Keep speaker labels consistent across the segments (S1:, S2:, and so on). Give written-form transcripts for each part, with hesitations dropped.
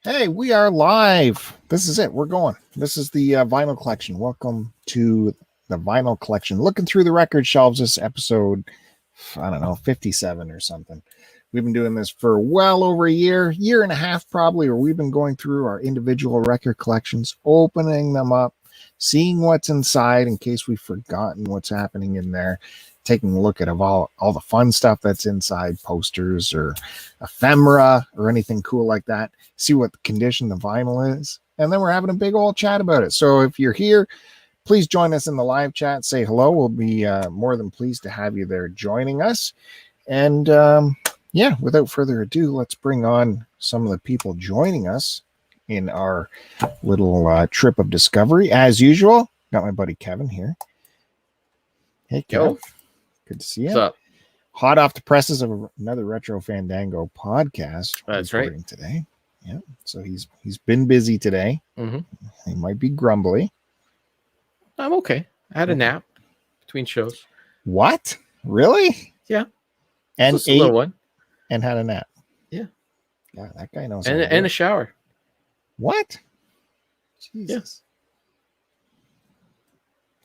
S1: Hey, we are live. This is it. We're going. This is the vinyl collection. Welcome to the vinyl collection. Looking through the record shelves, this episode, I don't know, 57 or something. We've been doing this for well over a year and a half probably, where we've been going through our individual record collections, opening them up, seeing what's inside in case we've forgotten what's happening in there, taking a look at all the fun stuff that's inside, posters or ephemera or anything cool like that, see what the condition the vinyl is, and then we're having a big old chat about it. So if you're here, please join us in the live chat, say hello. We'll be more than pleased to have you there joining us. And yeah, without further ado, let's bring on some of the people joining us in our little trip of discovery. As usual, got my buddy Kevin here. Hey, Kevin. Good to see you.
S2: What's up?
S1: Hot off the presses of another Retro Fandango podcast.
S2: That's right.
S1: Today. Yeah. So he's been busy today.
S2: Mm-hmm.
S1: He might be grumbly.
S2: I'm okay. I had a nap between shows.
S1: What? Really?
S2: Yeah.
S1: And
S2: just a little one.
S1: And had a nap.
S2: Yeah.
S1: Yeah, that guy knows.
S2: And a shower.
S1: What? Jesus.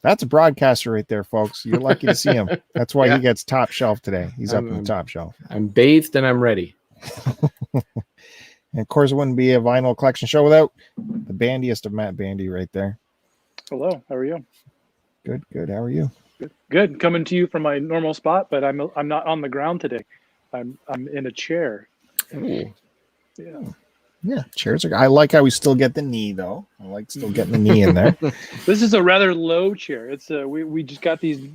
S1: That's a broadcaster right there, folks. You're lucky to see him. That's why he gets top shelf today. He's up in the top shelf.
S2: I'm bathed and I'm ready.
S1: And of course, it wouldn't be a vinyl collection show without the bandiest of Matt Bandy right there.
S3: Hello, how are you?
S1: Good. How are you?
S3: Good. Coming to you from my normal spot, but I'm not on the ground today. I'm in a chair.
S2: Ooh.
S3: Yeah.
S1: Yeah, chairs are. I like how we still get the knee though. I like still getting the knee in there.
S3: This is a rather low chair. It's we just got these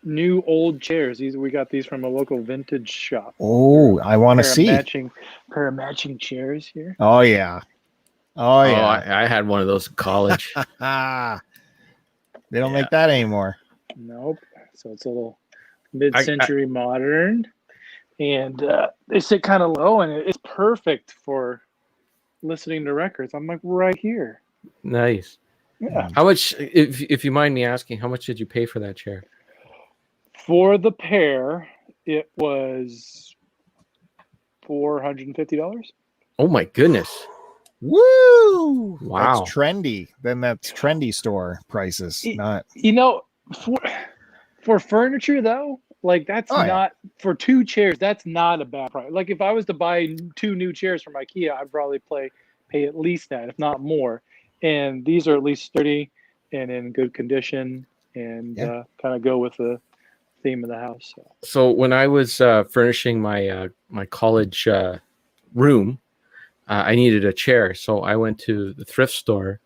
S3: new old chairs. We got these from a local vintage shop.
S1: Oh, I want to see
S3: pair of matching chairs here.
S1: Oh yeah.
S2: I had one of those in college.
S1: They don't make that anymore.
S3: Nope. So it's a little mid-century modern, and they sit kind of low, and it's perfect for listening to records. I'm like right here.
S2: Nice.
S3: Yeah.
S2: How much, if you mind me asking, how much did you pay for that chair?
S3: For the pair, it was $450.
S2: Oh my goodness.
S1: Woo!
S2: Wow.
S1: That's trendy. Then that's trendy store prices. Not
S3: for furniture though, like that's not for two chairs. That's not a bad price. Like if I was to buy two new chairs from IKEA, I'd probably pay at least that, if not more. And these are at least sturdy and in good condition, and kind of go with the theme of the house.
S2: So when I was furnishing my my college room, I needed a chair. So I went to the thrift store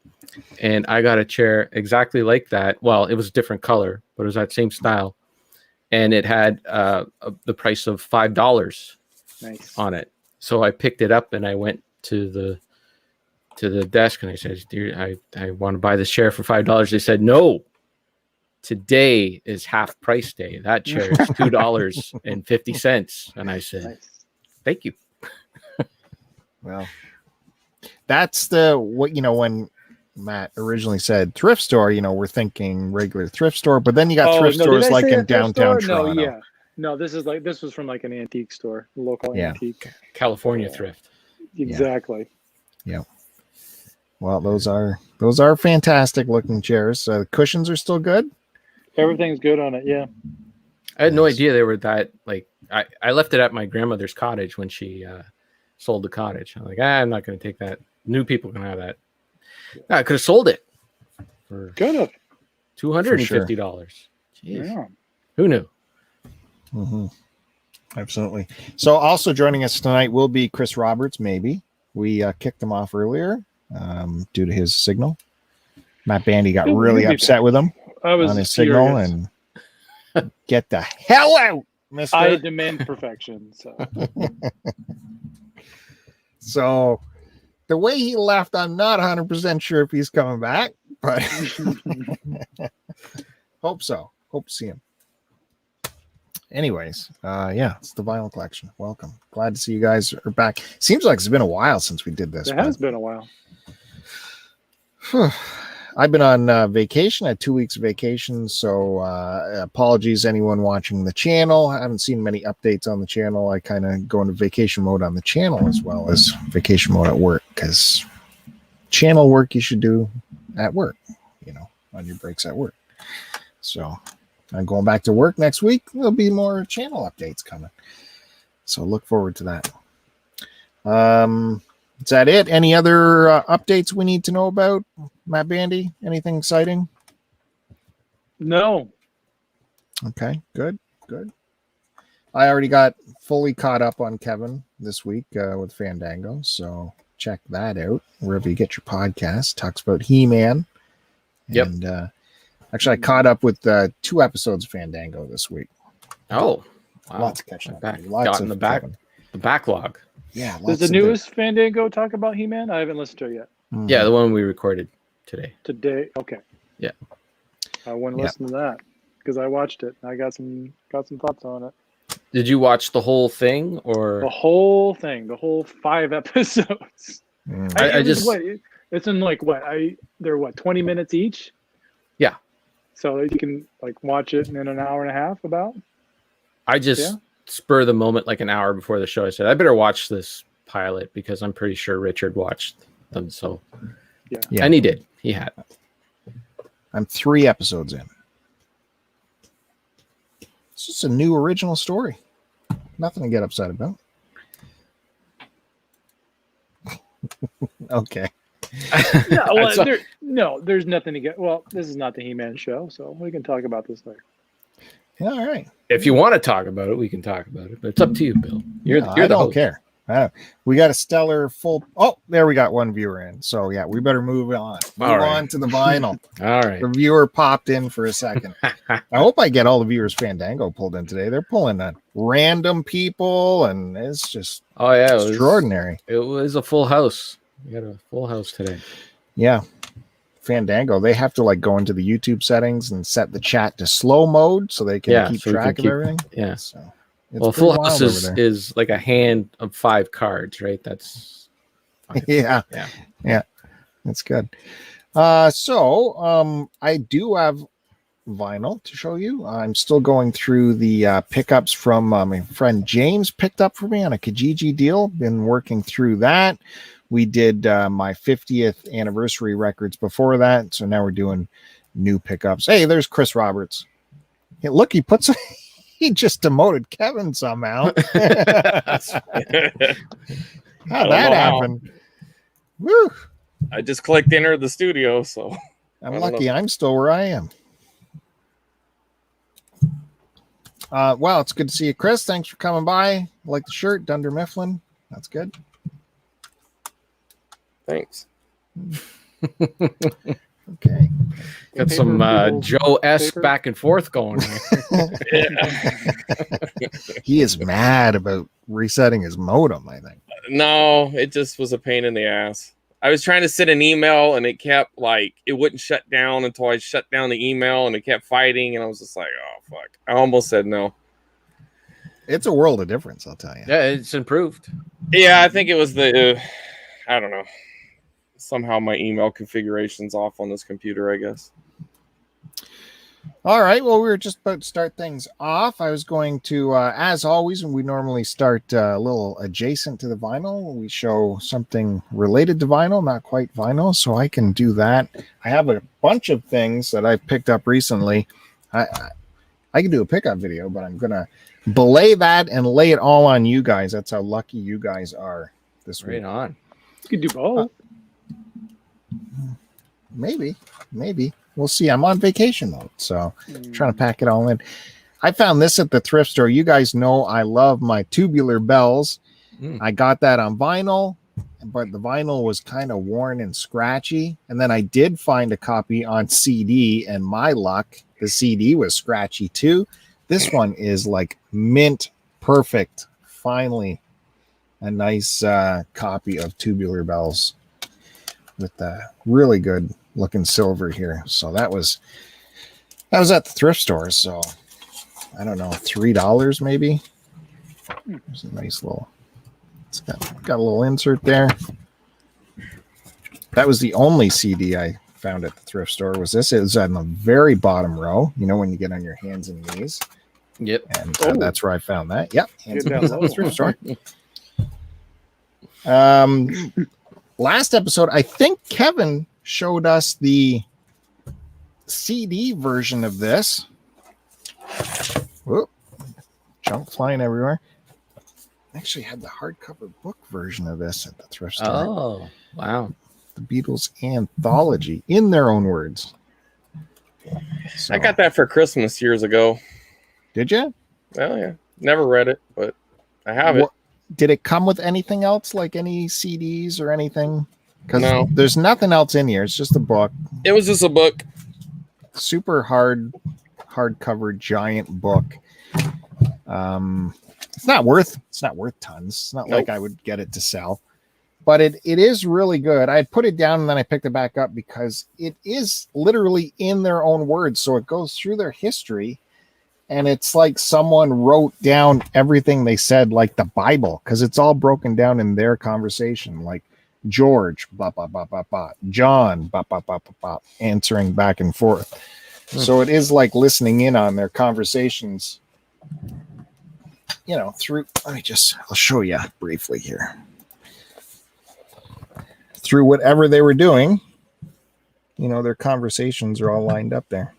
S2: and I got a chair exactly like that. Well, it was a different color, but it was that same style. And it had the price of $5 on it. So I picked it up and I went to the desk and I said, "Dude, I want to buy this chair for $5." They said, "No, today is half price day. That chair is $2.50." And I said, "Thank you."
S1: Well, that's when Matt originally said thrift store, we're thinking regular thrift store, but then you got thrift stores like in downtown Toronto.
S3: No, yeah. No, this was from like an antique store, local antique.
S2: California thrift.
S3: Exactly.
S1: Yeah. Well, those are fantastic looking chairs. The cushions are still good.
S3: Everything's good on it. Yeah.
S2: I had no idea they were that, like, I left it at my grandmother's cottage when she sold the cottage. I'm like, I'm not going to take that. New people can have that. I could have sold it for
S3: $250.
S2: Jeez.
S3: Yeah.
S2: Who knew?
S1: Mm-hmm. Absolutely. So also joining us tonight will be Chris Roberts. Maybe we kicked him off earlier due to his signal. Matt Bandy got really upset with him on his signal and get the hell out, mister.
S3: I demand perfection.
S1: So the way he left, I'm not 100% sure if he's coming back, but hope so. Hope to see him. Anyways, it's the vinyl collection. Welcome. Glad to see you guys are back. Seems like it's been a while since we did this.
S3: It has been a while.
S1: I've been on vacation. I had 2 weeks of vacation, so apologies anyone watching the channel. I haven't seen many updates on the channel. I kind of go into vacation mode on the channel as well as vacation mode at work. because channel work you should do at work, on your breaks at work. So I'm going back to work next week. There'll be more channel updates coming. So look forward to that. Is that it? Any other updates we need to know about, Matt Bandy? Anything exciting?
S3: No.
S1: Okay, good. I already got fully caught up on Kevin this week with Fandango, so check that out wherever you get your podcast. Talks about He-Man.
S2: Yep.
S1: And actually, I caught up with 2 episodes of Fandango this week.
S2: Oh, wow.
S1: Lots of catching up.
S2: Lots got in the backlog.
S1: Yeah.
S3: Does the newest Fandango talk about He-Man? I haven't listened to it yet.
S1: Mm-hmm.
S2: Yeah, the one we recorded today.
S3: Okay.
S2: Yeah.
S3: I want to listen to that because I watched it. I got some thoughts on it.
S2: Did you watch the whole thing or
S3: the whole thing? The whole 5 episodes. It's in they're 20 minutes each.
S2: Yeah.
S3: So you can watch it in an hour and a half about.
S2: I just spur the moment an hour before the show. I said I better watch this pilot because I'm pretty sure Richard watched them. So yeah. And he did. He had.
S1: I'm 3 episodes in. It's just a new original story. Nothing to get upset about. Okay.
S3: Yeah, well, there's nothing to get. Well, this is not the He-Man show, so we can talk about this later.
S1: Yeah, all right.
S2: If you want to talk about it, we can talk about it. But it's up to you, Bill. I don't
S1: host. Care. We got a stellar full. Oh, there we got 1 viewer in. So yeah, we better move on. Move on to the vinyl.
S2: All right.
S1: The viewer popped in for a second. I hope I get all the viewers Fandango pulled in today. They're pulling random people, and it's just extraordinary.
S2: It was a full house. We got a full house today. Yeah.
S1: Fandango, they have to go into the YouTube settings and set the chat to slow mode so they can keep track of everything.
S2: Yeah.
S1: So
S2: full house is like a hand of 5 cards, right? That's 5.
S1: Yeah. That's good. So I do have vinyl to show you. I'm still going through the pickups from my friend James picked up for me on a Kijiji deal. Been working through that. We did my 50th anniversary records before that. So now we're doing new pickups. Hey, there's Chris Roberts. Hey, look, he just demoted Kevin somehow. How'd that happen? Woo!
S4: I just clicked enter the studio, so
S1: I'm lucky I'm still where I am. Well, it's good to see you, Chris. Thanks for coming by. I like the shirt, Dunder Mifflin. That's good.
S4: Thanks.
S1: Okay.
S2: Got some Joe-esque back and forth going on.
S1: He is mad about resetting his modem, I think.
S4: No, it just was a pain in the ass. I was trying to send an email and it kept it wouldn't shut down until I shut down the email and it kept fighting and I was just like, oh fuck. I almost said no.
S1: It's a world of difference, I'll tell you.
S2: Yeah, it's improved.
S4: Yeah, I think it was I don't know. Somehow my email configuration's off on this computer, I guess.
S1: All right. Well, we were just about to start things off. I was going to, as always, when we normally start a little adjacent to the vinyl, we show something related to vinyl, not quite vinyl, so I can do that. I have a bunch of things that I picked up recently. I can do a pickup video, but I'm going to belay that and lay it all on you guys. That's how lucky you guys are this week.
S2: Right on.
S3: You could do both.
S1: Maybe. We'll see. I'm on vacation mode, so trying to pack it all in. I found this at the thrift store. You guys know I love my tubular bells. I got that on vinyl, but the vinyl was kind of worn and scratchy. And then I did find a copy on CD, and my luck, the CD was scratchy too. This one is mint perfect. Finally, a nice copy of Tubular Bells with the really good looking silver here. So that was at the thrift store. So I don't know, $3 maybe. There's a nice little. It's got a little insert there. That was the only CD I found at the thrift store. Was this? It was on the very bottom row. You know when you get on your hands and knees.
S2: Yep.
S1: And that's where I found that. Yep. Hands and knees at the thrift store. last episode, I think Kevin showed us the CD version of this. Whoop. Junk flying everywhere. I actually had the hardcover book version of this at the thrift store.
S2: Oh, wow.
S1: The Beatles anthology in their own words. So,
S4: I got that for Christmas years ago.
S1: Did you?
S4: Oh yeah, never read it, but I have it.
S1: Did it come with anything else, like any CDs or anything? Because
S4: No.
S1: there's nothing else in here. It's just a book.
S4: It was just a book.
S1: Super hardcover giant book. It's not worth tons. It's not like I would get it to sell, but it is really good. I put it down and then I picked it back up because it is literally in their own words. So it goes through their history, and it's like someone wrote down everything they said, like the Bible, because it's all broken down in their conversation, like George, blah, blah, blah, blah, blah, John, blah, blah, blah, blah, blah, answering back and forth. So it is like listening in on their conversations, you know, through, I'll show you briefly here. Through whatever they were doing, you know, their conversations are all lined up there.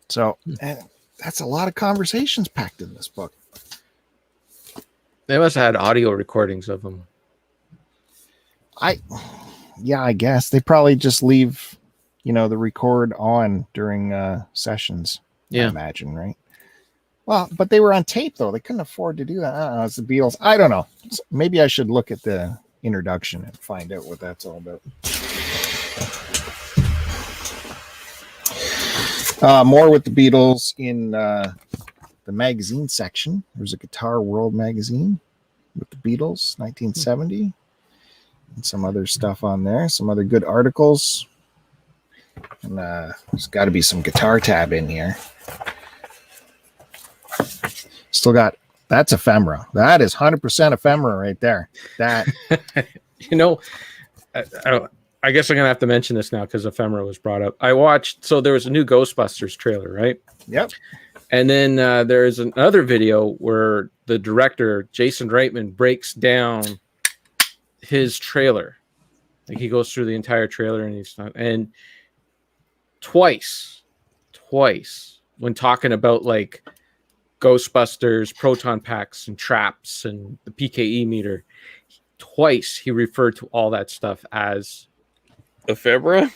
S1: So that's a lot of conversations packed in this book.
S2: They must have had audio recordings of them.
S1: I guess they probably just leave, you know, the record on during sessions.
S2: Yeah.
S1: I imagine, right? Well, but they were on tape though. They couldn't afford to do that. I don't know. It's the Beatles. I don't know. Maybe I should look at the introduction and find out what that's all about. More with the Beatles in the magazine section. There's a Guitar World magazine with the Beatles, 1970, and some other stuff on there. Some other good articles. And there's got to be some guitar tab in here. Still got, that's ephemera. That is 100% ephemera right there. That,
S2: you know, I guess I'm gonna have to mention this now because ephemera was brought up. I watched, so there was a new Ghostbusters trailer, right?
S1: Yep.
S2: And then there's another video where the director Jason Reitman breaks down his trailer. Like he goes through the entire trailer and he's not, and twice when talking about like Ghostbusters, proton packs, and traps, and the PKE meter, twice he referred to all that stuff as
S4: Ephemera.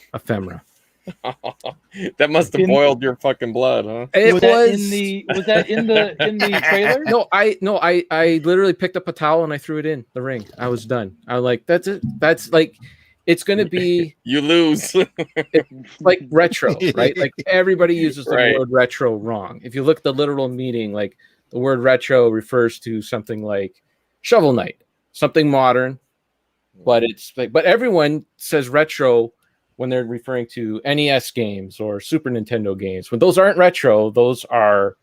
S4: That must have boiled your fucking blood, huh?
S2: It
S3: was that in the trailer?
S2: No, I literally picked up a towel and I threw it in the ring. I was done. I was like, that's it. That's like, it's gonna be
S4: you lose.
S2: like retro, right? Like everybody uses the
S4: Right.
S2: word retro wrong. If you look at the literal meaning, like the word retro refers to something like Shovel Knight, something modern, but it's like, but everyone says retro when they're referring to NES games or Super Nintendo games. When those aren't retro, those are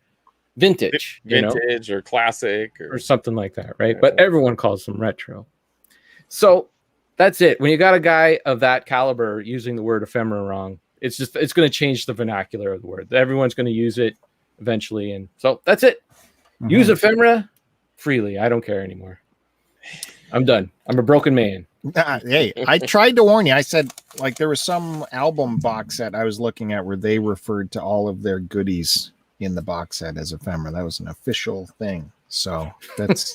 S2: vintage,
S4: Vintage or classic
S2: or something like that, right? But everyone calls them retro. So that's it. When you got a guy of that caliber using the word ephemera wrong, it's going to change the vernacular of the word. Everyone's going to use it eventually, and so that's it. Mm-hmm. Use ephemera freely. I don't care anymore. I'm done. I'm a broken man.
S1: Hey, I tried to warn you. I said, like, there was some album box set I was looking at where they referred to all of their goodies in the box set as ephemera. That was an official thing. So it's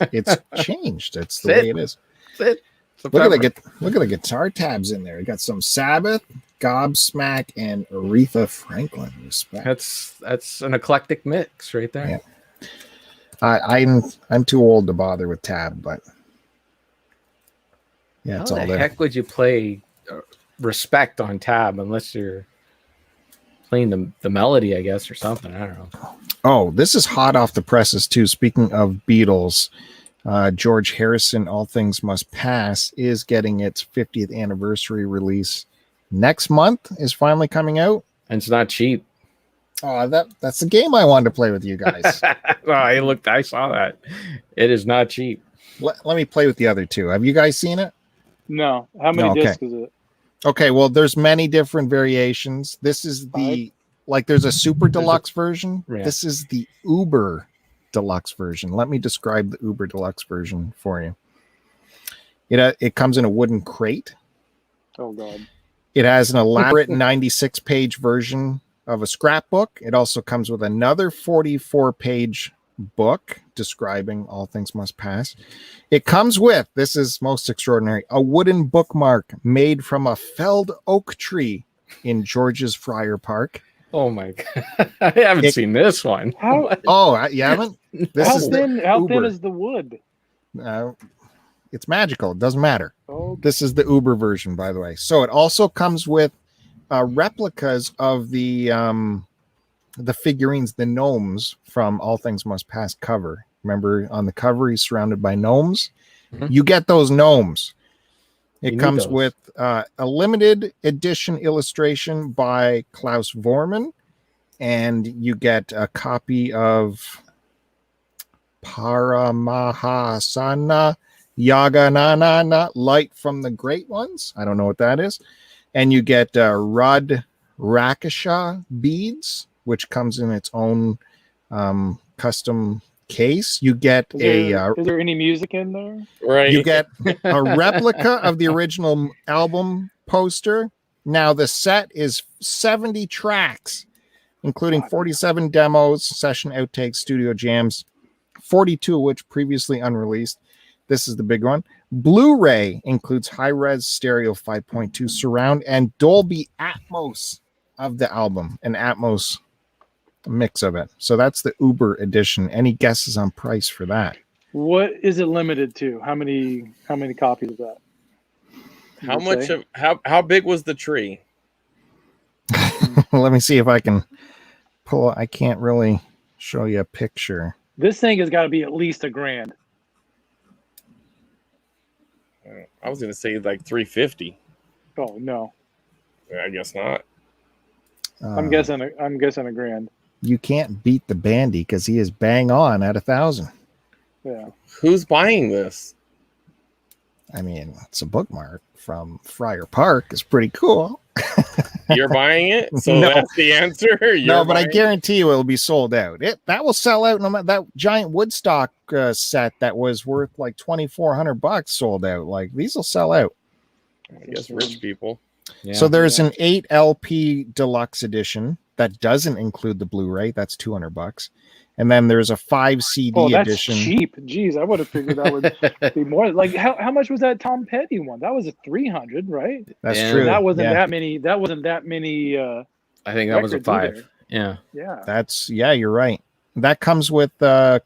S1: changed. It's the way it is.
S2: That's it.
S1: Look at the guitar tabs in there. You got some Sabbath, Gobsmack, and Aretha Franklin. Respect.
S2: That's an eclectic mix right there.
S1: Yeah. I'm too old to bother with tab, but yeah, it's all there.
S2: How the heck would you play Respect on tab unless you're playing the melody, I guess, or something? I don't know.
S1: Oh, this is hot off the presses too. Speaking of Beatles, George Harrison, All Things Must Pass, is getting its 50th anniversary release next month. Is finally coming out,
S2: and it's not cheap.
S1: Oh, that's the game I wanted to play with you guys.
S2: I saw that. It is not cheap.
S1: Let me play with the other two. Have you guys seen it?
S3: No. How many discs is it?
S1: Okay, well, there's many different variations. This is there's a super deluxe version. Yeah. This is the Uber deluxe version. Let me describe the Uber deluxe version for you. It comes in a wooden crate.
S3: Oh God.
S1: It has an elaborate 96-page version of a scrapbook. It also comes with another 44-page book describing All Things Must Pass. It comes with, this is most extraordinary, a wooden bookmark made from a felled oak tree in George's Friar Park.
S2: Oh my God. I haven't seen this one.
S3: How?
S1: You haven't? This
S3: How
S1: is
S3: thin?
S1: the
S3: How
S1: Uber.
S3: thin is the wood?
S1: It's magical. It doesn't matter.
S3: Oh,
S1: This is the Uber version, by the way. So it also comes with replicas of the figurines, the gnomes from All Things Must Pass cover. Remember on the cover, he's surrounded by gnomes.
S2: Mhm.
S1: You get those gnomes.
S2: You
S1: It
S2: need
S1: comes
S2: those.
S1: with a limited edition illustration by Klaus Vormann, and you get a copy of Paramahasana Yaganana, Light from the Great Ones. I don't know what that is. And you get Rakasha beads, which comes in its own custom case. You get
S3: is there any music in there?
S4: Right.
S1: you get a replica of the original album poster. Now the set is 70 tracks, including 47 demos, session outtakes, studio jams, 42 of which previously unreleased. This is the big one. Blu-ray includes high-res stereo 5.2 surround and Dolby Atmos of the album, an Atmos mix of it. So that's the Uber edition. Any guesses on price for that?
S3: What is it limited to? How many copies of that?
S4: How much of how big was the tree?
S1: Let me see if I can pull. I can't really show you a picture.
S3: This thing has got to be at least $1,000.
S4: I was gonna say like 350.
S3: Oh no,
S4: I guess not.
S3: I'm guessing $1,000.
S1: You can't beat the Bandy because he is bang on at 1,000.
S3: Yeah.
S4: Who's buying this?
S1: I mean, it's a bookmark from Friar Park. It's pretty cool.
S4: You're buying it, so
S1: No.
S4: that's the answer.
S1: No, but I
S4: buying it?
S1: guarantee you it'll be sold out. That will sell out. No matter that giant Woodstock set that was worth like $2,400 sold out. Like these will sell out.
S4: I guess rich people.
S2: Yeah.
S1: So there's an 8 LP deluxe edition that doesn't include the Blu-ray. That's $200. And then there's a 5 CD
S3: Oh, that's
S1: edition.
S3: cheap. Jeez, I would have figured that would be more. Like how much was that Tom Petty one? That was a 300, right?
S1: That's
S2: Yeah.
S1: true.
S3: That wasn't
S1: Yeah.
S3: that many. That wasn't that many.
S2: I think that was a
S3: records
S2: 5.
S3: either.
S2: Yeah.
S3: Yeah.
S1: You're right. That comes with the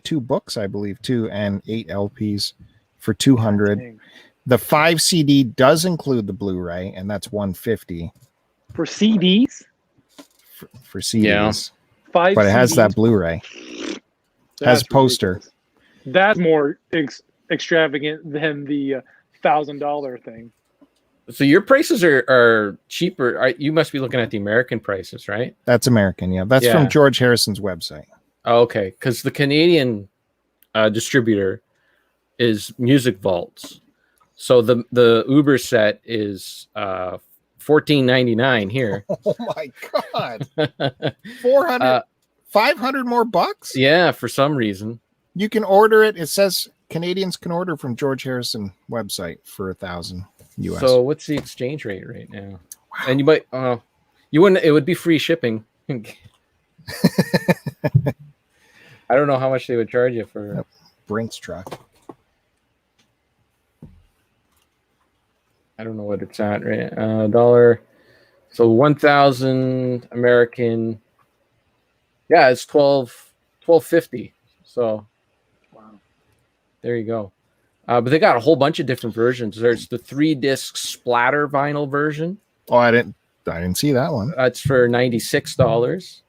S1: 2 books, I believe, too, and 8 LPs for 200.
S3: Dang.
S1: The 5 CD does include the Blu-ray, and that's 150
S3: For CDs,
S1: for CDs.
S2: Yeah.
S3: 5.
S1: But it has
S3: CDs?
S1: that Blu-ray. Has a poster.
S3: ridiculous. That's more extravagant than the $1,000 thing.
S2: So your prices are cheaper. You must be looking at the American prices, right?
S1: That's American, yeah. That's
S2: Yeah.
S1: from George Harrison's website.
S2: Oh, okay, because the Canadian distributor is Music Vaults. So the Uber set is $14.99 here.
S1: Oh my god. 400 500 more bucks?
S2: Yeah, for some reason.
S1: You can order it. It says Canadians can order from George Harrison website for 1,000 US.
S2: So what's the exchange rate right now? And you might you wouldn't, it would be free shipping. I don't know how much they would charge you for
S1: Brinks truck.
S2: I don't know what it's at, right? Dollar. So 1,000 American. Yeah, it's $12.50. So
S3: Wow.
S2: there you go. But they got a whole bunch of different versions. There's the 3-disc splatter vinyl version.
S1: Oh, I didn't see that one.
S2: That's for $96.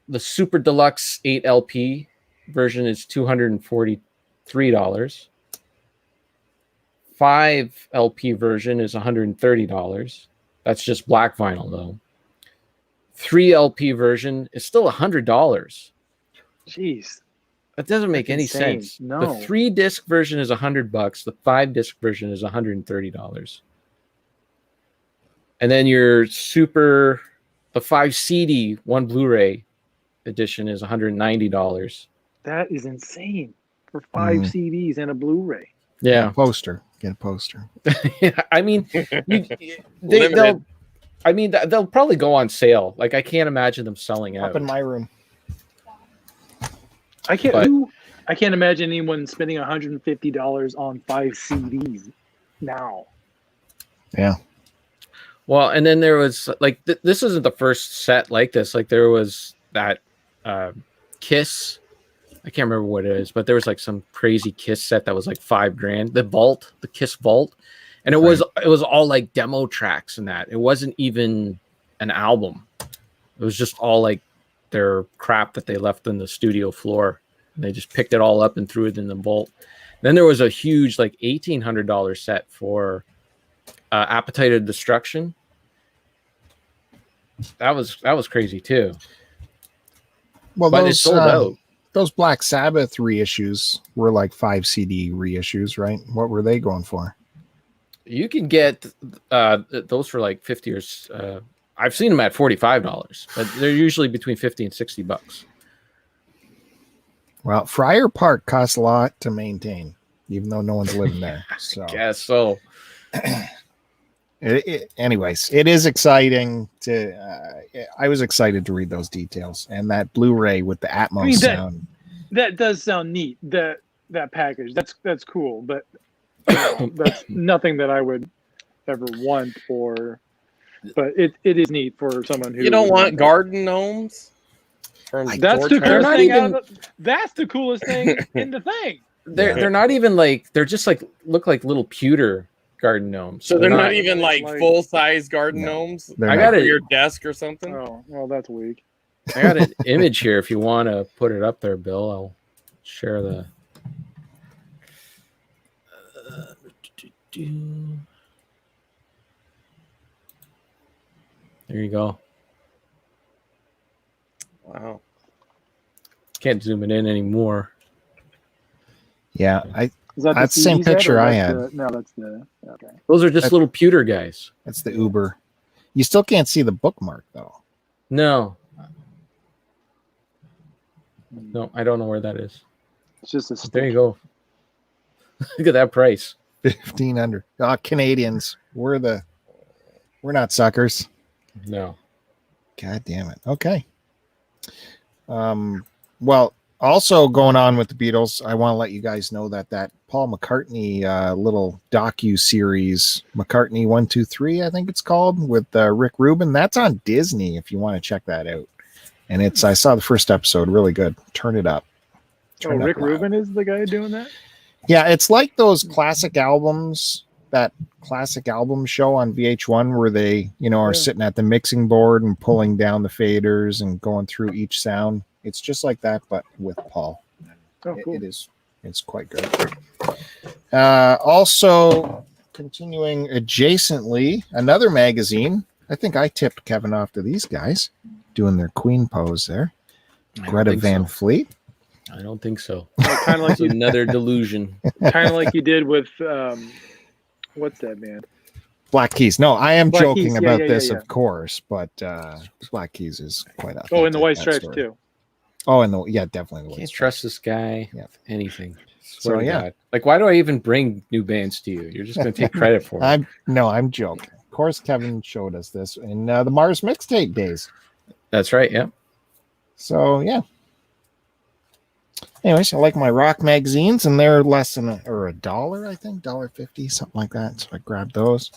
S2: The super deluxe 8 LP version is $243. 5 LP version is $130. That's just black vinyl though. 3 LP version is still $100.
S3: Jeez.
S2: That doesn't make
S3: That's
S2: any
S3: insane.
S2: sense.
S3: No.
S2: The 3-disc version is $100. The 5-disc version is $130. And then the 5 CD, 1 Blu-ray edition is $190.
S3: That is insane. for 5 CDs and a Blu-ray.
S2: Yeah,
S1: Poster. Get a poster.
S2: yeah. I mean,
S4: Limited.
S2: they'll probably go on sale. Like I can't imagine them selling out.
S1: Up in my room.
S3: I can't.
S2: But-
S3: I can't imagine anyone spending $150 on 5 CDs now.
S1: Yeah.
S2: Well, and then there was like this isn't the first set like this. Like there was that Kiss. I can't remember what it is, but there was like some crazy Kiss set that was like $5,000. The Kiss Vault, and it was all like demo tracks and that. It wasn't even an album. It was just all like their crap that they left on the studio floor. And they just picked it all up and threw it in the vault. Then there was a huge like $1,800 set for Appetite of Destruction. That was crazy too.
S1: Well,
S2: But it sold out.
S1: Those Black Sabbath reissues were like 5 CD reissues, right? What were they going for?
S2: You can get those for like 50 or I've seen them at $45, but they're usually between 50 and $60.
S1: Well, Friar Park costs a lot to maintain, even though no one's living there. So,
S2: Guess so.
S1: anyways, it is exciting to. I was excited to read those details and that Blu-ray with the Atmos sound.
S3: That does sound neat. That package. That's cool, but that's nothing that I would ever want for. But it is neat for someone who
S4: You don't want garden gnomes?
S3: That's the
S4: George
S3: coolest
S4: Harrison?
S3: thing. That's the coolest thing in the thing.
S2: They're not even like they're just like look like little pewter garden gnomes.
S4: So they're not even like full-size garden gnomes?
S1: They're
S2: I
S1: not.
S2: got
S4: For
S2: it.
S4: your desk or something?
S3: Oh, well, that's weak.
S2: I got an image here. If you want to put it up there, Bill, I'll share the. There you go.
S4: Wow.
S2: Can't zoom it in anymore.
S1: Yeah,
S3: Is that
S1: That's the same
S3: CDs yet, or
S1: picture I
S3: that's
S1: had.
S3: No, that's the okay.
S2: Those are just
S1: That's-
S2: little pewter guys.
S1: that's the Uber. You still can't see the bookmark though.
S2: No, I don't know where that is.
S3: It's just a
S2: But there you go. Look at that price.
S1: 1,500. Canadians. We're not suckers.
S2: No.
S1: God damn it. Okay. Well, also going on with the Beatles, I want to let you guys know that Paul McCartney little docu-series, McCartney 1, 2, 3, I think it's called, with Rick Rubin, that's on Disney if you want to check that out. And I saw the first episode, really good. Turn it up. Turn it up
S3: Rick
S1: loud.
S3: Rubin is the guy doing that?
S1: Yeah, it's like those classic albums, that classic album show on VH1 where they, are sitting at the mixing board and pulling down the faders and going through each sound. It's just like that, but with Paul.
S3: Oh, cool.
S1: It's quite good. Also, continuing adjacently, another magazine. I think I tipped Kevin off to these guys doing their Queen pose there.
S2: I don't
S1: Greta
S2: think
S1: Van
S2: so.
S1: Fleet.
S2: I don't think so.
S3: Kind of like
S2: It's another delusion.
S3: you did with what's that band?
S1: Black Keys. No, I am
S3: Black
S1: joking
S3: Keys, yeah,
S1: about
S3: yeah,
S1: this,
S3: yeah.
S1: of course, but Black Keys is quite authentic.
S3: Oh, and the White
S1: that
S3: Stripes
S1: story.
S3: too.
S1: Oh, and definitely the White
S2: Can't
S1: Stripes.
S2: trust this guy.
S1: Yeah.
S2: With anything.
S1: So,
S2: Swear to
S1: yeah.
S2: God. Like, why do I even bring new bands to you? You're just going to take credit for it.
S1: I'm joking. Of course, Kevin showed us this in the Mars mixtape days.
S2: That's right. Yeah.
S1: So yeah. Anyways, I like my rock magazines, and they're less than $1, I think, $1.50, something like that. So I grabbed those,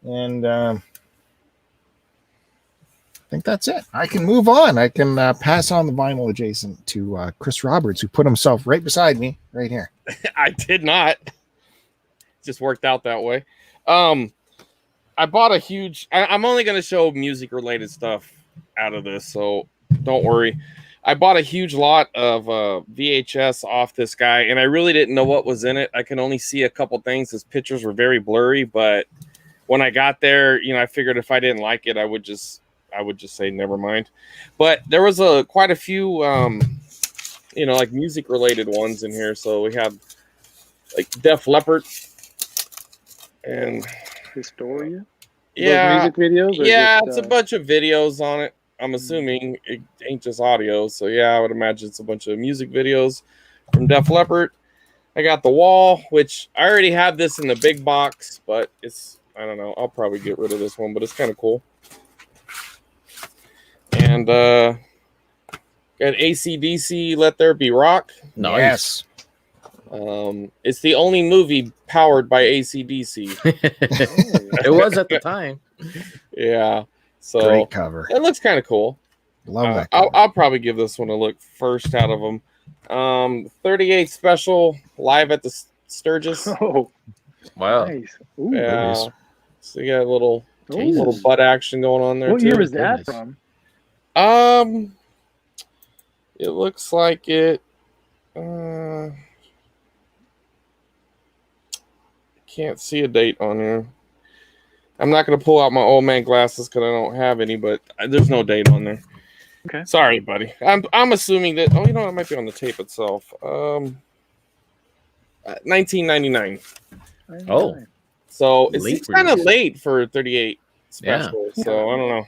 S1: and I think that's it. I can move on. I can pass on the vinyl adjacent to Chris Roberts, who put himself right beside me, right here.
S4: I did not. Just worked out that way. I bought a huge. I'm only going to show music related stuff out of this, so don't worry. I bought a huge lot of VHS off this guy, and I really didn't know what was in it. I can only see a couple things. His pictures were very blurry, but when I got there, I figured if I didn't like it, I would just say never mind. But there was quite a few, like music related ones in here. So we have like Def Leppard and
S3: Historia?
S4: yeah,
S3: Those music videos? Or
S4: yeah,
S3: just,
S4: it's a bunch of videos on it. I'm assuming it ain't just audio. So yeah, I would imagine it's a bunch of music videos from Def Leppard. I got the wall, which I already have this in the big box, but I don't know. I'll probably get rid of this one, but it's kind of cool. And got AC/DC Let There Be Rock.
S1: Nice.
S4: It's the only movie powered by AC/DC.
S2: It was at the time.
S4: Yeah. So
S1: Great cover.
S4: It looks kind of cool.
S1: Love that cover.
S4: I'll probably give this one a look first out of them. 38 Special live at the Sturgis.
S3: Oh,
S2: Wow.
S3: nice. Ooh,
S4: Yeah.
S2: Nice.
S4: So you got a little
S2: Jesus.
S4: butt action going on there.
S3: what
S4: too.
S3: year was that
S2: Goodness.
S3: from?
S4: It looks like it. Can't see a date on here. I'm not going to pull out my old man glasses because I don't have any, but there's no date on there.
S3: Okay.
S4: Sorry, buddy. I'm assuming that. Oh, you know, it might be on the tape itself. 1999.
S2: Oh.
S4: So
S2: Late
S4: it's kind of
S2: release.
S4: late for 38 special. So I don't know.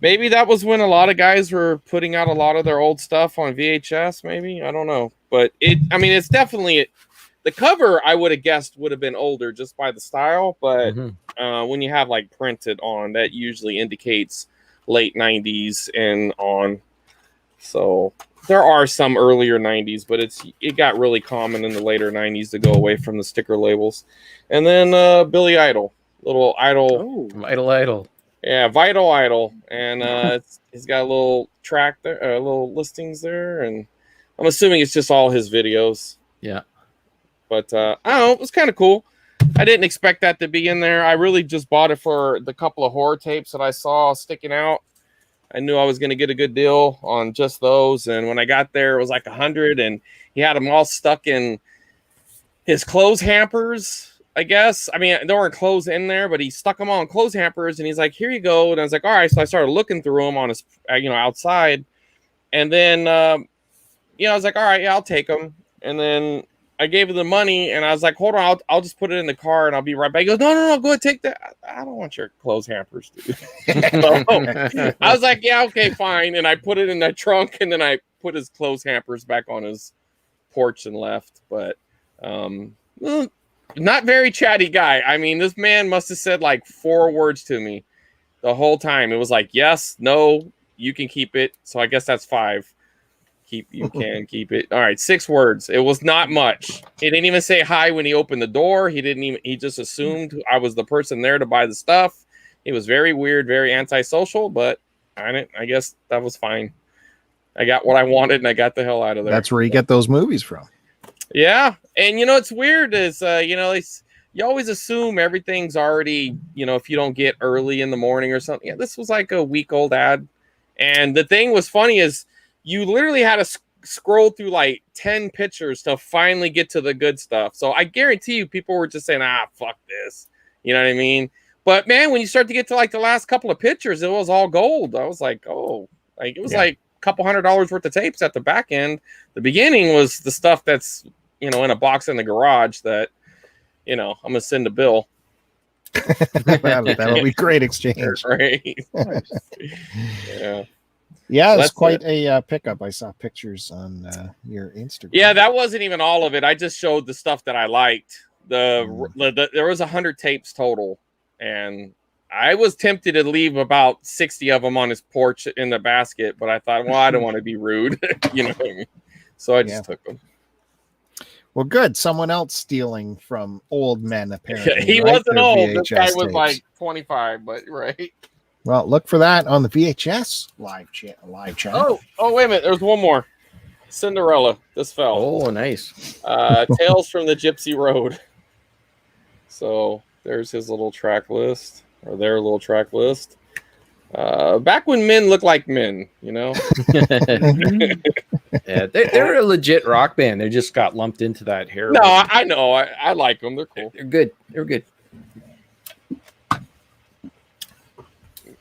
S4: Maybe that was when a lot of guys were putting out a lot of their old stuff on VHS. Maybe, I don't know. But it's definitely the cover. I would have guessed would have been older just by the style. But when you have like printed on, that usually indicates late 90s and on. So there are some earlier 90s, but it got really common in the later 90s to go away from the sticker labels. And then Billy Idol, little Idol.
S3: Oh,
S2: Idol.
S4: Yeah, Vital Idol. And he's got a little track there, little listings there. And I'm assuming it's just all his videos.
S2: Yeah.
S4: But I don't know, it was kind of cool. I didn't expect that to be in there. I really just bought it for the couple of horror tapes that I saw sticking out. I knew I was going to get a good deal on just those. And when I got there, it was like 100, and he had them all stuck in his clothes hampers, I guess. I mean, there weren't clothes in there, but he stuck them all in clothes hampers, and he's like, here you go. And I was like, all right. So I started looking through them on his, outside. And then, I was like, all right, yeah, I'll take them. And then I gave him the money, and I was like, hold on, I'll just put it in the car, and I'll be right back. He goes, no, go ahead, take that. I don't want your clothes hampers, dude. So, I was like, yeah, okay, fine. And I put it in the trunk, and then I put his clothes hampers back on his porch and left. But not very chatty guy. I mean, this man must have said like 4 words to me the whole time. It was like, yes, no, you can keep it. So I guess that's 5. You can keep it. All right, 6 words. It was not much. He didn't even say hi when he opened the door. He just assumed I was the person there to buy the stuff. It was very weird, very antisocial, but I guess that was fine. I got what I wanted, and I got the hell out of there.
S1: That's where you get those movies from.
S4: Yeah. And it's weird is you always assume everything's already, if you don't get early in the morning or something. Yeah, this was like a week-old ad. And the thing was funny is you literally had to scroll through like 10 pictures to finally get to the good stuff. So I guarantee you people were just saying, fuck this. You know what I mean? But man, when you start to get to like the last couple of pictures, it was all gold. I was like, oh, like it was like a couple $100 worth of tapes at the back end. The beginning was the stuff that's, in a box in the garage that, I'm going to send a bill.
S1: That'll be great exchange.
S4: Right. Yeah.
S1: Yeah, it's quite a pickup. I saw pictures on your Instagram.
S4: Yeah, that wasn't even all of it. I just showed the stuff that I liked. There was 100 tapes total, and I was tempted to leave about 60 of them on his porch in the basket, but I thought, well, I don't want to be rude, you know what I mean? So I just took them.
S1: Well, good. Someone else stealing from old men, apparently.
S4: He
S1: right?
S4: wasn't
S1: Their
S4: old.
S1: VHS
S4: This guy was
S1: tapes.
S4: like 25, but right.
S1: Well, look for that on the VHS live chat.
S4: Oh, wait a minute. There's one more. Cinderella. This fell.
S2: Oh, nice.
S4: Tales from the Gypsy Road. So there's his little track list, or their little track list. Back when men looked like men,
S2: Yeah, they're a legit rock band. They just got lumped into that hair.
S4: No, I know. I like them. They're cool.
S2: They're good. They're good.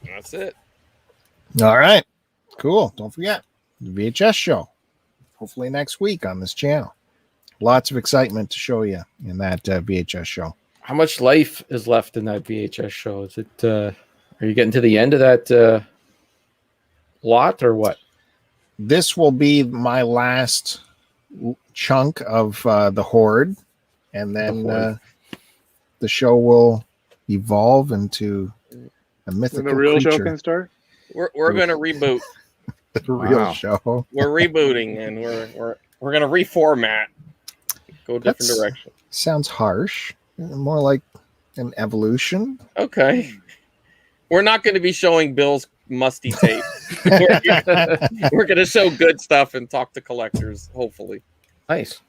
S4: That's it.
S1: All right. Cool. Don't forget the VHS show. Hopefully next week on this channel. Lots of excitement to show you in that VHS show.
S2: How much life is left in that VHS show? Is it? Are you getting to the end of that lot or what?
S1: This will be my last chunk of the horde, and then
S2: horde.
S1: The show will evolve into a mythical
S3: When the real show
S1: creature.
S3: can start.
S4: We're gonna reboot.
S1: The real
S2: Wow.
S1: show.
S4: We're rebooting, and we're gonna reformat. Go a different
S1: That's-
S4: direction.
S1: Sounds harsh. More like an evolution.
S4: Okay. We're not going to be showing Bill's musty tape. We're going to show good stuff and talk to collectors, hopefully.
S2: Nice.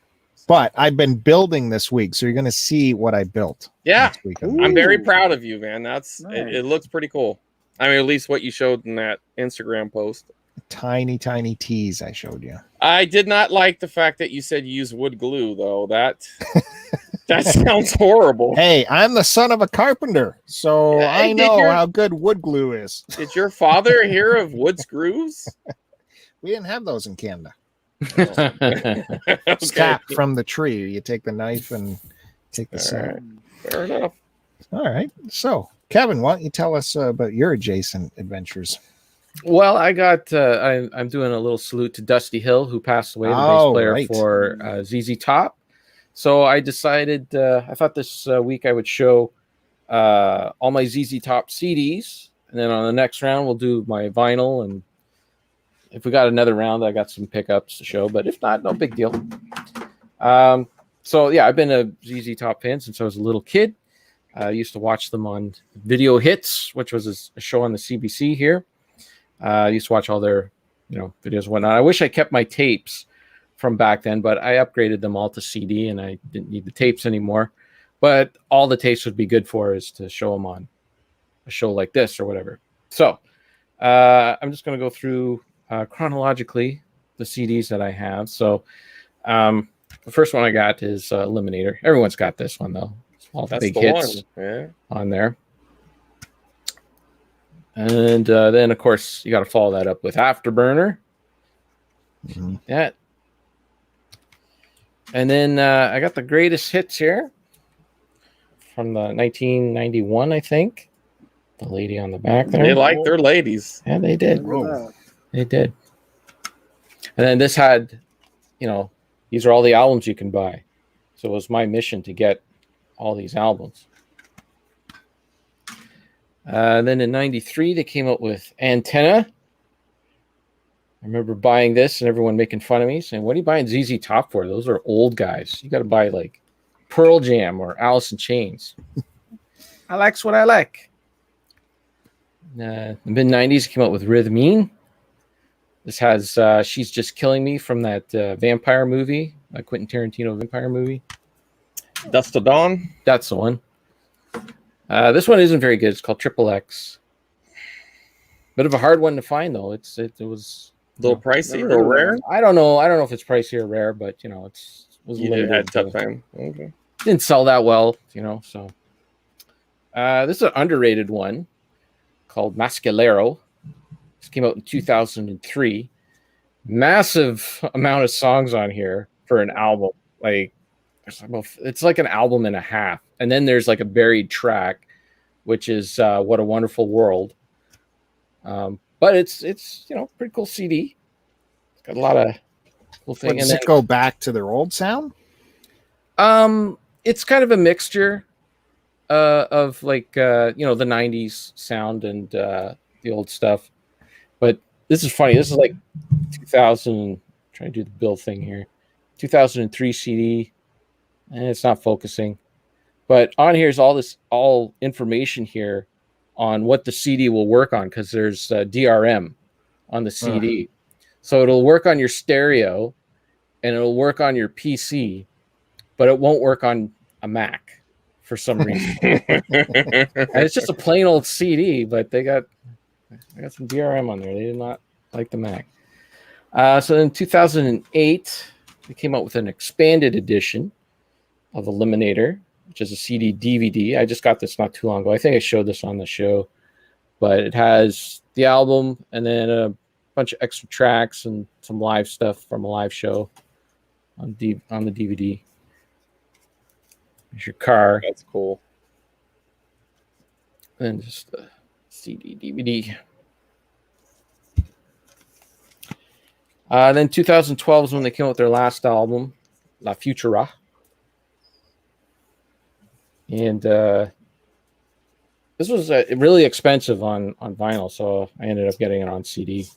S1: But I've been building this week, so you're going to see what I built.
S4: Yeah.
S1: This week.
S4: I'm very
S3: Ooh.
S4: proud of you, man.
S3: Nice.
S4: It looks pretty cool. I mean, at least what you showed in that Instagram post.
S1: Tiny tease I showed you.
S4: I did not like the fact that you said you use wood glue, though. That sounds horrible.
S1: Hey, I'm the son of a carpenter, so
S4: Yeah,
S1: I
S4: did
S1: know
S4: your-
S1: how good wood glue is.
S4: Did your father hear of wood screws?
S1: We didn't have those in Canada.
S4: Okay.
S1: Snap from the tree. You take the knife and take the sap.
S4: right. Fair enough.
S1: All right. So, Kevin, why don't you tell us about your adjacent adventures?
S2: Well, I got. I'm doing a little salute to Dusty Hill, who passed away, the bass
S1: Oh,
S2: player
S1: right.
S2: for ZZ Top. So I decided. I thought this week I would show all my ZZ Top CDs, and then on the next round we'll do my vinyl. And if we got another round, I got some pickups to show. But if not, no big deal. So yeah, I've been a ZZ Top fan since I was a little kid. I used to watch them on Video Hits, which was a show on the CBC here. I used to watch all their, videos and whatnot. I wish I kept my tapes from back then, but I upgraded them all to CD, and I didn't need the tapes anymore. But all the tapes would be good for is to show them on a show like this or whatever. So I'm just going to go through chronologically the CDs that I have. So the first one I got is Eliminator. Everyone's got this one, though. All the
S4: That's
S2: big
S4: the
S2: hits
S4: one. Yeah.
S2: on there. And then, of course, you got to follow that up with Afterburner.
S1: Mhm.
S2: That. And then I got the greatest hits here from the 1991, I think. The lady on the back there.
S4: They like their ladies.
S2: Yeah, they did.
S1: Whoa.
S2: They did. And then this had, these are all the albums you can buy. So it was my mission to get all these albums. Then in 93, they came out with Antenna. I remember buying this and everyone making fun of me, saying, what are you buying ZZ Top for? Those are old guys. You got to buy like Pearl Jam or Alice in Chains. I likes what I like. The mid-90s came out with Rhythmine. This has She's Just Killing Me from that vampire movie, Quentin Tarantino vampire movie.
S4: Dust to Dawn.
S2: That's the one. This one isn't very good. It's called Triple X. Bit of a hard one to find, though. It was
S4: A little pricey
S3: Never heard
S4: or
S3: of
S4: rare.
S3: that.
S2: I don't know if it's pricey or rare, but it was
S4: You
S2: limited.
S4: had tough time. Okay.
S2: Didn't sell that well, so. This is an underrated one called Mascalero. This came out in 2003. Massive amount of songs on here for an album. It's like an album and a half. And then there's like a buried track, which is What a Wonderful World. But it's pretty cool CD. It's got a lot of cool things.
S1: Does it go back to their old sound?
S2: It's kind of a mixture of the 90s sound and the old stuff. But this is funny. This is like 2000. Trying to do the Bill thing here. 2003 CD, and it's not focusing. But on here is all information here on what the CD will work on, because there's DRM on the CD. So it'll work on your stereo and it'll work on your PC, but it won't work on a Mac for some reason. And it's just a plain old CD, but I got some DRM on there. They did not like the Mac. So in 2008, they came out with an expanded edition of Eliminator, which is a CD DVD. I just got this not too long ago. I think I showed this on the show, but it has the album and then a bunch of extra tracks and some live stuff from a live show on the DVD. There's your car.
S4: That's cool.
S2: And just the CD DVD. Then 2012 is when they came out with their last album, La Futura. And this was really expensive on vinyl, so I ended up getting it on CD.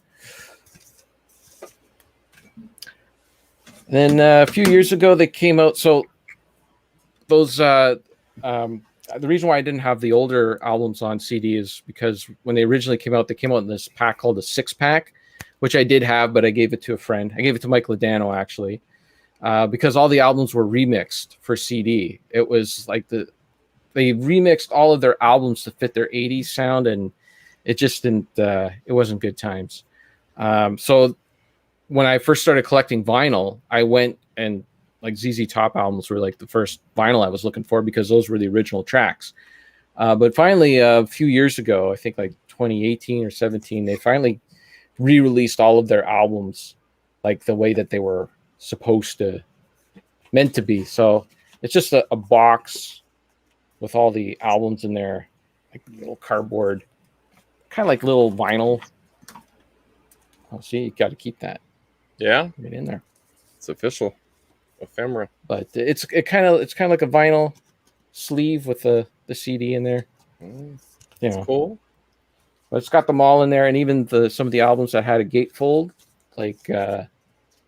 S2: Then a few years ago, they came out. So those the reason why I didn't have the older albums on CD is because when they originally came out, they came out in this pack called a 6-pack, which I did have, but I gave it to a friend. I gave it to Mike Ladano, actually, because all the albums were remixed for CD. It was like they remixed all of their albums to fit their 80s sound, and it just didn't, it wasn't good times. So when I first started collecting vinyl, I went and like ZZ Top albums were like the first vinyl I was looking for because those were the original tracks. But finally, a few years ago, I think like 2018 or 17, they finally re-released all of their albums like the way that they were meant to be. So it's just a box with all the albums in there, like little cardboard, kind of like little vinyl. Oh, see, you got to keep that.
S4: Yeah,
S2: right in there.
S4: It's official, ephemera.
S2: But it's kind of like a vinyl sleeve with the CD in there.
S4: That's cool.
S2: But it's got them all in there, and even some of the albums that had a gatefold, like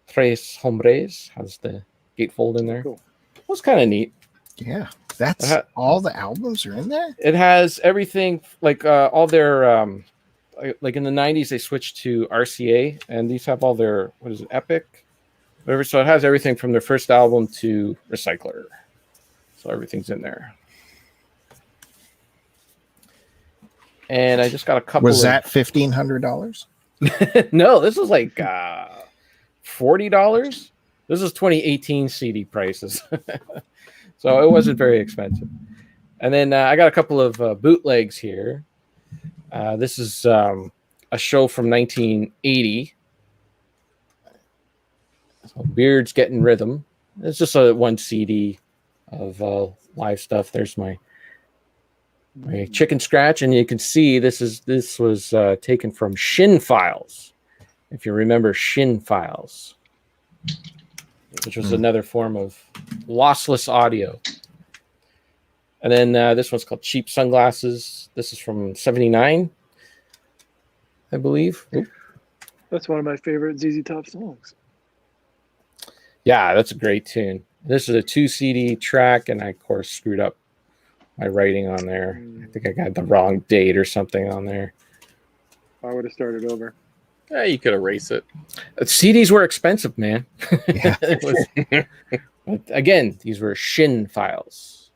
S2: Tres Hombres has the gatefold in there. Cool. It was kind of neat.
S1: Yeah, that's all the albums are in there.
S2: It has everything, like all their like in the 90s they switched to RCA, and these have all their, what is it, Epic, whatever. So it has everything from their first album to Recycler. So everything's in there. And I just got a couple.
S1: Was that $1,500?
S2: No, this was like $40. This is 2018 CD prices. So it wasn't very expensive. And then I got a couple of bootlegs here. This is a show from 1980. So Beard's Getting Rhythm. It's just a one CD of live stuff. There's my chicken scratch, and you can see this was taken from Shin Files. If you remember Shin Files, which was another form of lossless audio. And then this one's called Cheap Sunglasses. This is from 79, I believe. Oop.
S3: That's one of my favorite ZZ Top songs.
S2: Yeah, that's a great tune. This is a 2 CD track, and I, of course, screwed up my writing on there. I think I got the wrong date or something on there.
S3: I would have started over.
S4: Yeah, you could erase it.
S2: CDs were expensive, man.
S1: Yeah.
S2: But again, these were Shin Files.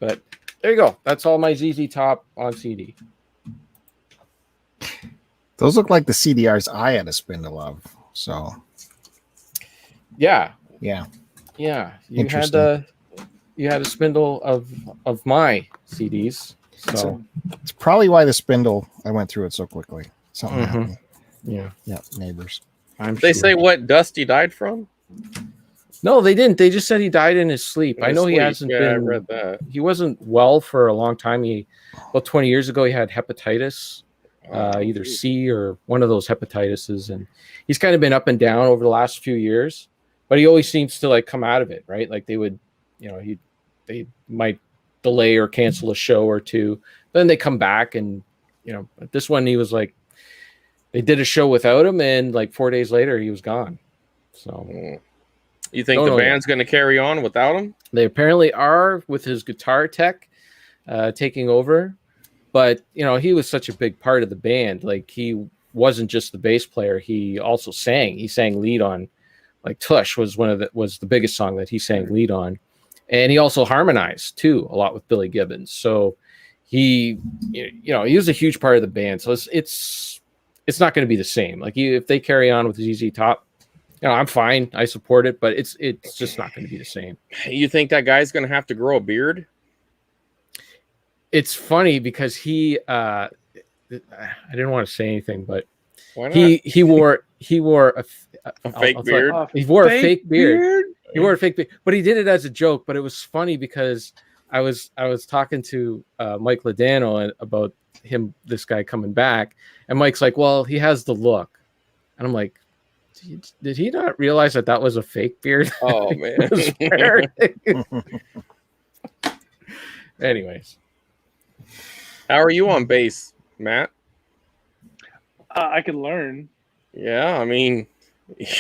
S2: But there you go. That's all my ZZ Top on CD.
S1: Those look like the CDRs I had a spindle of. So,
S2: yeah.
S1: You
S2: had a spindle of my CDs. So
S1: it's probably why the spindle, I went through it so quickly. Something happened.
S2: Yeah,
S1: neighbors.
S4: They say what Dusty died from?
S2: No, they didn't. They just said he died in his sleep. I know he hasn't been.
S4: I read that.
S2: He wasn't well for a long time. About 20 years ago, he had hepatitis, either C or one of those hepatitises, and he's kind of been up and down over the last few years. But he always seems to like come out of it, right? Like they would, they might delay or cancel a show or two, then they come back, and this one he was like, they did a show without him, and like 4 days later he was gone. So
S4: you think the band's going to carry on without him?
S2: They apparently are, with his guitar tech taking over. But he was such a big part of the band. Like he wasn't just the bass player; he also sang. He sang lead on, like Tush was the biggest song that he sang lead on. And he also harmonized too a lot with Billy Gibbons. So he was a huge part of the band. So it's not going to be the same. Like if they carry on with ZZ Top, I'm fine. I support it, but it's just not going to be the same.
S4: You think that guy's going to have to grow a beard?
S2: It's funny because I didn't want to say anything, but
S4: why not?
S2: he wore a
S4: fake beard.
S2: He wore a fake beard. He wore a fake beard, but he did it as a joke. But it was funny because I was talking to Mike Ladano about this guy coming back, and Mike's like, "Well, he has the look," and I'm like, Did he not realize that was a fake beard?
S4: Oh man.
S2: Anyways,
S4: How are you on bass, Matt?
S3: I could learn.
S4: Yeah, I mean,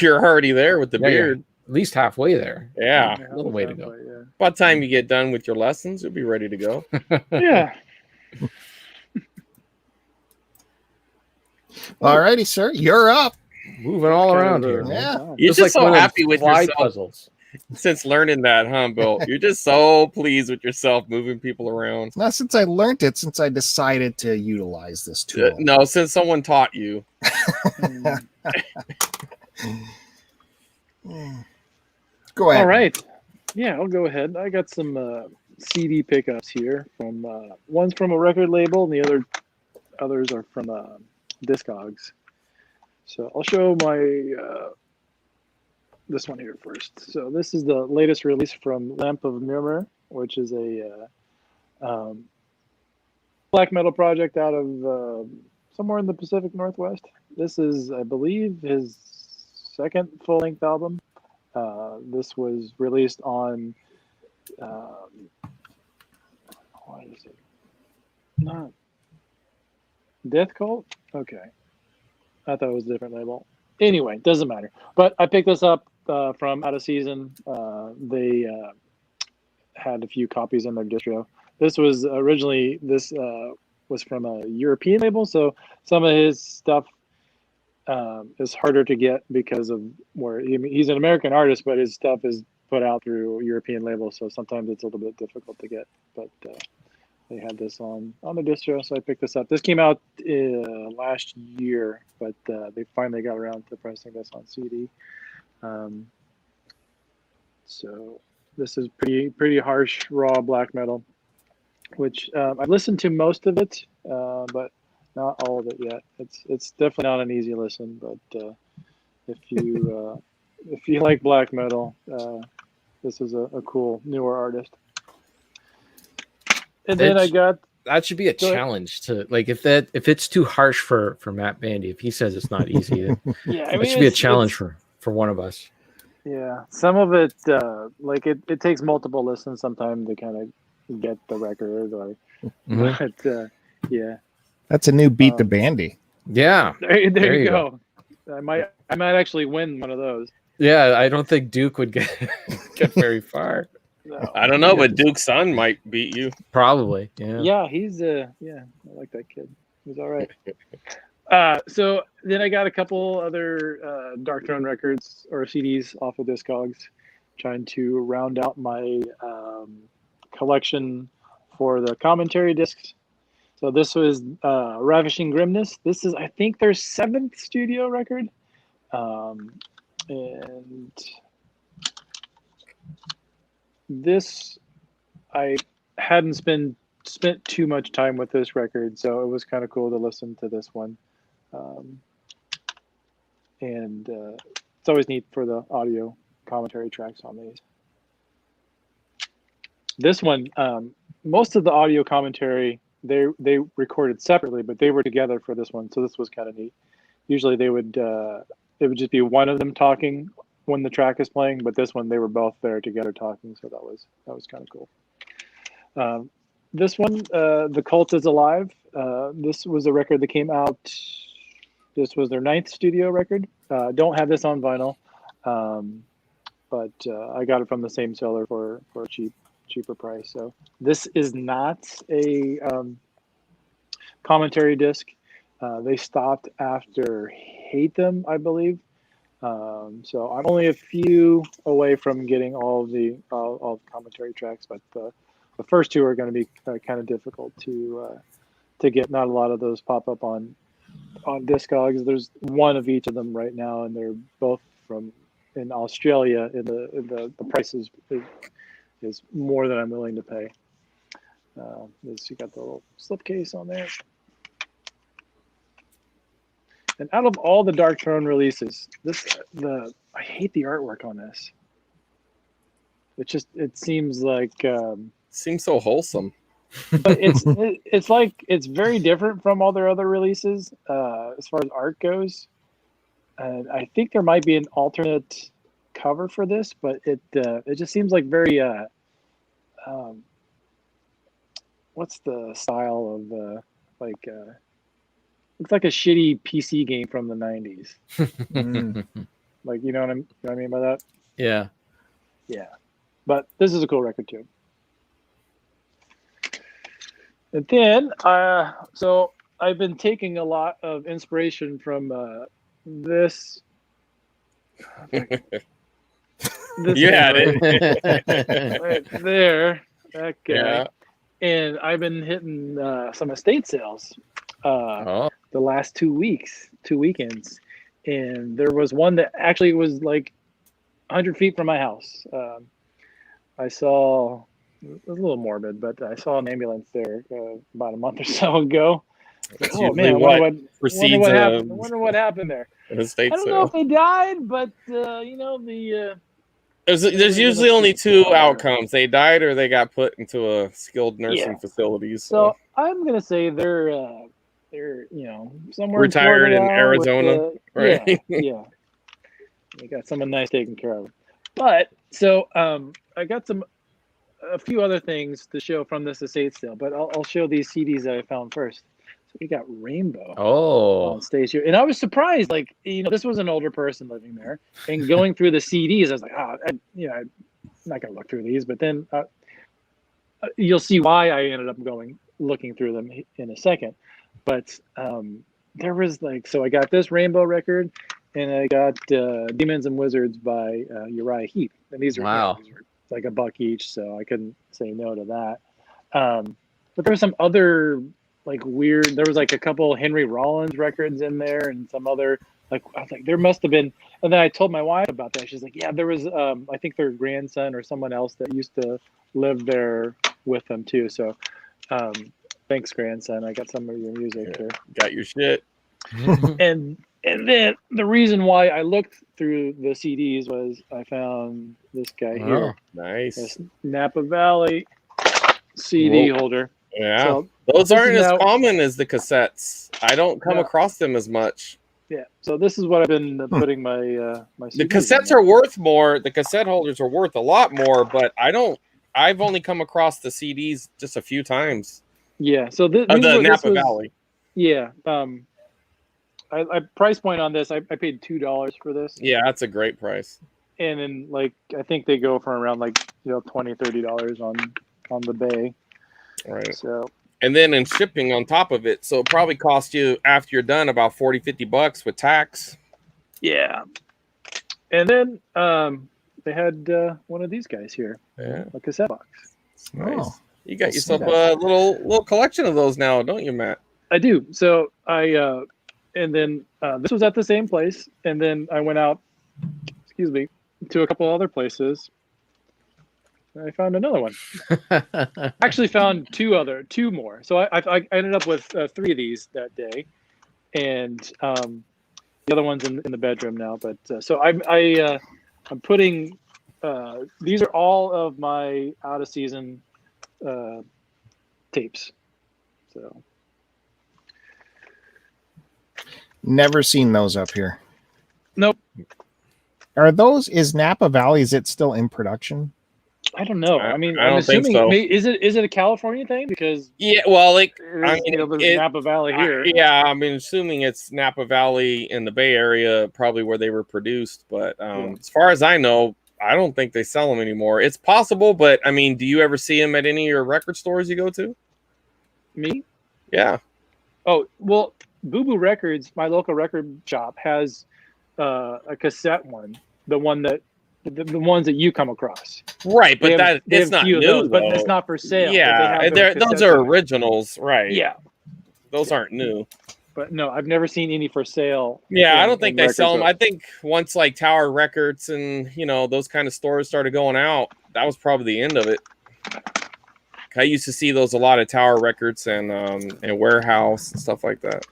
S4: you're already there with the
S2: Yeah,
S4: beard.
S2: at least halfway there.
S4: Yeah.
S2: A little way to go.
S3: Yeah.
S4: By the time you get done with your lessons, you'll be ready to go.
S3: Yeah.
S1: All righty, sir. You're up.
S2: Moving all around here. Man.
S1: Yeah.
S4: You're
S2: It's
S4: just so
S2: one of them
S4: happy with
S2: fly
S4: yourself
S2: puzzles.
S4: since learning that, huh, Bill? You're just so pleased with yourself moving people around.
S1: Not since I learned it, since I decided to utilize this tool.
S4: No, since someone taught you.
S1: Go ahead.
S3: All right. Yeah, I'll go ahead. I got some CD pickups here from one's from a record label, and the others are from Discogs. So I'll show my this one here first. So this is the latest release from Lamp of Murmur, which is a black metal project out of somewhere in the Pacific Northwest. This is, I believe, his second full-length album. This was released on what is it? Not Death Cult? Okay. I thought it was a different label. Anyway, doesn't matter. But I picked this up from Out of Season. They had a few copies in their distro. This was originally, was from a European label, so some of his stuff is harder to get because of where he's an American artist, but his stuff is put out through European labels, so sometimes it's a little bit difficult to get. But they had this on the distro, so I picked this up. This came out last year, but they finally got around to pressing this on CD. So this is pretty harsh, raw black metal, which I've listened to most of it, but not all of it yet. It's definitely not an easy listen, but if you like black metal, this is a cool newer artist. And then I got
S2: that should be a challenge to like if it's too harsh for Matt Bandy, if he says it's not easy, then
S3: yeah,
S2: it should be a challenge for one of us.
S3: Yeah, some of it like it takes multiple listens sometimes to kind of get the record, or but yeah.
S1: That's a new beat the Bandy.
S2: Yeah,
S3: there you go. I might actually win one of those.
S2: Yeah, I don't think Duke would get very far.
S3: No.
S4: I don't know, but Duke's son might beat you.
S2: Probably. Yeah.
S3: Yeah, he's I like that kid. He's all right. So then I got a couple other Dark Throne records or CDs off of Discogs, trying to round out my collection for the commentary discs. So this was Ravishing Grimness. This is, I think, their 7th studio record. And this, I hadn't spent too much time with this record, so it was kind of cool to listen to this one. And it's always neat for the audio commentary tracks on these. This one, most of the audio commentary, they recorded separately, but they were together for this one, so this was kind of neat. Usually it would just be one of them talking when the track is playing, but this one they were both there together talking, so that was kind of cool. This one, The Cult is Alive. This was a record that came out. This was their 9th studio record. Don't have this on vinyl, but I got it from the same seller for a cheaper price. So this is not a commentary disc. They stopped after Hate Them, I believe. So I'm only a few away from getting all the commentary tracks, but the first two are going to be kind of difficult to get. Not a lot of those pop up on Discogs. There's one of each of them right now, and they're both in Australia. And the price is more than I'm willing to pay. You got the little slipcase on there. And out of all the Dark Throne releases, I hate the artwork on this. It seems like
S4: Seems so wholesome.
S3: but it's like it's very different from all their other releases as far as art goes. I think there might be an alternate cover for this, but it just seems like very what's the style of looks like a shitty PC game from the 90s. Like, you know what I mean by that?
S2: Yeah.
S3: Yeah. But this is a cool record too. And then so I've been taking a lot of inspiration from this.
S4: You had it
S3: right there, that guy.
S4: Yeah.
S3: And I've been hitting some estate sales the last 2 weekends, and there was one that actually was like 100 feet from my house. I saw, it was a little morbid, but I saw an ambulance there about a month or so ago.
S4: That's
S3: Oh
S4: usually
S3: man,
S4: what precedes
S3: happened. I wonder what happened there.
S4: an estate
S3: I don't know if they died, but you know,
S4: There's usually only two outcomes: they died or they got put into a skilled nursing facility.
S3: So I'm gonna say they're you know, somewhere
S4: retired in
S3: Florida
S4: Arizona, right?
S3: Yeah. They got someone nice taken care of. But so I got a few other things to show from this estate sale, but I'll show these CDs that I found first. So we got Rainbow on stage here, and I was surprised. Like, you know, this was an older person living there, and going through the CDs, I was like, I'm not gonna look through these. But then you'll see why I ended up looking through them in a second. But there was so I got this Rainbow record, and I got Demons and Wizards by Uriah Heep, and these are these were like $1 each, so I couldn't say no to that. But there was some other weird. There was a couple Henry Rollins records in there, and some other I was like, there must have been. And then I told my wife about that. She's like, yeah, there was. I think their grandson or someone else that used to live there with them too. So, thanks, grandson. I got some of your music here.
S4: Got your shit.
S3: And then the reason why I looked through the CDs was I found this guy here.
S4: Nice.
S3: This Napa Valley CD holder.
S4: Yeah.
S3: So
S4: those aren't as common as the cassettes. I don't come across them as much.
S3: Yeah. So this is what I've been putting my my CDs
S4: The cassettes are worth more. The cassette holders are worth a lot more, but I've only come across the CDs just a few times.
S3: Yeah. So the
S4: Napa Valley.
S3: Yeah. I price point on this. I paid $2 for this.
S4: Yeah, that's a great price.
S3: And then I think they go for around $20-$30 on the Bay.
S4: Right.
S3: So,
S4: and then in shipping on top of it, so it probably cost you after you're done about $40-$50 with tax.
S3: Yeah. And then they had one of these guys here.
S4: Yeah.
S3: A cassette box.
S4: Nice. Oh, you got yourself a little collection of those now, don't you, Matt?
S3: I do. So I and then this was at the same place, and then I went out, to a couple other places. And I found another one. Actually, found two more. So I ended up with 3 of these that day, and the other one's in the bedroom now. But so I'm putting these are all of my out of season tapes. So.
S1: Never seen those up here.
S3: Nope.
S1: Is Napa Valley, is it still in production?
S3: I don't know. I mean,
S4: I'm assuming so.
S3: Is it a California thing? Because
S4: there's
S3: Napa Valley here.
S4: I'm assuming it's Napa Valley in the Bay Area, probably where they were produced. But as far as I know, I don't think they sell them anymore. It's possible, but I mean, do you ever see them at any of your record stores you go to?
S3: Me?
S4: Yeah.
S3: Oh, well, Boo Boo Records, my local record shop, has a cassette one, the ones that you come across.
S4: Right, but it's not new,
S3: those, but it's not for sale.
S4: Yeah, those are originals, right?
S3: Yeah,
S4: those aren't new.
S3: But no, I've never seen any for sale.
S4: Yeah, I don't think they sell them. I think once Tower Records and those kind of stores started going out, that was probably the end of it. I used to see those a lot at Tower Records and Warehouse and stuff like that.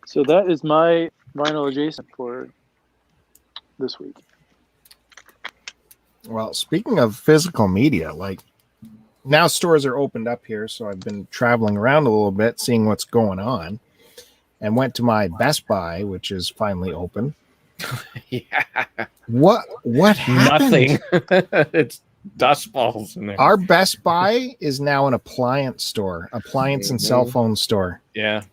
S3: So that is my vinyl adjacent for this week.
S1: Well, speaking of physical media, now stores are opened up here, so I've been traveling around a little bit, seeing what's going on. and went to my Best Buy, which is finally open.
S2: Yeah.
S1: What happened?
S2: Nothing. It's dust balls in there.
S1: Our Best Buy is now an appliance store, appliance and cell phone store.
S2: Yeah.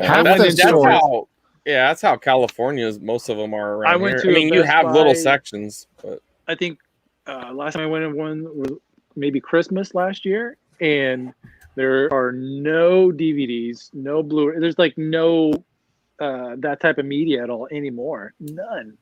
S1: Half
S4: that's,
S1: the
S4: that's
S1: stores.
S4: how. Yeah, that's how California is. Most of them are around
S3: I went
S4: here.
S3: to
S4: I
S3: a
S4: mean, you
S3: Best
S4: have little
S3: Buy-
S4: sections, but
S3: I think last time I went in one was maybe Christmas last year, and there are no DVDs, no Blu-ray. There's like no that type of media at all anymore. None.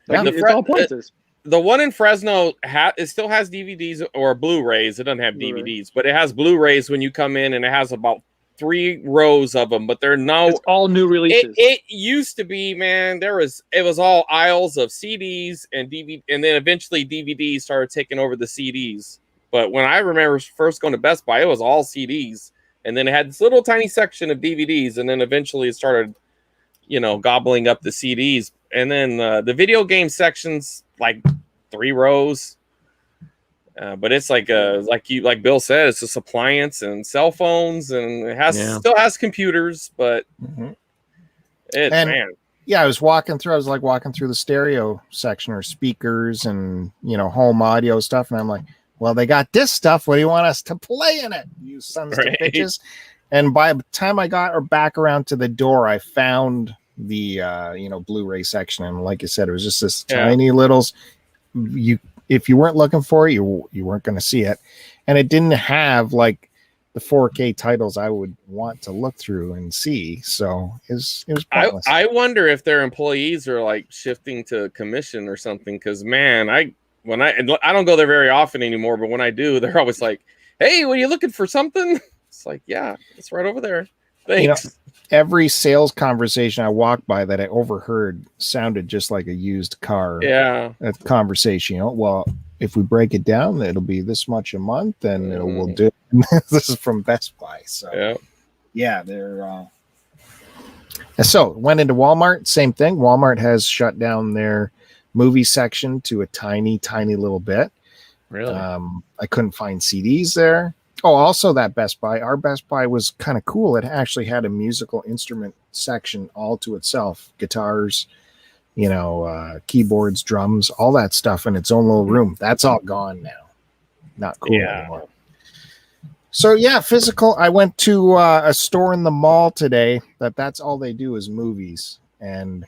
S3: Like,
S4: Yeah.
S3: it's all places.
S4: the one in Fresno it still has DVDs or Blu-rays. It doesn't have
S3: Blu-ray.
S4: DVDs, but it has Blu-rays when you come in, and it has about 3 rows of them. But they're no.
S3: It's all new releases.
S4: It used to be, man. It was all aisles of CDs and DVD, and then eventually DVDs started taking over the CDs. But when I remember first going to Best Buy, it was all CDs, and then it had this little tiny section of DVDs, and then eventually it started, gobbling up the CDs. And then the video game sections, like 3 rows. But it's like Bill said, it's just appliance and cell phones, and it still has computers, but man.
S1: Yeah, I was walking through the stereo section or speakers and home audio stuff, and I'm like, well, they got this stuff. What do you want us to play in it? You sons of bitches. And by the time I got back around to the door, I found the Blu-ray section, and like you said, it was just this tiny little. If you weren't looking for it, you weren't going to see it, and it didn't have like the 4K titles I would want to look through and see. So it was pointless.
S4: I wonder if their employees are like shifting to commission or something. Because man, I don't go there very often anymore, but when I do, they're always like, "Hey, were you looking for something?" It's like, yeah, it's right over there. Thanks.
S1: Every sales conversation I walked by that I overheard sounded just like a used car.
S4: Yeah.
S1: A conversation. Well, if we break it down, it'll be this much a month, and we'll do. This is from Best Buy, so yeah, they're. So went into Walmart. Same thing. Walmart has shut down their movie section to a tiny little bit.
S2: Really?
S1: I couldn't find CDs there. Oh, also that Best Buy. Our Best Buy was kind of cool. It actually had a musical instrument section all to itself. Guitars, keyboards, drums, all that stuff in its own little room. That's all gone now. Not cool anymore. So yeah, physical. I went to a store in the mall today. That's all they do is movies, and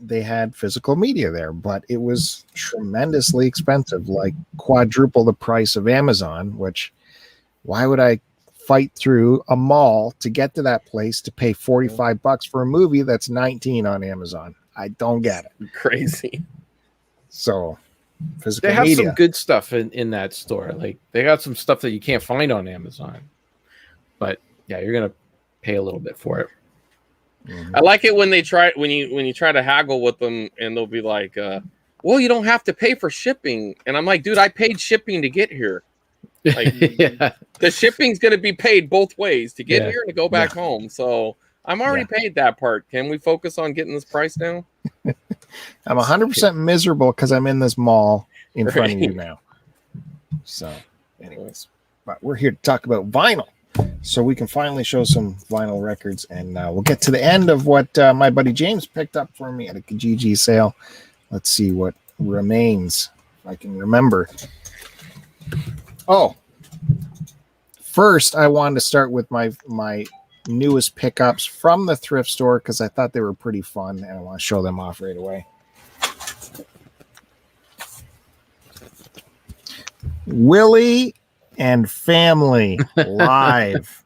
S1: they had physical media there, but it was tremendously expensive, like quadruple the price of Amazon. Which, why would I fight through a mall to get to that place to pay $45 for a movie that's $19 on Amazon? I don't get it.
S4: Crazy.
S1: So physical
S2: they have
S1: media.
S2: some good stuff in that store. Like they got some stuff that you can't find on Amazon, but yeah, you're gonna pay a little bit for it.
S4: I like it when they when you try to haggle with them, and they'll be like, well, you don't have to pay for shipping. And I'm like, dude, I paid shipping to get here. Like the shipping's going to be paid both ways, to get here and to go back home. So I'm already paid that part. Can we focus on getting this price down?
S1: I'm 100% miserable because I'm in this mall in front of you now. So anyways, but we're here to talk about vinyl. So we can finally show some vinyl records, and we'll get to the end of what my buddy James picked up for me at a Kijiji sale. Let's see what remains, if I can remember. Oh, first I wanted to start with my newest pickups from the thrift store because I thought they were pretty fun, and I want to show them off right away. Willie and Family live.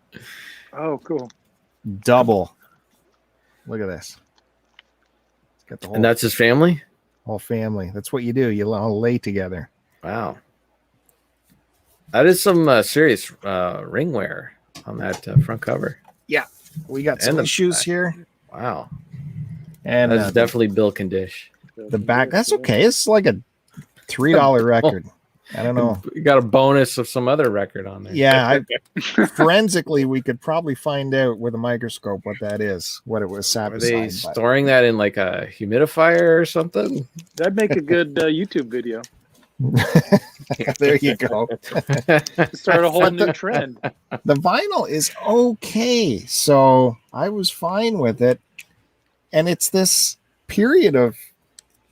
S3: Oh, cool.
S1: Double. Look at this. Got the whole,
S2: And that's his family?
S1: whole family. That's what you do. You all lay together.
S2: Wow. That is some serious ringwear on that front cover.
S1: Yeah. We got some issues here.
S2: Wow.
S1: And
S2: that's definitely Bill Condish.
S1: the back. That's okay. It's like a $3 record. I don't know.
S2: You got a bonus of some other record on there.
S1: Yeah, forensically, we could probably find out with a microscope what that is, what it was sat
S2: Are
S1: beside.
S2: they storing that in like a humidifier or something?
S3: That'd make a good YouTube video.
S1: There you go.
S3: Start a whole new trend.
S1: The vinyl is okay, so I was fine with it. And it's this period of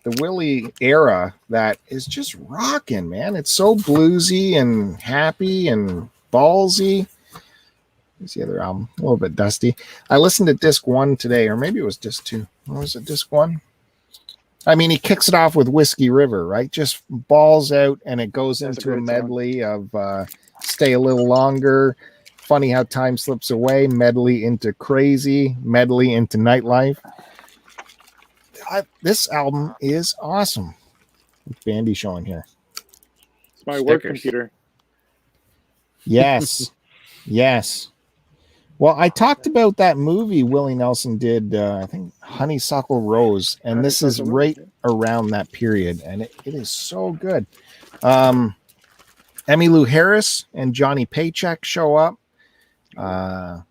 S1: the Willie era that is just rocking, man. It's so bluesy and happy and ballsy. Here's the other album, a little bit dusty. I listened to disc 1 today, or maybe it was disc 2. What was it, disc 1? I mean, he kicks it off with Whiskey River, right? Just balls out, and it goes into a medley of Stay a Little Longer, Funny How Time Slips Away, medley into Crazy, medley into Nightlife. This album is awesome. What's Bandy showing here?
S3: It's my work computer.
S1: Yes. Yes. Well, I talked about that movie Willie Nelson did, I think Honeysuckle Rose, and this is right around that period, and it is so good. Emmylou Harris and Johnny Paycheck show up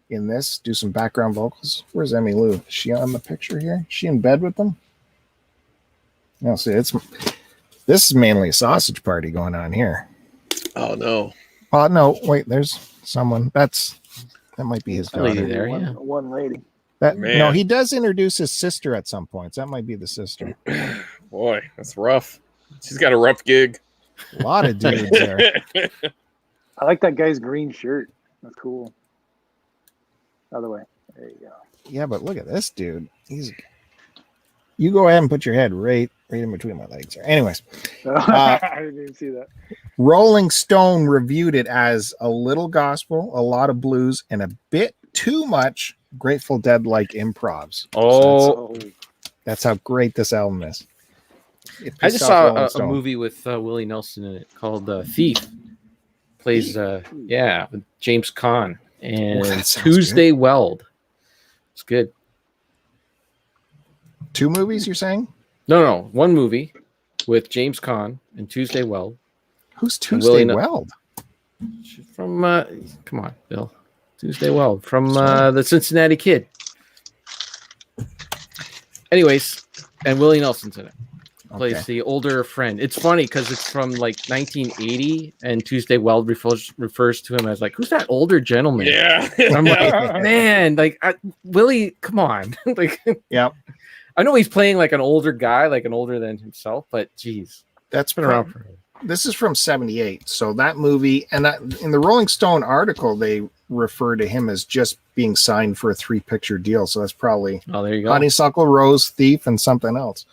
S1: in this, do some background vocals. Where's Emmylou? Is she on the picture here? Is she in bed with them? No, see, this is mainly a sausage party going on here.
S4: Oh, no.
S1: Oh, no, wait, there's someone. That might be his daughter.
S2: Lady there, yeah.
S3: One lady.
S1: No, he does introduce his sister at some points. That might be the sister.
S4: Boy, that's rough. She's got a rough gig.
S1: A lot of dudes there.
S3: I like that guy's green shirt. That's cool. Other way. There you go.
S1: Yeah, but look at this dude. You go ahead and put your head right in between my legs. Anyways,
S3: I didn't even see that.
S1: Rolling Stone reviewed it as a little gospel, a lot of blues, and a bit too much Grateful Dead-like improvs.
S2: Oh,
S1: so that's how great this album is.
S2: I just saw a movie with Willie Nelson in it called Thief. Plays, with James Caan and Tuesday Weld. It's good.
S1: 2 movies, you're saying?
S2: No, one movie with James Caan and Tuesday Weld.
S1: Who's Tuesday Weld?
S2: From come on, Bill. Tuesday Weld from the Cincinnati Kid. Anyways, and Willie Nelson's in it. Plays the older friend. It's funny because it's from like 1980, and Tuesday Weld refers to him as like, who's that older gentleman?
S4: Yeah.
S2: And I'm like, man, like Willie, come on. Like,
S1: yeah.
S2: I know he's playing like an older guy, like an older than himself, but geez,
S1: that's been around for. This is from 78. So that movie, and that in the Rolling Stone article, they refer to him as just being signed for a 3-picture deal. So that's probably
S2: there you go.
S1: Honeysuckle Rose, Thief, and something else.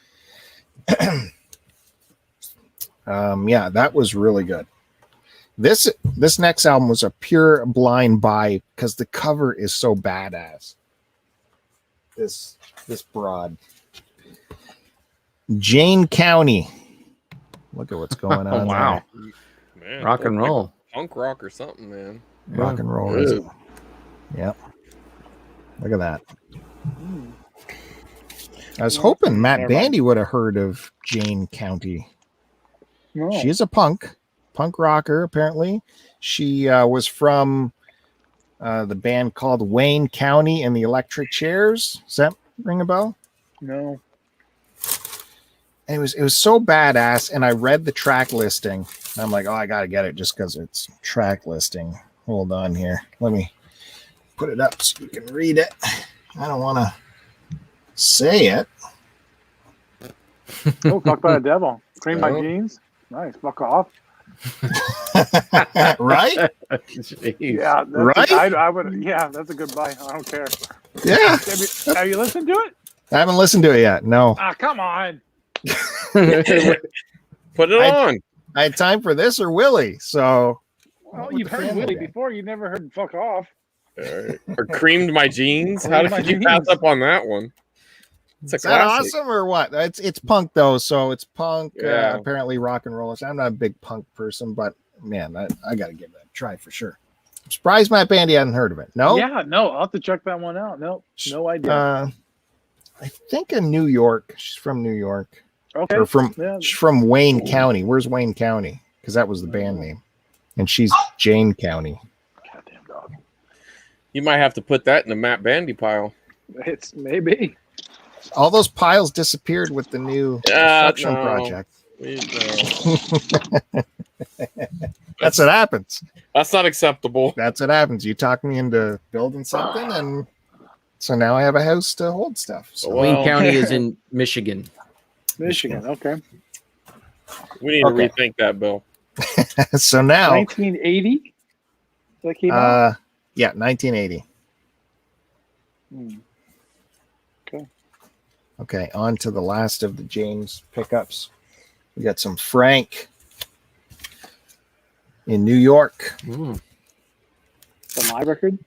S1: Yeah, that was really good. This next album was a pure blind buy because the cover is so badass. This broad. Jane County. Look at what's going on.
S2: Wow.
S4: Man,
S2: rock and roll.
S4: Like punk rock or something, man.
S1: Rock and roll. Is it? Yep. Look at that. I was hoping Matt Bandy would have heard of Jane County.
S3: No.
S1: She is a punk rocker, apparently. She was from the band called Wayne County and the Electric Chairs. Does that ring a bell?
S3: No.
S1: And it was so badass, and I read the track listing. I'm like, oh, I gotta get it just because it's track listing. Hold on here. Let me put it up so you can read it. I don't want to say it.
S3: Oh, fuck by the devil. Cream my jeans. Nice. Fuck off.
S1: Right?
S3: Yeah.
S1: Right?
S3: I would. Yeah, that's a good buy. I don't care.
S1: Yeah.
S3: Have you listened to it?
S1: I haven't listened to it yet. No.
S3: Ah, come on.
S4: Put it on.
S1: I had time for this or Willie. So.
S3: Well, you've heard Willie before. You never heard fuck off.
S4: Or creamed my jeans. How did you pass up on that one? It's
S1: Is that awesome or what? It's punk though, so it's punk.
S4: Yeah.
S1: Apparently rock and roll. I'm not a big punk person, but man, I got to give it a try for sure. I'm surprised Matt Bandy hadn't heard of it. No.
S3: Yeah, no. I'll have to check that one out. No idea.
S1: I think in New York. She's from New York.
S3: Okay.
S1: Or she's from Wayne County. Where's Wayne County? Because that was the band name, and she's Jane County.
S3: Goddamn dog.
S4: You might have to put that in the Matt Bandy pile.
S3: It's maybe.
S1: All those piles disappeared with the new construction project. That's what happens.
S4: That's not acceptable.
S1: That's what happens. You talk me into building something, and so now I have a house to hold stuff. So.
S2: Wayne County is in Michigan.
S3: Michigan, okay.
S4: We need to rethink that, Bill.
S1: So now
S3: 1980 that came out?
S1: Yeah, 1980. Okay, on to the last of the James pickups. We got some Frank in New York.
S3: The live record?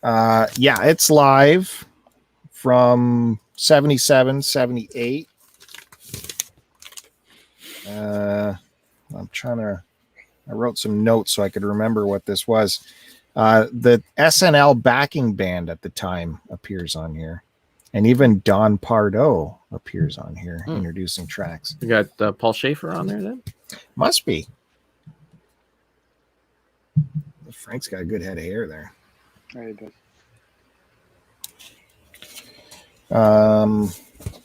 S1: Yeah, it's live from 77, 78. I wrote some notes so I could remember what this was. The SNL backing band at the time appears on here. And even Don Pardo appears on here introducing tracks.
S2: You got Paul Schaefer on there then?
S1: Must be. Frank's got a good head of hair there.
S3: Yeah, he does.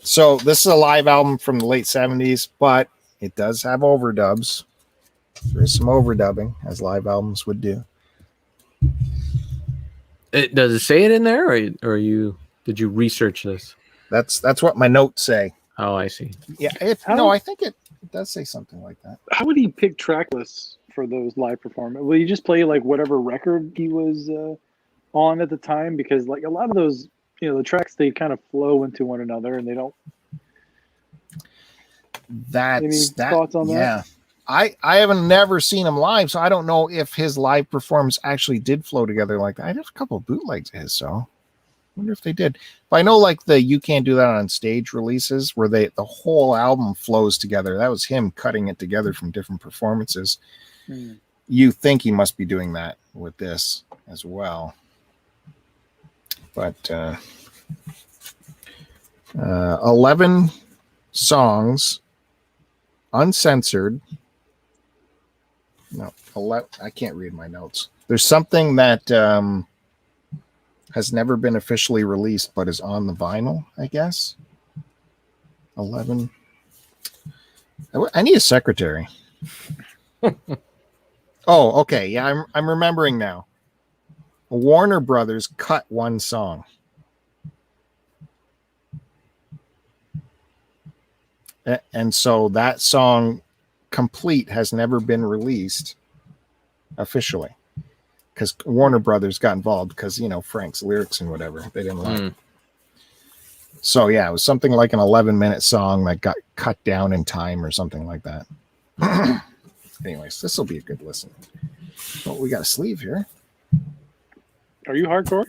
S1: So this is a live album from the late 70s, but it does have overdubs. There is some overdubbing, as live albums would do.
S2: Does it say it in there, or did you research this?
S1: That's what my notes say.
S2: Oh, I see.
S1: Yeah, I think it does say something like that.
S3: How would he pick track lists for those live performances? Will he just play like whatever record he was on at the time? Because like a lot of those, the tracks, they kind of flow into one another, and they don't. Any thoughts on that?
S1: Yeah. I haven't never seen him live, so I don't know if his live performance actually did flow together like that. I have a couple of bootlegs of his, so I wonder if they did. But I know like the You Can't Do That on Stage releases where the whole album flows together. That was him cutting it together from different performances. You think he must be doing that with this as well. But 11 songs, uncensored. No, 11, I can't read my notes. There's something that has never been officially released, but is on the vinyl, I guess. 11. I need a secretary. Oh, okay. Yeah, I'm remembering now. Warner Brothers cut one song. And so that song complete has never been released officially because Warner Brothers got involved because, Frank's lyrics and whatever they didn't like. So, yeah, it was something like an 11-minute song that got cut down in time or something like that. Anyways, this will be a good listen. Oh, we got a sleeve here.
S3: Are you hardcore?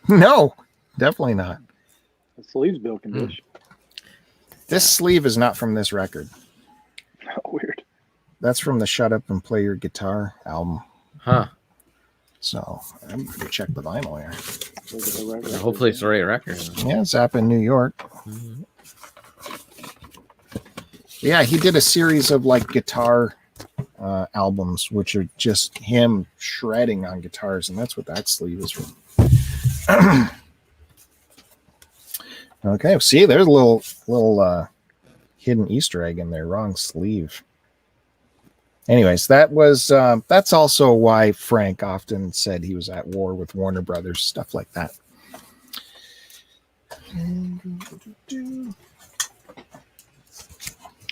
S1: No, definitely not.
S3: The sleeves Bill can dish.
S1: This sleeve is not from this record.
S3: Oh, weird.
S1: That's from the Shut Up and Play Your Guitar album.
S2: Huh.
S1: So I'm going to check the vinyl here.
S2: Hopefully it's the right record.
S1: Yeah, it's up in New York. Yeah, he did a series of like guitar albums, which are just him shredding on guitars, and that's what that sleeve is from. Okay, see, there's a little hidden Easter egg in there. Wrong sleeve. Anyways, that's also why Frank often said he was at war with Warner Brothers, stuff like that.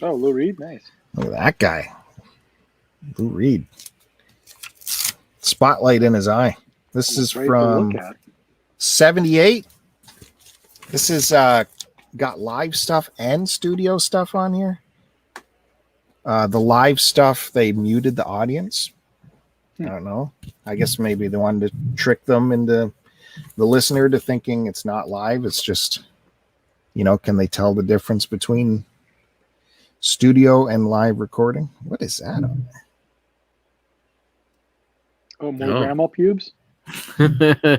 S3: Oh, Lou Reed, nice.
S1: Look at that guy. Lou Reed. Spotlight in his eye. This is from 78. This is got live stuff and studio stuff on here. The live stuff, they muted the audience. I don't know. I guess maybe they wanted to trick them into the listener to thinking it's not live. It's just, can they tell the difference between studio and live recording? What is that on there?
S3: Oh, more grandma pubes?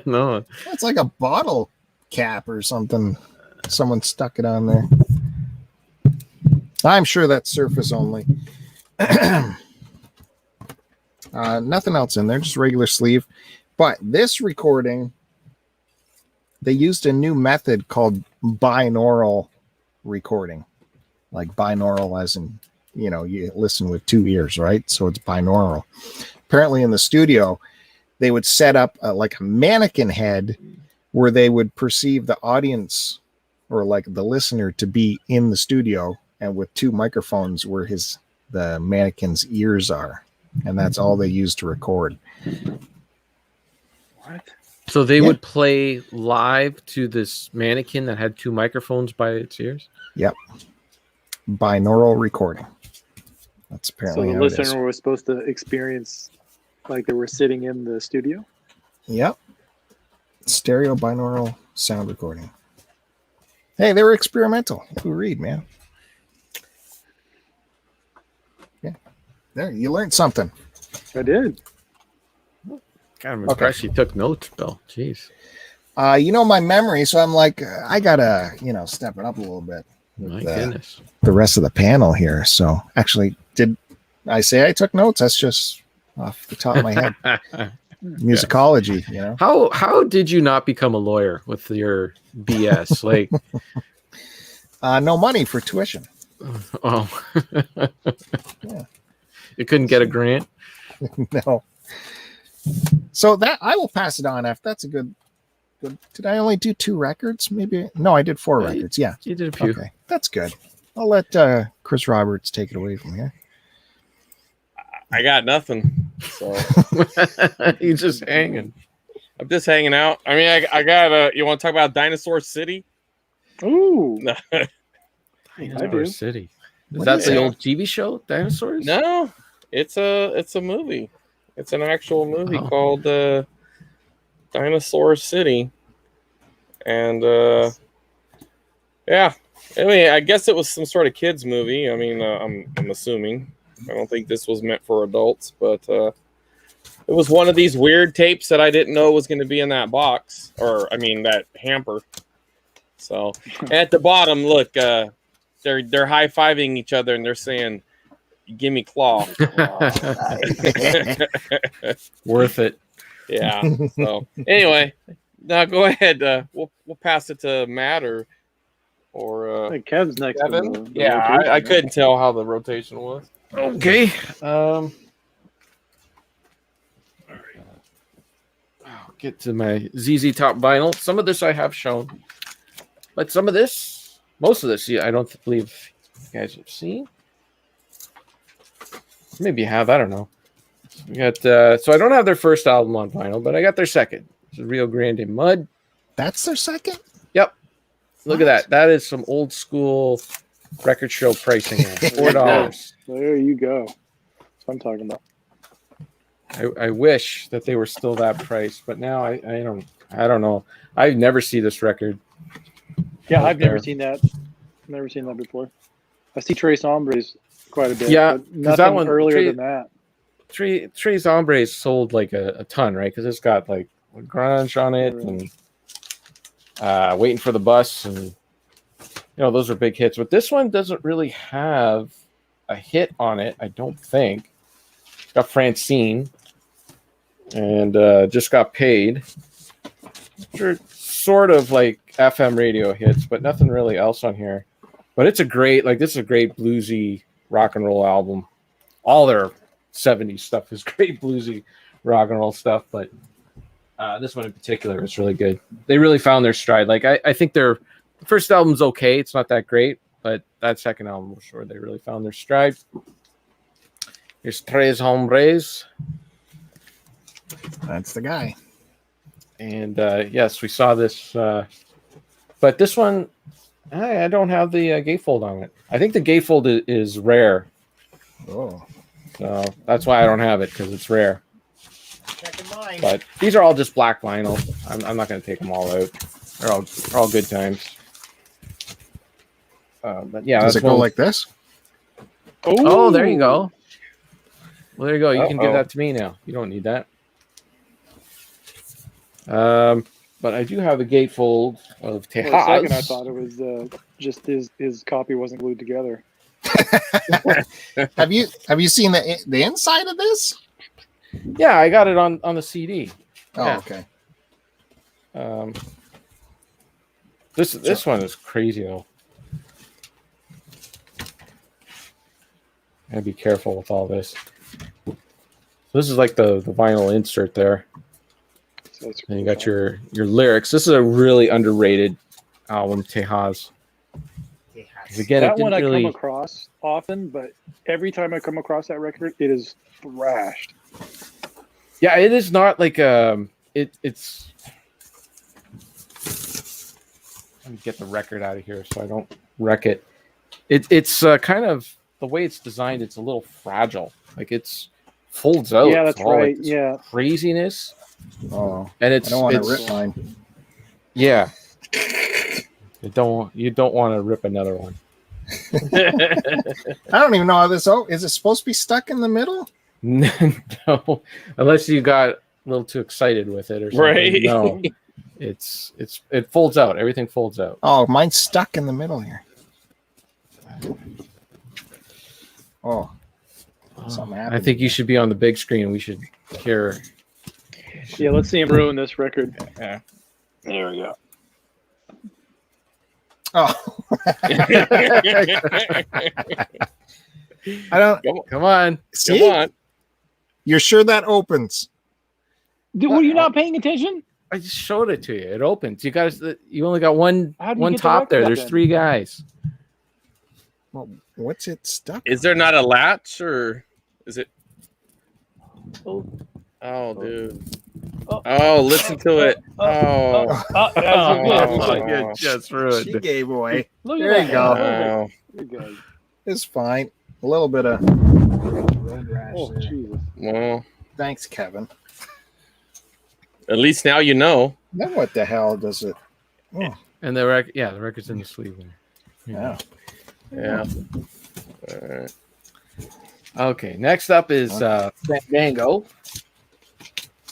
S2: No.
S1: It's like a bottle cap or something. Someone stuck it on there. I'm sure that's surface only. Nothing else in there, just regular sleeve. But this recording, they used a new method called binaural recording. like binaural, as in, you listen with two ears, right? So it's binaural. Apparently in the studio, they would set up like a mannequin head where they would perceive the audience or like the listener to be in the studio, and with two microphones where the mannequin's ears are. And that's all they use to record.
S3: What?
S2: So they would play live to this mannequin that had two microphones by its ears?
S1: Yep. Binaural recording. That's
S3: So
S1: apparently
S3: the
S1: how it is.
S3: listener was supposed to experience like they were sitting in the studio?
S1: Yep. Stereo binaural sound recording. Hey, they were experimental. Who read, man? Yeah. There, you learned something.
S3: I did.
S2: God, I'm impressed you took notes, Bill. Jeez.
S1: My memory, so I'm like, I gotta, step it up a little bit.
S2: My goodness.
S1: The rest of the panel here. So actually, did I say I took notes? That's just off the top of my head. Musicology,
S2: How did you not become a lawyer with your BS? Like,
S1: no money for tuition.
S2: Oh,
S1: Yeah.
S2: You couldn't get a grant?
S1: No. So that I will pass it on. If that's a good. Did I only do 2 records? Maybe no, I did 4 records. Yeah,
S2: You did a few.
S1: okay, that's good. I'll let Chris Roberts take it away from here.
S4: I got nothing. So
S2: He's just hanging.
S4: I'm just hanging out. I mean, I got you want to talk about Dinosaur City?
S3: Ooh.
S4: No.
S2: Dinosaur City. Is
S1: What
S2: that
S1: is
S2: the
S1: it?
S2: old TV show, Dinosaurs?
S4: No, it's a movie. It's an actual movie
S2: Oh.
S4: called Dinosaur City. And yeah. I mean, I guess it was some sort of kids movie. I mean, I'm assuming. I don't think this was meant for adults, but it was one of these weird tapes that I didn't know was going to be in that box, or I mean that hamper. So at the bottom, look, they're high-fiving each other and they're saying, "Give me claw."
S2: Worth it.
S4: Yeah. So anyway, now go ahead. We'll pass it to Matt or
S3: I think Kev's next.
S4: Kevin.
S3: On the
S4: Yeah,
S3: rotation,
S4: I
S3: right?
S4: couldn't tell how the rotation was.
S2: Okay. I'll get to my ZZ Top vinyl. Some of this I have shown, but most of this, I don't believe you guys have seen. Maybe you have. I don't know. We got so I don't have their first album on vinyl, but I got their second. It's Rio Grande Mud.
S1: That's their second?
S2: Yep. Look at that. That is some old school record show pricing. $4.
S3: There you go. That's what I'm talking about.
S2: I wish that they were still that price, but now I don't know. I never see this record.
S3: Yeah,
S2: out
S3: I've never
S2: there.
S3: seen that. Never seen that before. I see Trace Hombres quite a bit.
S2: Yeah,
S3: but
S2: 'cause
S3: nothing
S2: that one-
S3: earlier than that.
S2: Tres Hombres sold like a ton, right? Because it's got like grunge on it and Waiting for the Bus, and those are big hits. But this one doesn't really have a hit on it, I don't think. It's got Francine and Just Got Paid. Which are sort of like FM radio hits, but nothing really else on here. But this is a great bluesy rock and roll album. All their 70s stuff is great bluesy rock and roll stuff, but this one in particular is really good. They really found their stride. Like I think their first album's okay. It's not that great, but that second album was sure they really found their stride. Here's Tres Hombres.
S1: That's the guy.
S2: And yes, we saw this, but this one, I don't have the gatefold on it. I think the gatefold is rare.
S1: Oh.
S2: So that's why I don't have it, because it's rare.
S1: Checking mine.
S2: But these are all just black vinyl. I'm not going to take them all out. They're all good times. But yeah,
S1: Does it go like this?
S2: Oh, there you go. Well, there you go. You can give
S4: Uh-oh.
S2: that to me now. You don't need that. But I do have the gatefold of
S3: For a second, I
S2: Tejas.
S3: thought it was just his copy wasn't glued together.
S1: Have you seen the inside of this?
S2: Yeah, I got it on the CD.
S1: Oh,
S2: Yeah.
S1: okay.
S2: This one is crazy though. Gotta be careful with all this. So this is like the vinyl insert there.
S3: So it's
S2: And you got your lyrics. This is a really underrated album, Tejas. Again,
S3: that
S2: it
S3: one
S2: didn't
S3: I
S2: really.
S3: come across often, but every time I come across that record, it is thrashed.
S2: Yeah, it is not like it's. Let me get the record out of here so I don't wreck it. It's kind of the way it's designed. It's a little fragile. Like it's folds out.
S3: Yeah, that's
S2: It's all
S3: right.
S2: Like this
S3: Yeah.
S2: craziness.
S1: Oh,
S2: And
S1: I
S2: it's
S1: don't want to
S2: it's
S1: rip mine.
S2: yeah. You don't want to rip another one.
S1: I don't even know how this. Oh, is it supposed to be stuck in the middle?
S2: No, unless you got a little too excited with it or something.
S4: Right.
S2: No, it folds out. Everything folds out.
S1: Oh, mine's stuck in the middle here. Oh, something happened.
S2: I think you should be on the big screen. We should hear.
S3: Yeah, let's see him ruin this record.
S4: Yeah.
S3: There we go.
S1: Oh, I don't
S2: Come on.
S1: see.
S4: Come on.
S1: You're sure that opens?
S3: Dude, were you not paying attention?
S2: I just showed it to you. It opens. You guys, you only got one
S3: How do you
S2: one
S3: get the
S2: top
S3: record
S2: there.
S3: up
S2: There's
S3: then?
S2: 3 guys.
S1: Well, what's it stuck?
S4: Is there not a latch or is it?
S3: Oh,
S4: Oh, dude.
S3: Oh.
S4: Oh, listen to it. Oh.
S3: that's
S4: Oh.
S3: good.
S2: just
S1: She gave away.
S3: Look at
S1: There
S3: that.
S1: you go.
S4: Wow.
S3: You're good.
S1: It's fine. A little bit of red rash
S3: Oh,
S1: there.
S3: Jesus.
S4: Well,
S1: Thanks, Kevin.
S4: at least now you know.
S1: Then what the hell does it? Oh,
S2: And the record's in the sleeve there.
S1: yeah.
S4: Yeah. All right.
S2: Okay, next up is Fandango.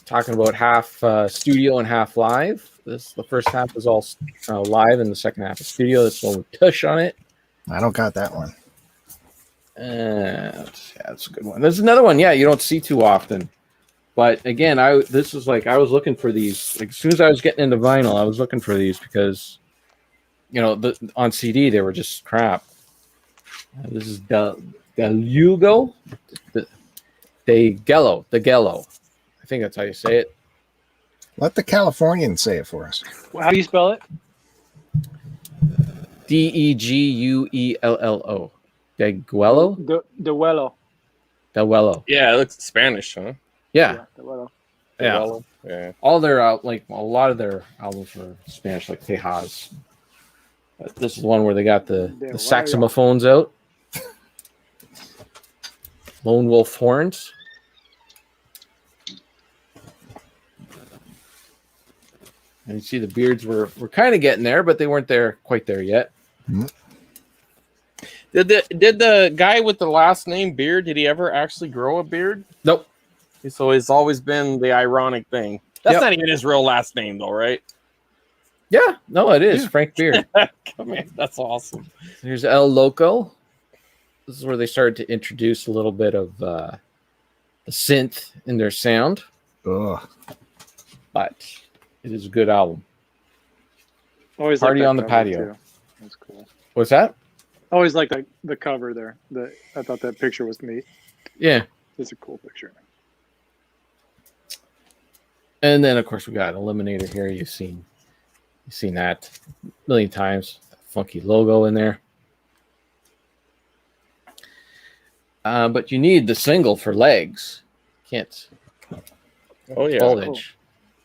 S2: Talking about half studio and half live. The first half is all live, and the second half is studio. This one with Tush on it.
S1: I don't got that one.
S2: Yeah, that's a good one. There's another one. Yeah, you don't see too often. But again, I was looking for these. Like, as soon as I was getting into vinyl, I was looking for these because, on CD they were just crap. This is Delugo, the Gello. I think that's how you say it.
S1: Let the Californian say it for us.
S3: How do you spell it?
S2: Deguello. Deguello.
S3: Duello.
S2: Deguello.
S4: Yeah, it looks Spanish, huh?
S2: Yeah.
S3: Duello.
S2: Yeah.
S4: Well, yeah.
S2: All their a lot of their albums are Spanish, like Tejas. But this is one where they got the saxophones out. Lone wolf horns. And you see the beards were kind of getting there, but they weren't quite there yet.
S4: Did the guy with the last name Beard, did he ever actually grow a beard?
S2: Nope.
S4: So it's always been the ironic thing. That's
S2: Yep.
S4: not even his real last name though, right?
S2: Yeah, no, it is Frank Beard.
S4: Come on, that's awesome.
S2: Here's El Loco. This is where they started to introduce a little bit of the synth in their sound,
S1: Ugh.
S2: but it is a good album.
S3: Always
S2: Party
S3: liked that
S2: on the
S3: cover,
S2: Patio.
S3: too. That's cool.
S2: What's that?
S3: Always like the cover there. I thought that picture was neat.
S2: Yeah.
S3: It's a cool picture.
S2: And then of course we got Eliminator here. You've seen that a million times. Funky logo in there. But you need the single for Legs. Can't
S4: Oh yeah.
S2: Voltage.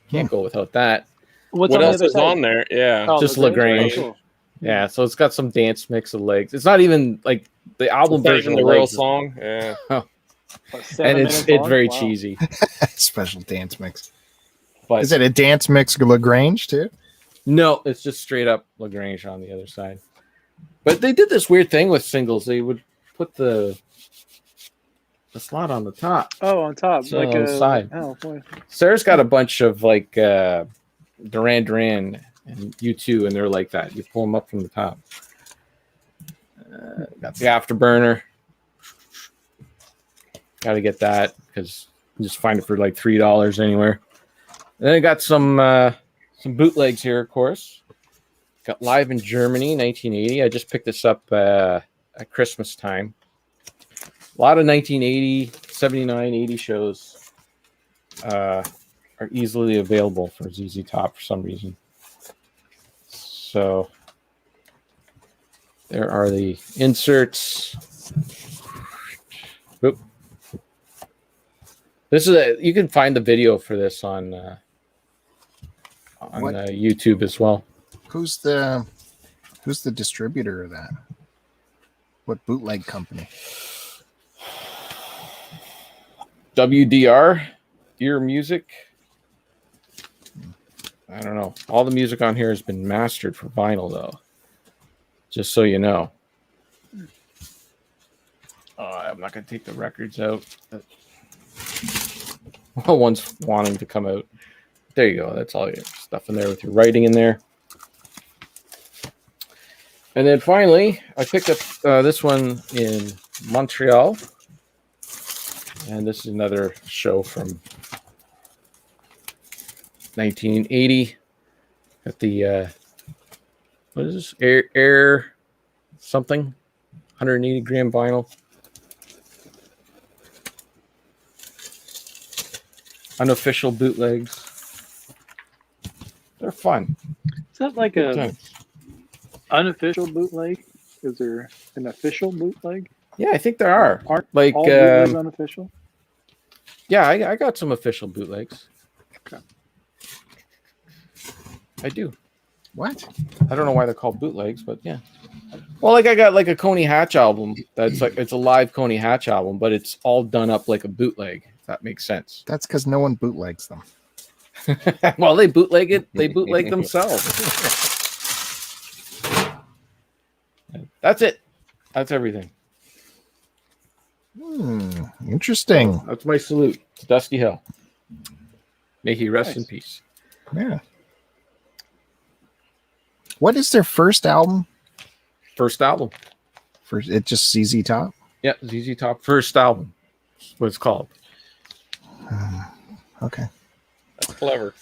S2: Can't go without that.
S3: What's
S4: What
S3: on the
S4: else
S3: other
S4: is
S3: side?
S4: on there? Yeah.
S3: Oh,
S2: Just
S3: Lagrange?
S2: Lagrange.
S3: Oh, cool.
S2: Yeah, so it's got some dance mix of Legs. It's not even like the album
S4: It's not
S2: version
S4: even
S2: of
S4: the real
S2: Legs is-
S4: song. Yeah.
S3: What, 7
S2: and
S3: minutes
S2: it's
S3: long?
S2: very
S3: Wow.
S2: cheesy.
S1: Special dance mix.
S2: But
S1: Is it a dance mix Lagrange too?
S2: no, it's just straight up Lagrange on the other side. But they did this weird thing with singles. They would put the slot on the top.
S3: Oh, on top.
S2: So
S3: like
S2: on the side.
S3: Oh, boy.
S2: Sarah's got a bunch of like Duran Duran and U2, and they're like that. You pull them up from the top. Got the Afterburner. Got to get that because you just find it for like $3 anywhere. And then I got some bootlegs here, of course. Got Live in Germany, 1980. I just picked this up at Christmas time. A lot of 1980, 79, 80 shows are easily available for ZZ Top for some reason. So there are the inserts. Oop. This is you can find the video for this on YouTube as well.
S1: Who's the distributor of that? What bootleg company?
S2: WDR, Ear Music. I don't know. All the music on here has been mastered for vinyl, though. Just so you know. I'm not going to take the records out. One's wanting to come out. There you go. That's all your stuff in there with your writing in there. And then finally, I picked up this one in Montreal. And this is another show from 1980 at the, what is this? Air something, 180 gram vinyl. Unofficial bootlegs. They're fun.
S3: Is that like a unofficial bootleg? Is there an official bootleg?
S2: Yeah, I think there are.
S3: Aren't
S2: like
S3: all bootlegs unofficial?
S2: Yeah, I got some official bootlegs.
S3: Okay.
S2: I do.
S1: What?
S2: I don't know why they're called bootlegs, but yeah. Well, like I got like a Coney Hatch album that's like it's a live Coney Hatch album, but it's all done up like a bootleg. If that makes sense.
S1: That's because no one bootlegs them.
S2: Well, they bootleg it. They bootleg themselves. That's it. That's everything.
S1: Interesting.
S2: That's my salute to Dusty Hill. May he rest in peace.
S1: Yeah. What is their first album?
S2: First album.
S1: First, it just ZZ Top?
S2: Yeah, ZZ Top first album. That's what it's called.
S1: Okay.
S4: That's clever.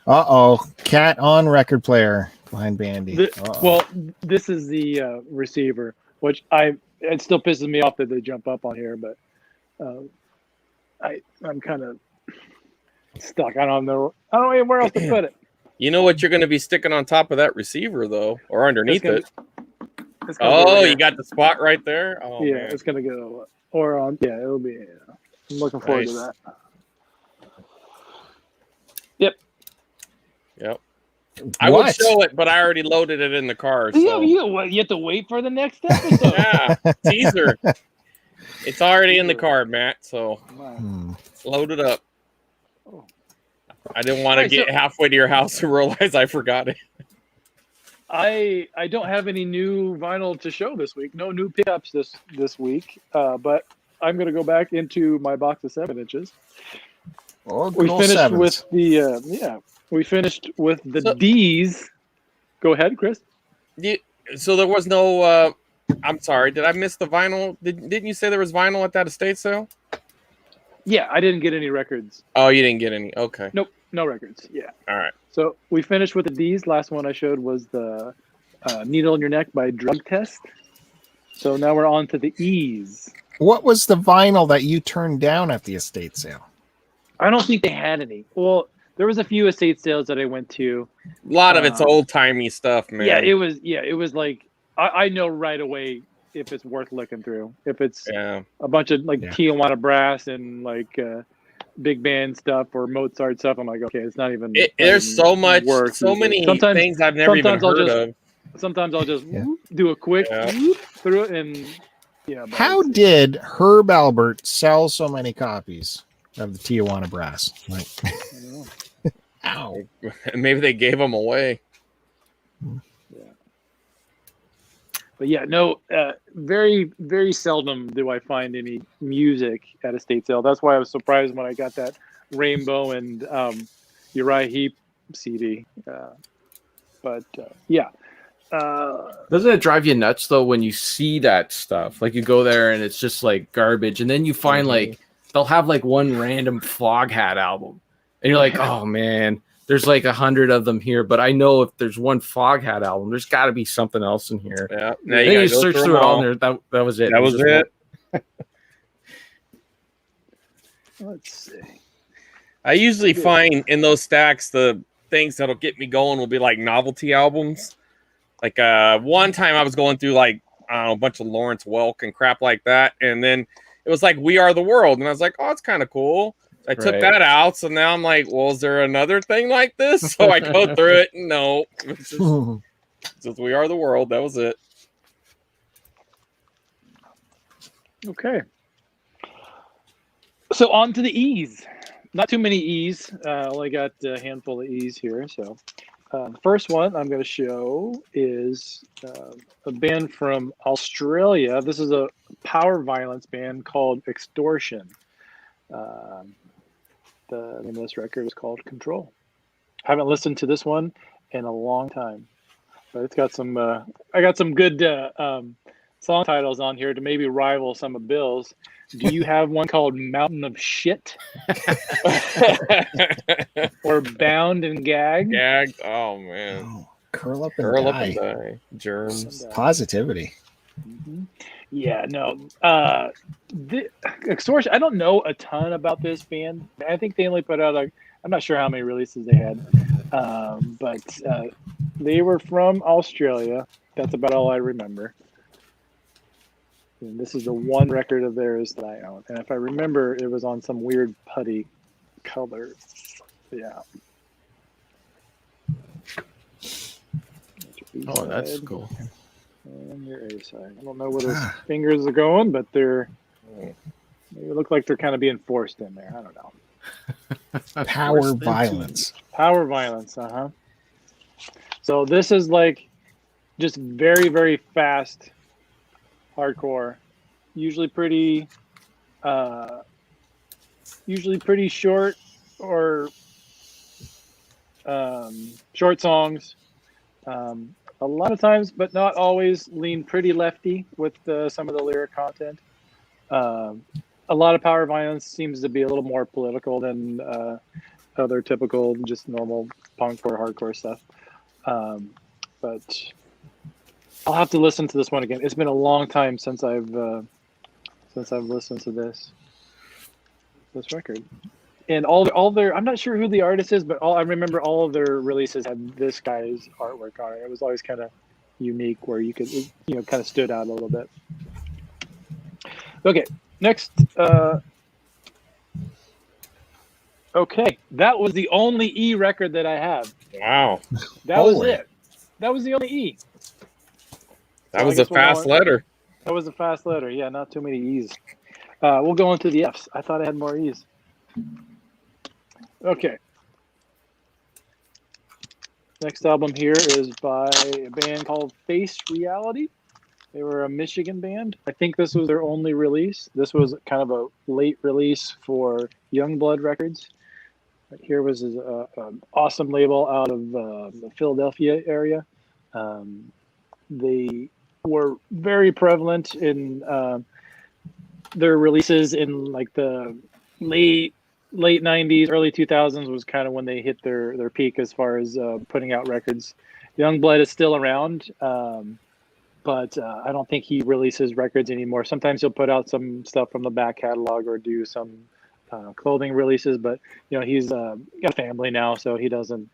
S1: Uh-oh. Cat on record player behind Bandy.
S3: Well, this is the receiver, which it still pisses me off that they jump up on here, but I'm kind of stuck. I don't know where else to put it.
S4: You know what you're going to be sticking on top of that receiver, though, or underneath it?
S3: Oh,
S4: you got the spot right there? Oh,
S3: yeah,
S4: man.
S3: it's going to go, or on, yeah, it'll be, I'm looking forward to that. Yep.
S4: I would show it, but I already loaded it in the car. So.
S3: You have to wait for the next episode.
S4: Yeah, teaser. It's already in the car, Matt, so load it up. I didn't want to get halfway to your house and realize I forgot it.
S3: I don't have any new vinyl to show this week. No new pickups this week. But I'm going to go back into my box of 7-inches.
S1: Oh,
S3: we finished with the We finished with the D's. Go ahead, Chris.
S4: So there was no. I'm sorry. Did I miss the vinyl? Didn't you say there was vinyl at that estate sale?
S3: Yeah, I didn't get any records.
S4: Oh, you didn't get any. Okay.
S3: Nope, no records. Yeah.
S4: All right.
S3: So we finished with the D's. Last one I showed was the Needle in Your Neck by Drug Test. So now we're on to the E's.
S1: What was the vinyl that you turned down at the estate sale?
S3: I don't think they had any. Well, there was a few estate sales that I went to.
S4: A lot of it's old timey stuff, man.
S3: Yeah, it was like I know right away if it's worth looking through. If it's a bunch of Tijuana brass and like big band stuff or Mozart stuff, I'm like, okay, it's not even.
S4: There's so much, so many things I've never even heard of.
S3: Sometimes I'll just do a quick through it and
S1: How did Herb Albert sell so many copies of the Tijuana brass? Like,
S4: ow! Maybe they gave them away.
S3: But yeah, no, very, very seldom do I find any music at estate sale. That's why I was surprised when I got that Rainbow and Uriah Heep CD.
S2: Doesn't it drive you nuts though when you see that stuff? Like you go there and it's just like garbage, and then you find like they'll have like one random Foghat album, and you're like, oh man. There's like 100 of them here, but I know if there's one Foghat album, there's got to be something else in here.
S4: Yeah.
S2: Now you search through it all, and that was it.
S4: That was it.
S3: Let's see.
S4: I usually find in those stacks the things that'll get me going will be like novelty albums. Like one time I was going through like I don't know, a bunch of Lawrence Welk and crap like that, and then it was like We Are the World, and I was like, oh, it's kind of cool. I took that out, so now I'm like, well, is there another thing like this? So I go through it, and no, it's just We Are the World. That was it.
S3: Okay. So on to the E's. Not too many E's. Only got a handful of E's here. So the first one I'm going to show is a band from Australia. This is a power violence band called Extortion. The name of this record is called Control. I haven't listened to this one in a long time, but it's got some. I got some good song titles on here to maybe rival some of Bill's. Do you have one called Mountain of Shit? Or Bound and Gagged?
S4: Gagged? Oh, man.
S1: Oh, curl up and die.
S4: Germs.
S1: Positivity.
S3: Mm-hmm. Yeah, no. Extortion, I don't know a ton about this band. I think they only put out, I'm not sure how many releases they had. But they were from Australia. That's about all I remember. And this is the one record of theirs that I own. And if I remember, it was on some weird putty color. Yeah.
S2: Oh, that's cool.
S3: And your A side. I don't know where those fingers are going, but they look like they're kind of being forced in there. I don't know.
S1: Power violence.
S3: Power violence, So this is like just very, very fast hardcore, usually pretty short or short songs. A lot of times, but not always, lean pretty lefty with some of the lyric content. A lot of power violence seems to be a little more political than other typical, just normal punk or hardcore stuff. But I'll have to listen to this one again. It's been a long time since I've listened to this record. And all their, I'm not sure who the artist is, but I remember all of their releases had this guy's artwork on it. It was always kind of unique, where you could, kind of stood out a little bit. Okay, next. Okay, that was the only E record that I have.
S4: Wow,
S3: that was it. That was the only E.
S4: That was a fast letter.
S3: That was a fast letter. Yeah, not too many E's. We'll go into the F's. I thought I had more E's. Okay. Next album here is by a band called Face Reality. They were a Michigan band. I think this was their only release. This was kind of a late release for Youngblood Records. But here was an awesome label out of the Philadelphia area. They were very prevalent in their releases in like the late 90s, early 2000s was kind of when they hit their peak as far as putting out records. Youngblood is still around, but I don't think he releases records anymore. Sometimes he'll put out some stuff from the back catalog or do some clothing releases, but he's got a family now, so he doesn't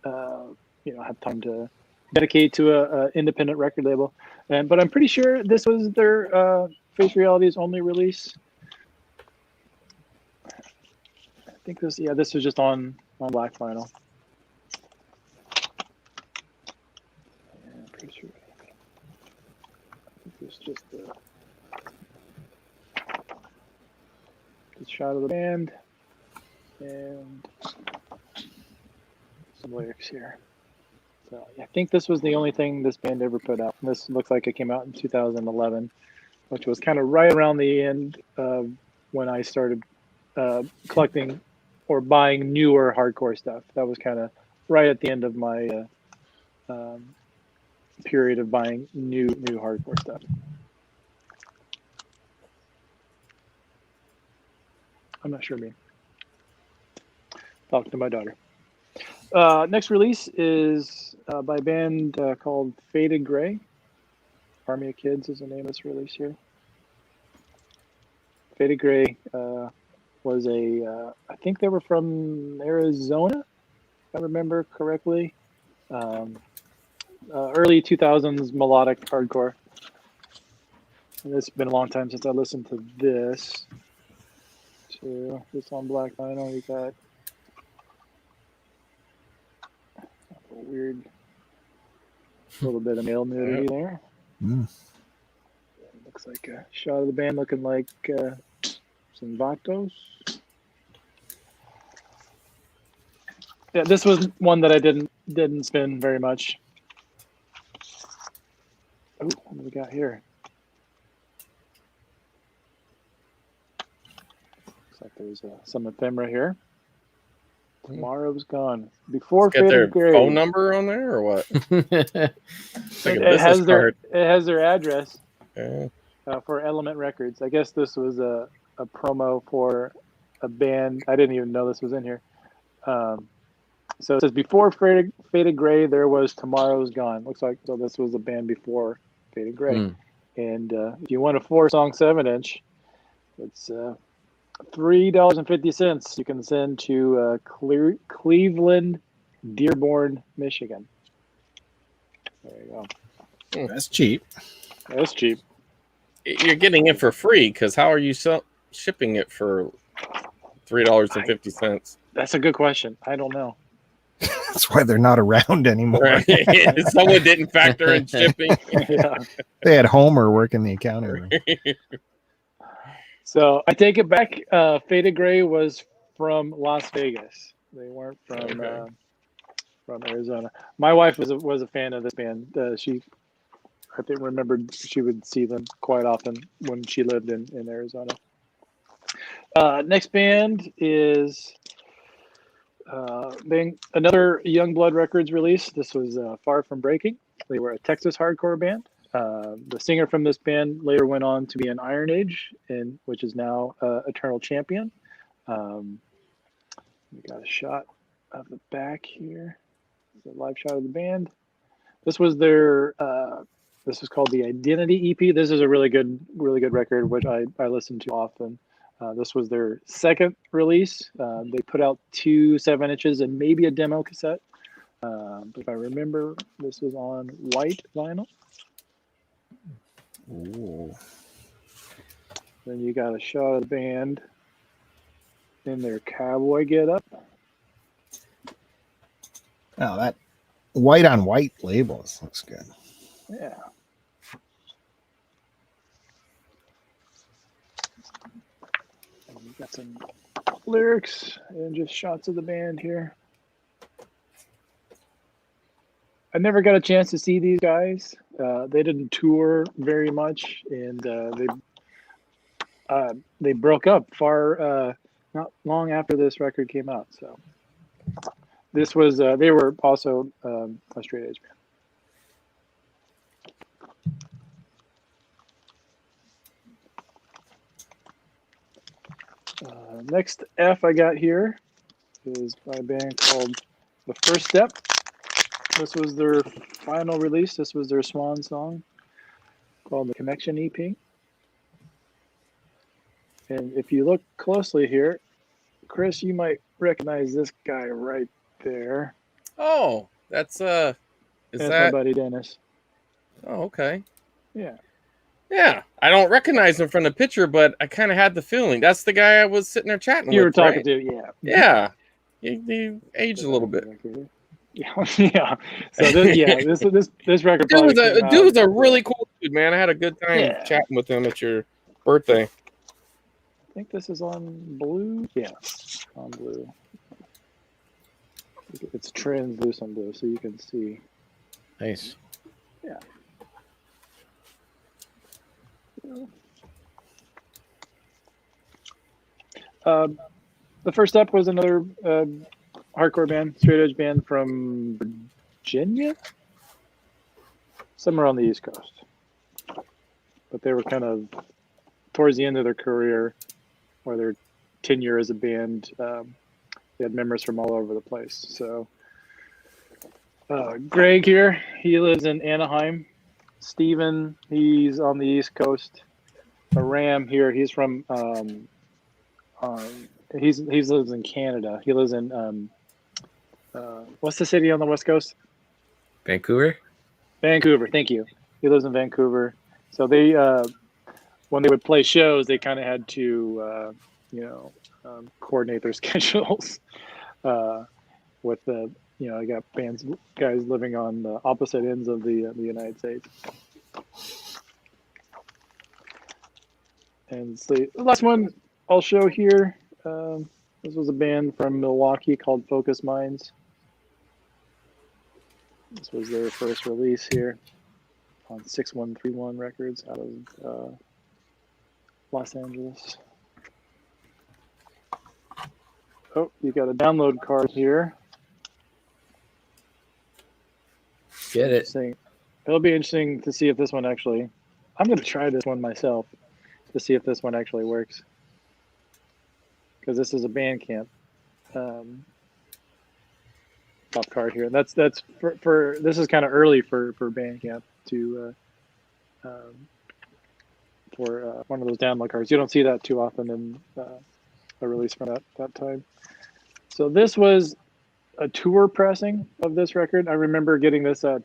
S3: have time to dedicate to a independent record label. But I'm pretty sure this was their Face Reality's only release. I think this was just on black vinyl. Yeah, I'm pretty sure. I think it's just a shot of the band and some lyrics here. So I think this was the only thing this band ever put out. And this looks like it came out in 2011, which was kind of right around the end of when I started collecting or buying newer hardcore stuff. That was kind of right at the end of my period of buying new hardcore stuff. I'm not sure, me. Talk to my daughter. Next release is by a band called Faded Gray. Army of Kids is the name of this release here. Faded Gray was I think they were from Arizona, if I remember correctly. Early 2000s melodic hardcore. And it's been a long time since I listened to this. To this on Black Vinyl, we got a weird little bit of male nudity there. Looks like a shot of the band looking like some Vatos. Yeah, this was one that I didn't spin very much. Oh, what do we got here? Looks like there's some ephemera here. Tomorrow's Gone. Before
S4: Get their
S3: Faded Gray.
S4: phone number on there or what? It's like a
S3: It has
S4: business card.
S3: it has their address
S4: Yeah.
S3: for Element Records. I guess this was a promo for a band. I didn't even know this was in here. So it says before Faded Gray, there was Tomorrow's Gone. Looks like so this was a band before Faded Gray. And if you want a 4-song 7-inch, it's $3.50. You can send to Cleveland, Dearborn, Michigan. There you go.
S1: That's cheap.
S3: That's cheap.
S4: You're getting it for free because how are you shipping it for $3.50?
S3: That's a good question. I don't know.
S1: That's why they're not around anymore.
S4: Right. Someone didn't factor in shipping.
S3: Yeah.
S1: They had Homer working the accounting room.
S3: So I take it back. Faded Gray was from Las Vegas. They weren't from Arizona. My wife was a fan of this band. I think remembered she would see them quite often when she lived in Arizona. Next band is another Youngblood Records release. This was Far From Breaking. They were a Texas hardcore band. The singer from this band later went on to be in Iron Age, which is now Eternal Champion. We got a shot of the back here. It's a live shot of the band. This was their. This is called the Identity EP. This is a really good record, which I listen to often. This was their second release. They put out 2 7-inches and maybe a demo cassette. If I remember, this was on white vinyl.
S1: Ooh.
S3: Then you got a shot of the band in their cowboy getup.
S1: Oh, that white on white labels looks good.
S3: Yeah. And we got some lyrics and just shots of the band here. I never got a chance to see these guys. They didn't tour very much, and they broke up not long after this record came out. So this was they were also a straight edge band. Next F I got here is by a band called The First Step. This was their final release. This was their swan song called the Connection EP. And if you look closely here, Chris, you might recognize this guy right there.
S4: Oh, that's
S3: That's my buddy Dennis.
S4: Oh, okay.
S3: Yeah.
S4: Yeah, I don't recognize him from the picture, but I kind of had the feeling that's the guy I was sitting there chatting
S3: You
S4: with.
S3: were talking
S4: right?
S3: to, yeah.
S4: Yeah, he aged a little bit.
S3: Yeah, yeah. So this record.
S4: Dude was a really cool dude, man. I had a good time chatting with him at your birthday.
S3: I think this is on blue. Yeah, on blue. It's translucent blue, so you can see.
S2: Nice.
S3: Yeah. The First Step was another hardcore band, straight edge band from Virginia, somewhere on the East Coast. But they were kind of towards the end of their career, or their tenure as a band. They had members from all over the place. So Greg here, he lives in Anaheim. Steven, he's on the East Coast. a Ram here. He's from he lives in Canada. He lives in what's the city on the West Coast?
S2: Vancouver.
S3: Vancouver. Thank you. He lives in Vancouver. So they when they would play shows, they kind of had to coordinate their schedules with the I got guys living on the opposite ends of the United States. And so the last one I'll show here. This was a band from Milwaukee called Focus Minds. This was their first release here on 6131 Records out of Los Angeles. Oh, you got a download card here.
S2: Get it.
S3: It'll be interesting to see if this one actually. I'm going to try this one myself to see if this one actually works. Because this is a Bandcamp top card here. That's for this is kind of early for Bandcamp to for one of those download cards. You don't see that too often in a release from that time. So this was a tour pressing of this record. I remember getting this at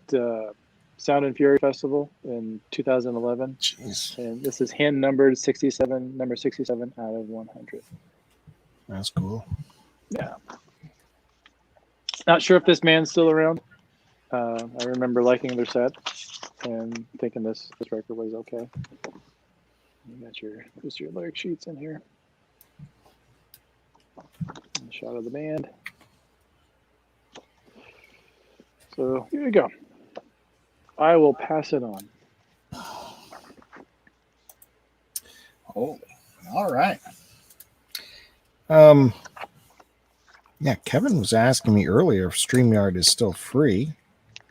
S3: Sound and Fury Festival in 2011.
S1: Jeez.
S3: And this is hand numbered 67, number 67 out of 100.
S1: That's cool.
S3: Yeah. Not sure if this man's still around. I remember liking their set and thinking this record was okay. You got your lyric sheets in here. And a shot of the band. So here we go. I will pass it on.
S1: Oh, all right. Yeah, Kevin was asking me earlier if StreamYard is still free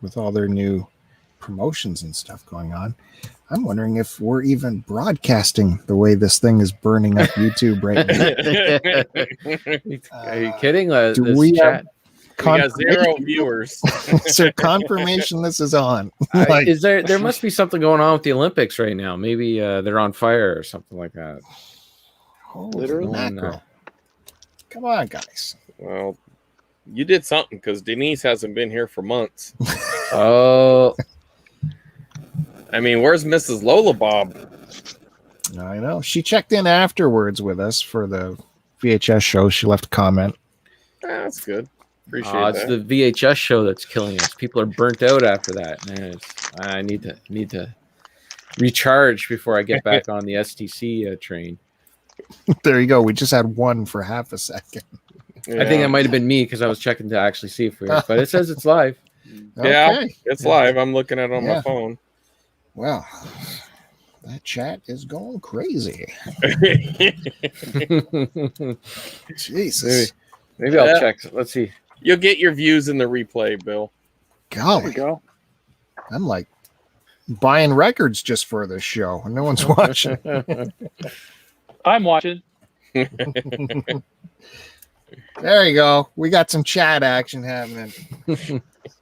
S1: with all their new promotions and stuff going on. I'm wondering if we're even broadcasting the way this thing is burning up YouTube right now.
S2: Are you kidding?
S1: Do we
S2: chat?
S4: We got 0 viewers.
S1: Is there confirmation this is on?
S2: Is there must be something going on with the Olympics right now. Maybe they're on fire or something like that.
S1: Literally mackerel. Come on, guys.
S4: Well, you did something because Denise hasn't been here for months.
S2: Oh.
S4: I mean, where's Mrs. Lola Bob?
S1: I know. She checked in afterwards with us for the VHS show. She left a comment.
S4: That's good. Appreciate that.
S2: It's the VHS show that's killing us. People are burnt out after that. Man, I need to recharge before I get back on the STC train.
S1: There you go. We just had one for half a second.
S4: Yeah.
S2: I think that might have been me because I was checking to actually see if we were, but it says it's live.
S4: Yeah, it's live. I'm looking at it on my phone.
S1: Well, that chat is going crazy. Jesus.
S2: Maybe I'll check. Let's see.
S4: You'll get your views in the replay, Bill.
S1: Golly.
S3: There you go.
S1: I'm like buying records just for this show and no one's watching.
S3: I'm watching.
S1: There you go. We got some chat action happening.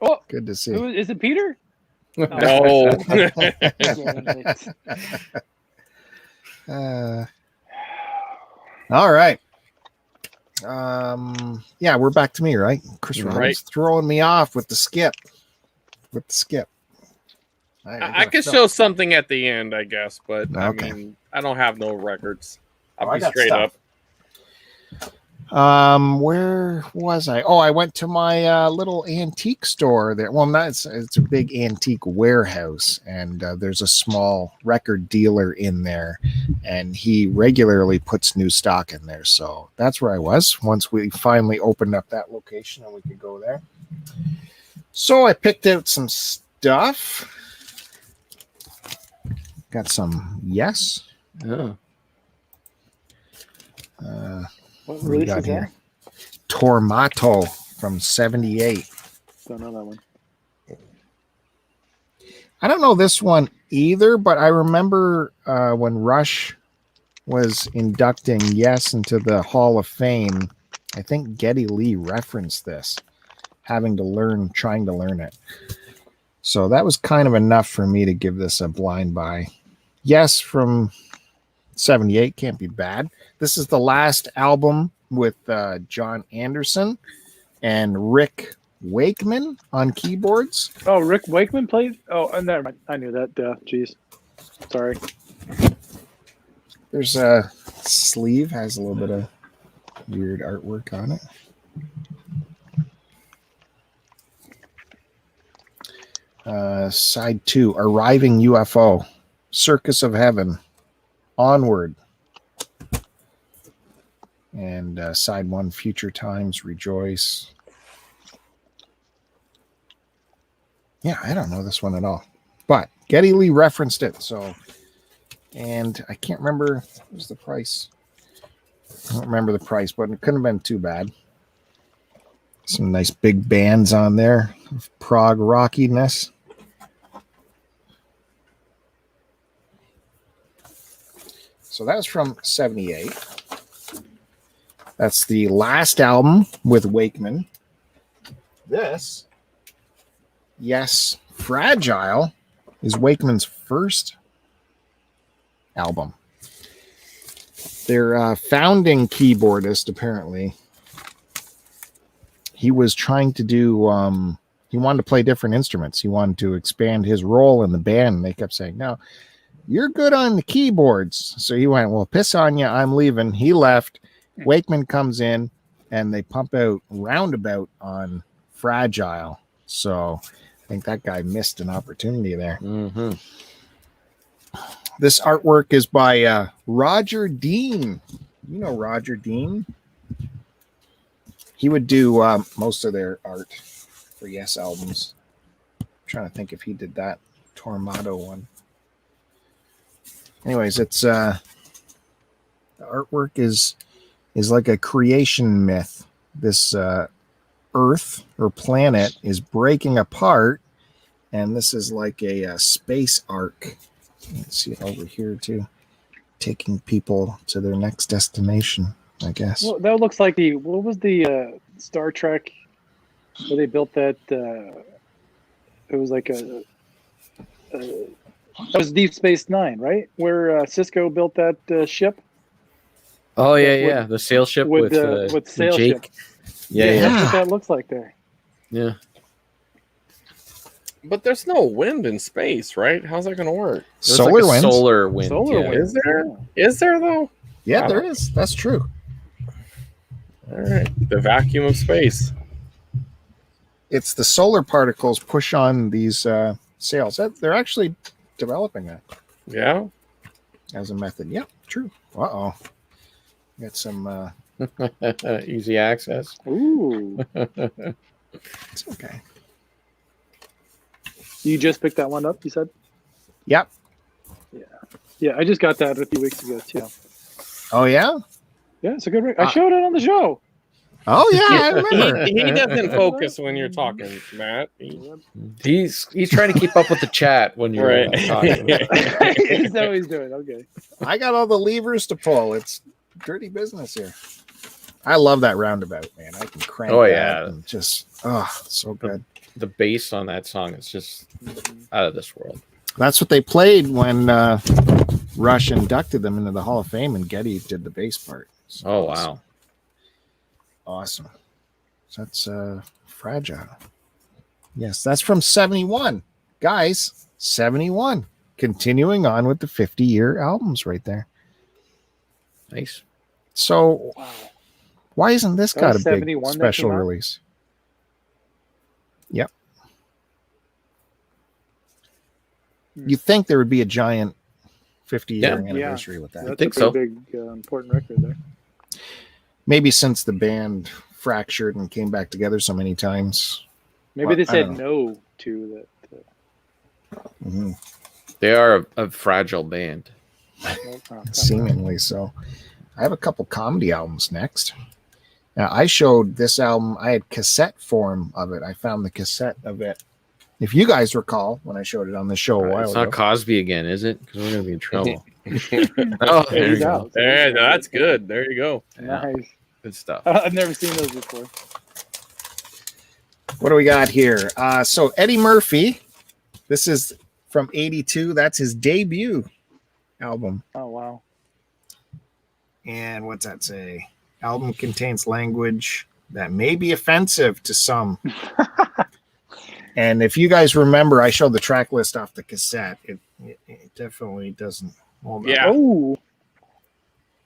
S3: Oh,
S1: good to see.
S3: Is it Peter?
S4: No.
S1: All right. Yeah, we're back to me, right? Chris Roberts throwing me off with the skip.
S4: I could show something at the end, I guess, but okay. I mean, I don't have no records. I'll be straight up.
S1: Where was I? Oh, I went to my little antique store there. Well, it's a big antique warehouse, and there's a small record dealer in there, and he regularly puts new stock in there. So that's where I was once we finally opened up that location and we could go there. So I picked out some stuff. Got some Yes.
S2: Oh.
S3: What release is that?
S1: Tormato from 78.
S3: Don't know that one.
S1: I don't know this one either, but I remember when Rush was inducting Yes into the Hall of Fame, I think Geddy Lee referenced this, trying to learn it. So that was kind of enough for me to give this a blind buy. Yes, from 78 can't be bad. This is the last album with John Anderson and Rick Wakeman on keyboards.
S3: Oh, Rick Wakeman played? Oh, never mind. I knew that. Jeez. Sorry.
S1: There's a sleeve, has a little bit of weird artwork on it. Side 2, Arriving UFO, Circus of Heaven, Onward. And side 1, Future Times, Rejoice. Yeah, I don't know this one at all. But Geddy Lee referenced it, so... And I can't remember, what was the price? I don't remember the price, but it couldn't have been too bad. Some nice big bands on there of prog rockiness. So that was from 78. That's the last album with Wakeman. This, yes, Fragile, is Wakeman's first album. Their founding keyboardist, apparently, he was trying to do, he wanted to play different instruments. He wanted to expand his role in the band. And they kept saying, no, you're good on the keyboards. So he went, well, piss on you, I'm leaving. He left. Wakeman comes in, and they pump out Roundabout on Fragile. So I think that guy missed an opportunity there.
S2: Mm-hmm.
S1: This artwork is by Roger Dean. You know Roger Dean? He would do most of their art for Yes albums. I'm trying to think if he did that Tormato one. Anyways, it's the artwork is like a creation myth. This Earth or planet is breaking apart, and this is like a space arc. You can see it over here too, taking people to their next destination, I guess.
S3: Well, that looks like what was the Star Trek where they built that? It was like that was Deep Space Nine, right? Where Cisco built that ship.
S2: Oh yeah, the sail ship with
S3: sail
S2: Jake.
S3: ship.
S2: Yeah.
S3: That's what that looks like there.
S2: Yeah.
S4: But there's no wind in space, right? How's that going to work?
S1: Solar wind.
S2: Solar wind.
S3: Solar
S2: yeah.
S3: wind.
S4: Is there? Is there though?
S1: Yeah, there is. That's true.
S4: All right, the vacuum of space.
S1: It's the solar particles push on these sails. They're actually developing that
S4: Yeah.
S1: as a method. Yeah, true. Uh-oh. Got some...
S2: Easy access.
S3: Ooh.
S1: It's okay.
S3: You just picked that one up, you said?
S1: Yep.
S3: Yeah, I just got that a few weeks ago, too.
S1: Oh, yeah?
S3: Yeah, it's a good record. I showed it on the show.
S1: Oh, yeah, I remember.
S4: He doesn't focus when you're talking, Matt.
S2: He's trying to keep up with the chat when you're
S4: Right.
S2: talking.
S3: Is that what he's doing? Okay.
S1: I got all the levers to pull. It's dirty business here. I love that Roundabout, man. I can crank that and just, so good.
S2: The bass on that song is just out of this world.
S1: That's what they played when Rush inducted them into the Hall of Fame, and Geddy did the bass part. So
S2: Oh, wow.
S1: Awesome. So that's Fragile. Yes, that's from 71. Guys, 71. Continuing on with the 50-year albums right there.
S2: Nice.
S1: So why isn't this
S3: That
S1: got a
S3: was
S1: big
S3: 71 that
S1: special
S3: came out?
S1: release? Yep. You think there would be a giant 50-year anniversary with that.
S3: That's
S2: think
S3: a
S2: so.
S3: pretty big, important record there.
S1: Maybe since the band fractured and came back together so many times.
S3: Maybe
S1: Well,
S3: they
S1: I
S3: said
S1: don't
S3: no to that.
S1: Mhm.
S2: They are a fragile band.
S1: Seemingly so. I have a couple comedy albums next. Now, I showed this album, I had cassette form of it. I found the cassette of it. If you guys recall, when I showed it on the show a while
S2: It's
S1: ago.
S2: not Cosby again, is it? Because we're going to be in trouble. Oh, there you
S3: He's
S2: go.
S3: out.
S4: Yeah, that's good. There you go.
S2: Yeah,
S3: Nice.
S2: good stuff.
S3: I've never seen those before.
S1: What do we got here? So Eddie Murphy, this is from 82. That's his debut album.
S3: Oh, wow.
S1: And what's that say? Album contains language that may be offensive to some. And if you guys remember, I showed the track list off the cassette. It definitely doesn't hold up.
S4: Yeah.
S3: Oh,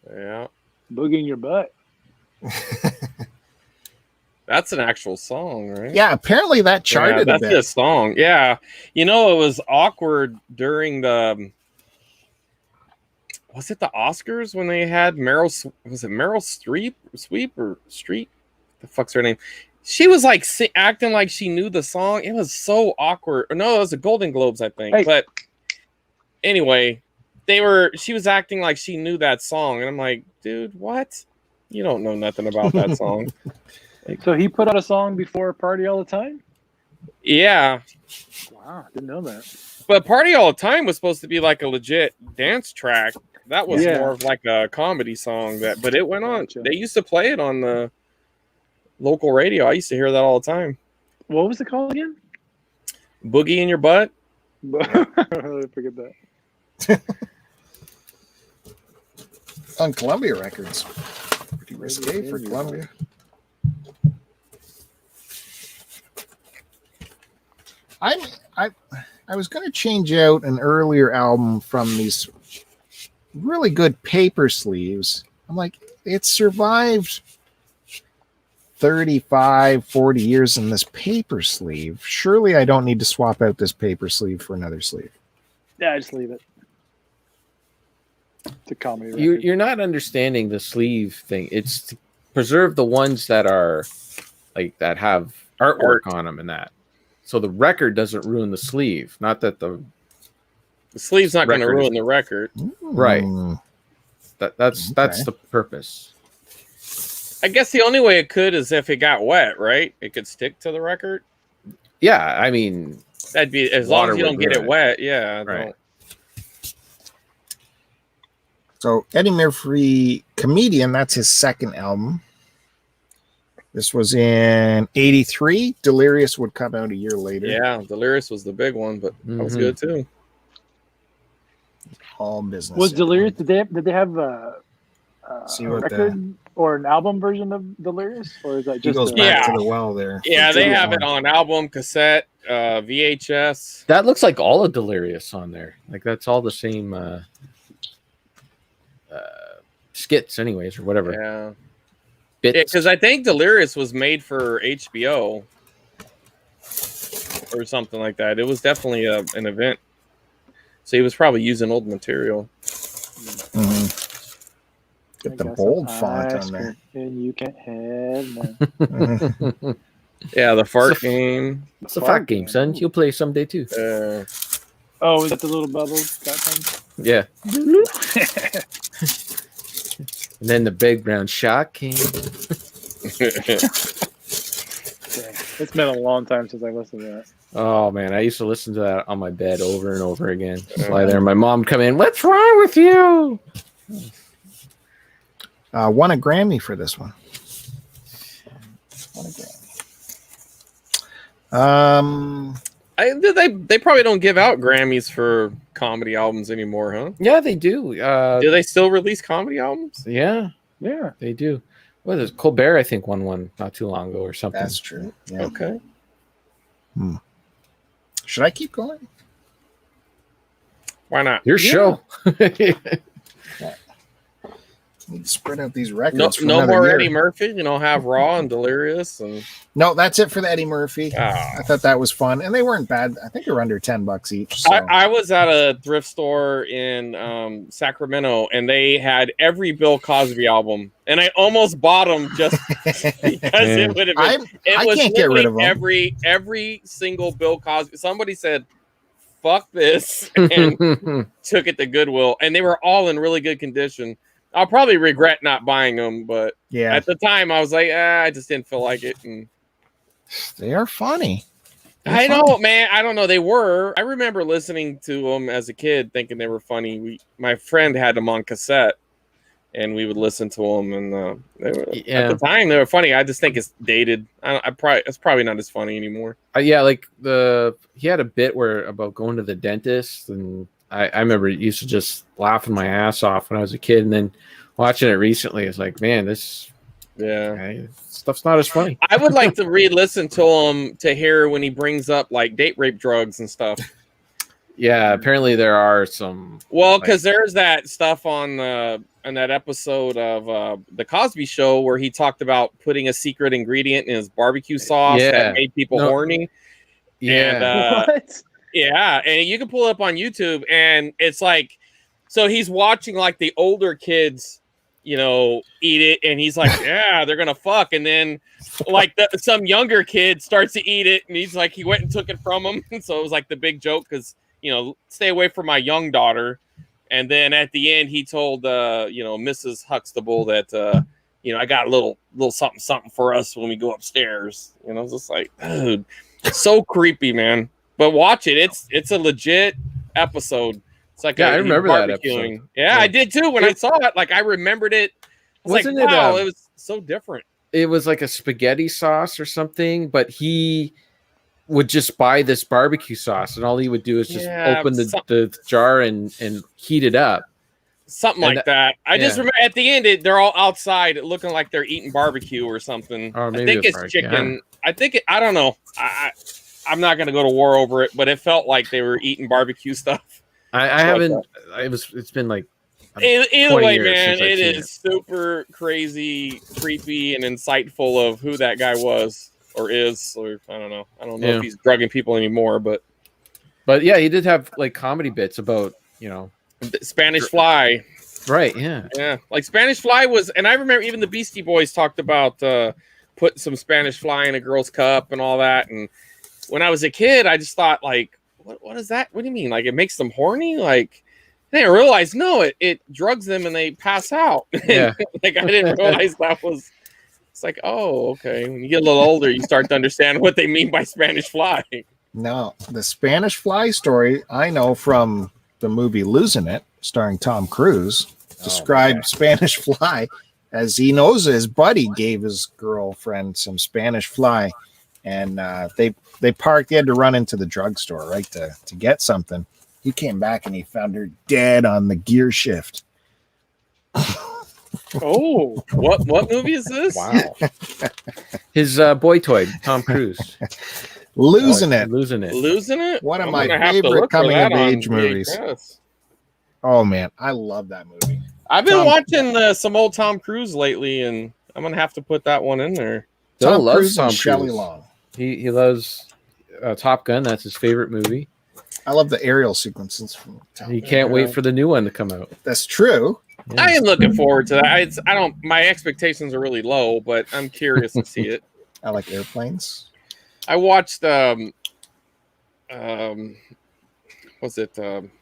S4: Yeah.
S3: boogie in your butt.
S4: That's an actual song, right?
S1: Yeah, apparently that charted
S4: that's
S1: a bit.
S4: the song. Yeah. You know, it was awkward during the was it the Oscars when they had Meryl Streep or Streep? The fuck's her name? She was like acting like she knew the song. It was so awkward. No, it was the Golden Globes, I think.
S3: Hey.
S4: But anyway, she was acting like she knew that song. And I'm like, dude, what? You don't know nothing about that song.
S3: So he put out a song before Party All the Time?
S4: Yeah.
S3: Wow, didn't know that.
S4: But Party All the Time was supposed to be like a legit dance track. That was
S3: Yeah.
S4: more of like a comedy song. But it went on.
S3: Gotcha.
S4: They used to play it on the local radio. I used to hear that all the time.
S3: What was it called again?
S4: Boogie in your butt.
S3: I forget that.
S1: On Columbia Records. Pretty risque for Columbia. I was going to change out an earlier album from these really good paper sleeves. I'm like, it's survived 35, 40 years in this paper sleeve. Surely I don't need to swap out this paper sleeve for another sleeve.
S3: Yeah, just leave it. It's a comedy record.
S2: You're not understanding the sleeve thing. It's to preserve the ones that are like that have artwork on them and that. So the record doesn't ruin the sleeve. Not that the
S4: sleeve's not going to
S2: record is-
S4: ruin the record.
S2: Right.
S1: Mm.
S2: That's the purpose.
S4: I guess the only way it could is if it got wet, right? It could stick to the record.
S2: Yeah, I mean,
S4: That'd be as long
S2: Water
S4: as you
S2: would
S4: don't get
S2: ruin
S4: it
S2: it.
S4: wet. Yeah.
S2: Right.
S4: don't-
S1: So Eddie Murphy, Comedian, that's his second album. This was in 83. Delirious would come out a year later.
S4: Yeah. Delirious was the big one, but that was
S2: Mhm.
S4: good too.
S1: All business.
S3: Was Delirious? Did they have a
S1: See what
S3: record or an album version of Delirious, or is that
S1: He
S3: just
S1: goes
S3: a-
S1: back
S4: Yeah.
S1: to the well there.
S4: Yeah, they have it
S1: on.
S4: on album, cassette, VHS.
S2: that looks like all of Delirious on there. Like that's all the same skits, anyways, or whatever.
S4: Yeah.
S2: Bits.
S4: Because I think Delirious was made for HBO or something like that. It was definitely an event. So he was probably using old material.
S1: Mhm.
S3: I
S1: Get the
S3: got
S1: bold
S3: some
S1: font
S3: ice
S1: on there.
S3: cream And you can't have none.
S1: Mhm.
S4: Yeah, the fart
S2: It's a-
S4: game.
S2: It's a fart game, son. You'll play someday too.
S3: Oh, is that the little bubbles? That thing?
S2: Yeah. And then the big brown shark came.
S3: Dang. It's been a long time since I listened to that.
S2: Oh man, I used to listen to that on my bed over and over again. Just lie there. My mom would come in. What's wrong with you?
S1: Won a Grammy for this one. Won a Grammy.
S4: They probably don't give out Grammys for comedy albums anymore, huh?
S2: Yeah, they do.
S4: Do they still release comedy albums?
S2: Yeah,
S3: Yeah.
S2: they do. What is Colbert? I think won one not too long ago or something.
S1: That's true. Yeah.
S4: Okay.
S1: Should I keep going?
S4: Why not?
S2: Your
S3: Yeah.
S2: show.
S1: Need to spread out these records.
S4: No,
S1: for
S4: no
S1: another
S4: more
S1: year.
S4: Eddie Murphy. You know, have Raw and Delirious and
S1: No, that's it for the Eddie Murphy.
S4: Ah.
S1: I thought that was fun, and they weren't bad. I think they were under $10 each. So.
S4: I was at a thrift store in Sacramento, and they had every Bill Cosby album, and I almost bought them just because it would have been.
S1: I
S4: was
S1: can't get rid of
S4: literally
S1: them.
S4: every single Bill Cosby. Somebody said, "Fuck this," and took it to Goodwill, and they were all in really good condition. I'll probably regret not buying them, but
S1: Yeah,
S4: at the time I was like, I just didn't feel like it. And
S1: they are funny.
S4: I know, man. I don't know. They were. I remember listening to them as a kid, thinking they were funny. My friend had them on cassette, and we would listen to them. And they were, at the time, they were funny. I just think it's dated. It's probably not as funny anymore.
S2: Yeah, like he had a bit where about going to the dentist, and I remember used to just laughing my ass off when I was a kid, and then watching it recently, it's like, man, this stuff's not as funny.
S4: I would like to re-listen to him to hear when he brings up like date rape drugs and stuff.
S2: Yeah, apparently there are some.
S4: Well, because there's that stuff on that episode of the Cosby Show where he talked about putting a secret ingredient in his barbecue sauce that made people horny.
S2: Yeah.
S4: And,
S3: What?
S4: yeah, and you can pull it up on YouTube, and it's like, so he's watching like the older kids, you know, eat it, and he's like, yeah, they're gonna fuck, and then like some younger kid starts to eat it, and he's like, he went and took it from him, and so it was like the big joke because, you know, stay away from my young daughter. And then at the end, he told, you know, Mrs. Huxtable that, you know, I got a little something for us when we go upstairs. You know, it's just like, dude, so creepy, man. But watch it. It's a legit episode. It's like,
S2: I remember that episode.
S4: Yeah, I did too. When I saw it, like I remembered it. I was like, wow, it was so different.
S2: It was like a spaghetti sauce or something, but he would just buy this barbecue sauce, and all he would do is just open the jar and heat it up.
S4: Something like that. I just remember at the end, they're all outside looking like they're eating barbecue or something.
S2: Or maybe
S4: I think it's chicken. Yeah. I don't know. I'm not going to go to war over it, but it felt like they were eating barbecue stuff.
S2: I haven't. It's been like
S4: either way, man. It is super crazy, creepy, and insightful of who that guy was or is, or I don't know. I don't know if he's drugging people anymore, but
S2: yeah, he did have like comedy bits about, you know,
S4: Spanish Fly.
S2: Right. Yeah.
S4: Yeah. Like Spanish Fly was, and I remember even the Beastie Boys talked about putting some Spanish Fly in a girl's cup and all that. And when I was a kid, I just thought like, what is that? What do you mean? Like it makes them horny? Like I didn't realize, no, it drugs them and they pass out.
S2: Yeah.
S4: Like I didn't realize that was, it's like, oh, okay. When you get a little older, you start to understand what they mean by Spanish Fly.
S1: No, the Spanish Fly story I know from the movie Losing It, starring Tom Cruise, described Spanish Fly as he knows his buddy gave his girlfriend some Spanish Fly, and they parked. He had to run into the drugstore, right, to get something. He came back and he found her dead on the gear shift.
S3: Oh,
S4: what movie is this?
S2: Wow. His boy toy, Tom Cruise.
S1: Losing It. One of my favorite coming of age movies. Oh man, I love that movie.
S4: I've been watching some old Tom Cruise lately, and I'm gonna have to put that one in there.
S2: Tom loves Tom
S1: and
S2: Cruise.
S1: Shelley Long.
S2: He loves Top Gun. That's his favorite movie.
S1: I love the aerial sequences from Top Gun.
S2: He can't wait for the new one to come out.
S1: That's true.
S4: Yeah. I am looking forward to that. My expectations are really low, but I'm curious to see it.
S1: I like airplanes.
S4: I watched was it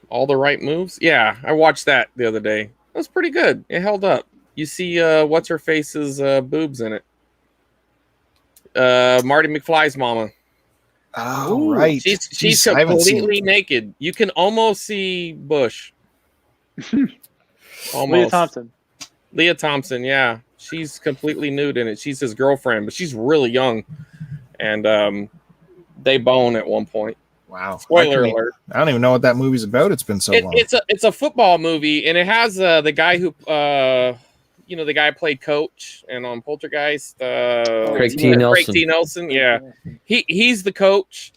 S4: All the Right Moves? Yeah, I watched that the other day. It was pretty good. It held up. You see what's her face's boobs in it. Marty McFly's mama.
S1: Oh, right.
S4: She's completely naked. You can almost see Bush. Almost. Leah Thompson, yeah. She's completely nude in it. She's his girlfriend, but she's really young. And they bone at one point.
S1: Wow.
S4: Spoiler alert.
S1: I don't even know what that movie's about. It's been so long.
S4: It's a football movie, and it has the guy who the guy played coach and on Poltergeist,
S2: Craig T.
S4: Nelson. Yeah. He's the coach.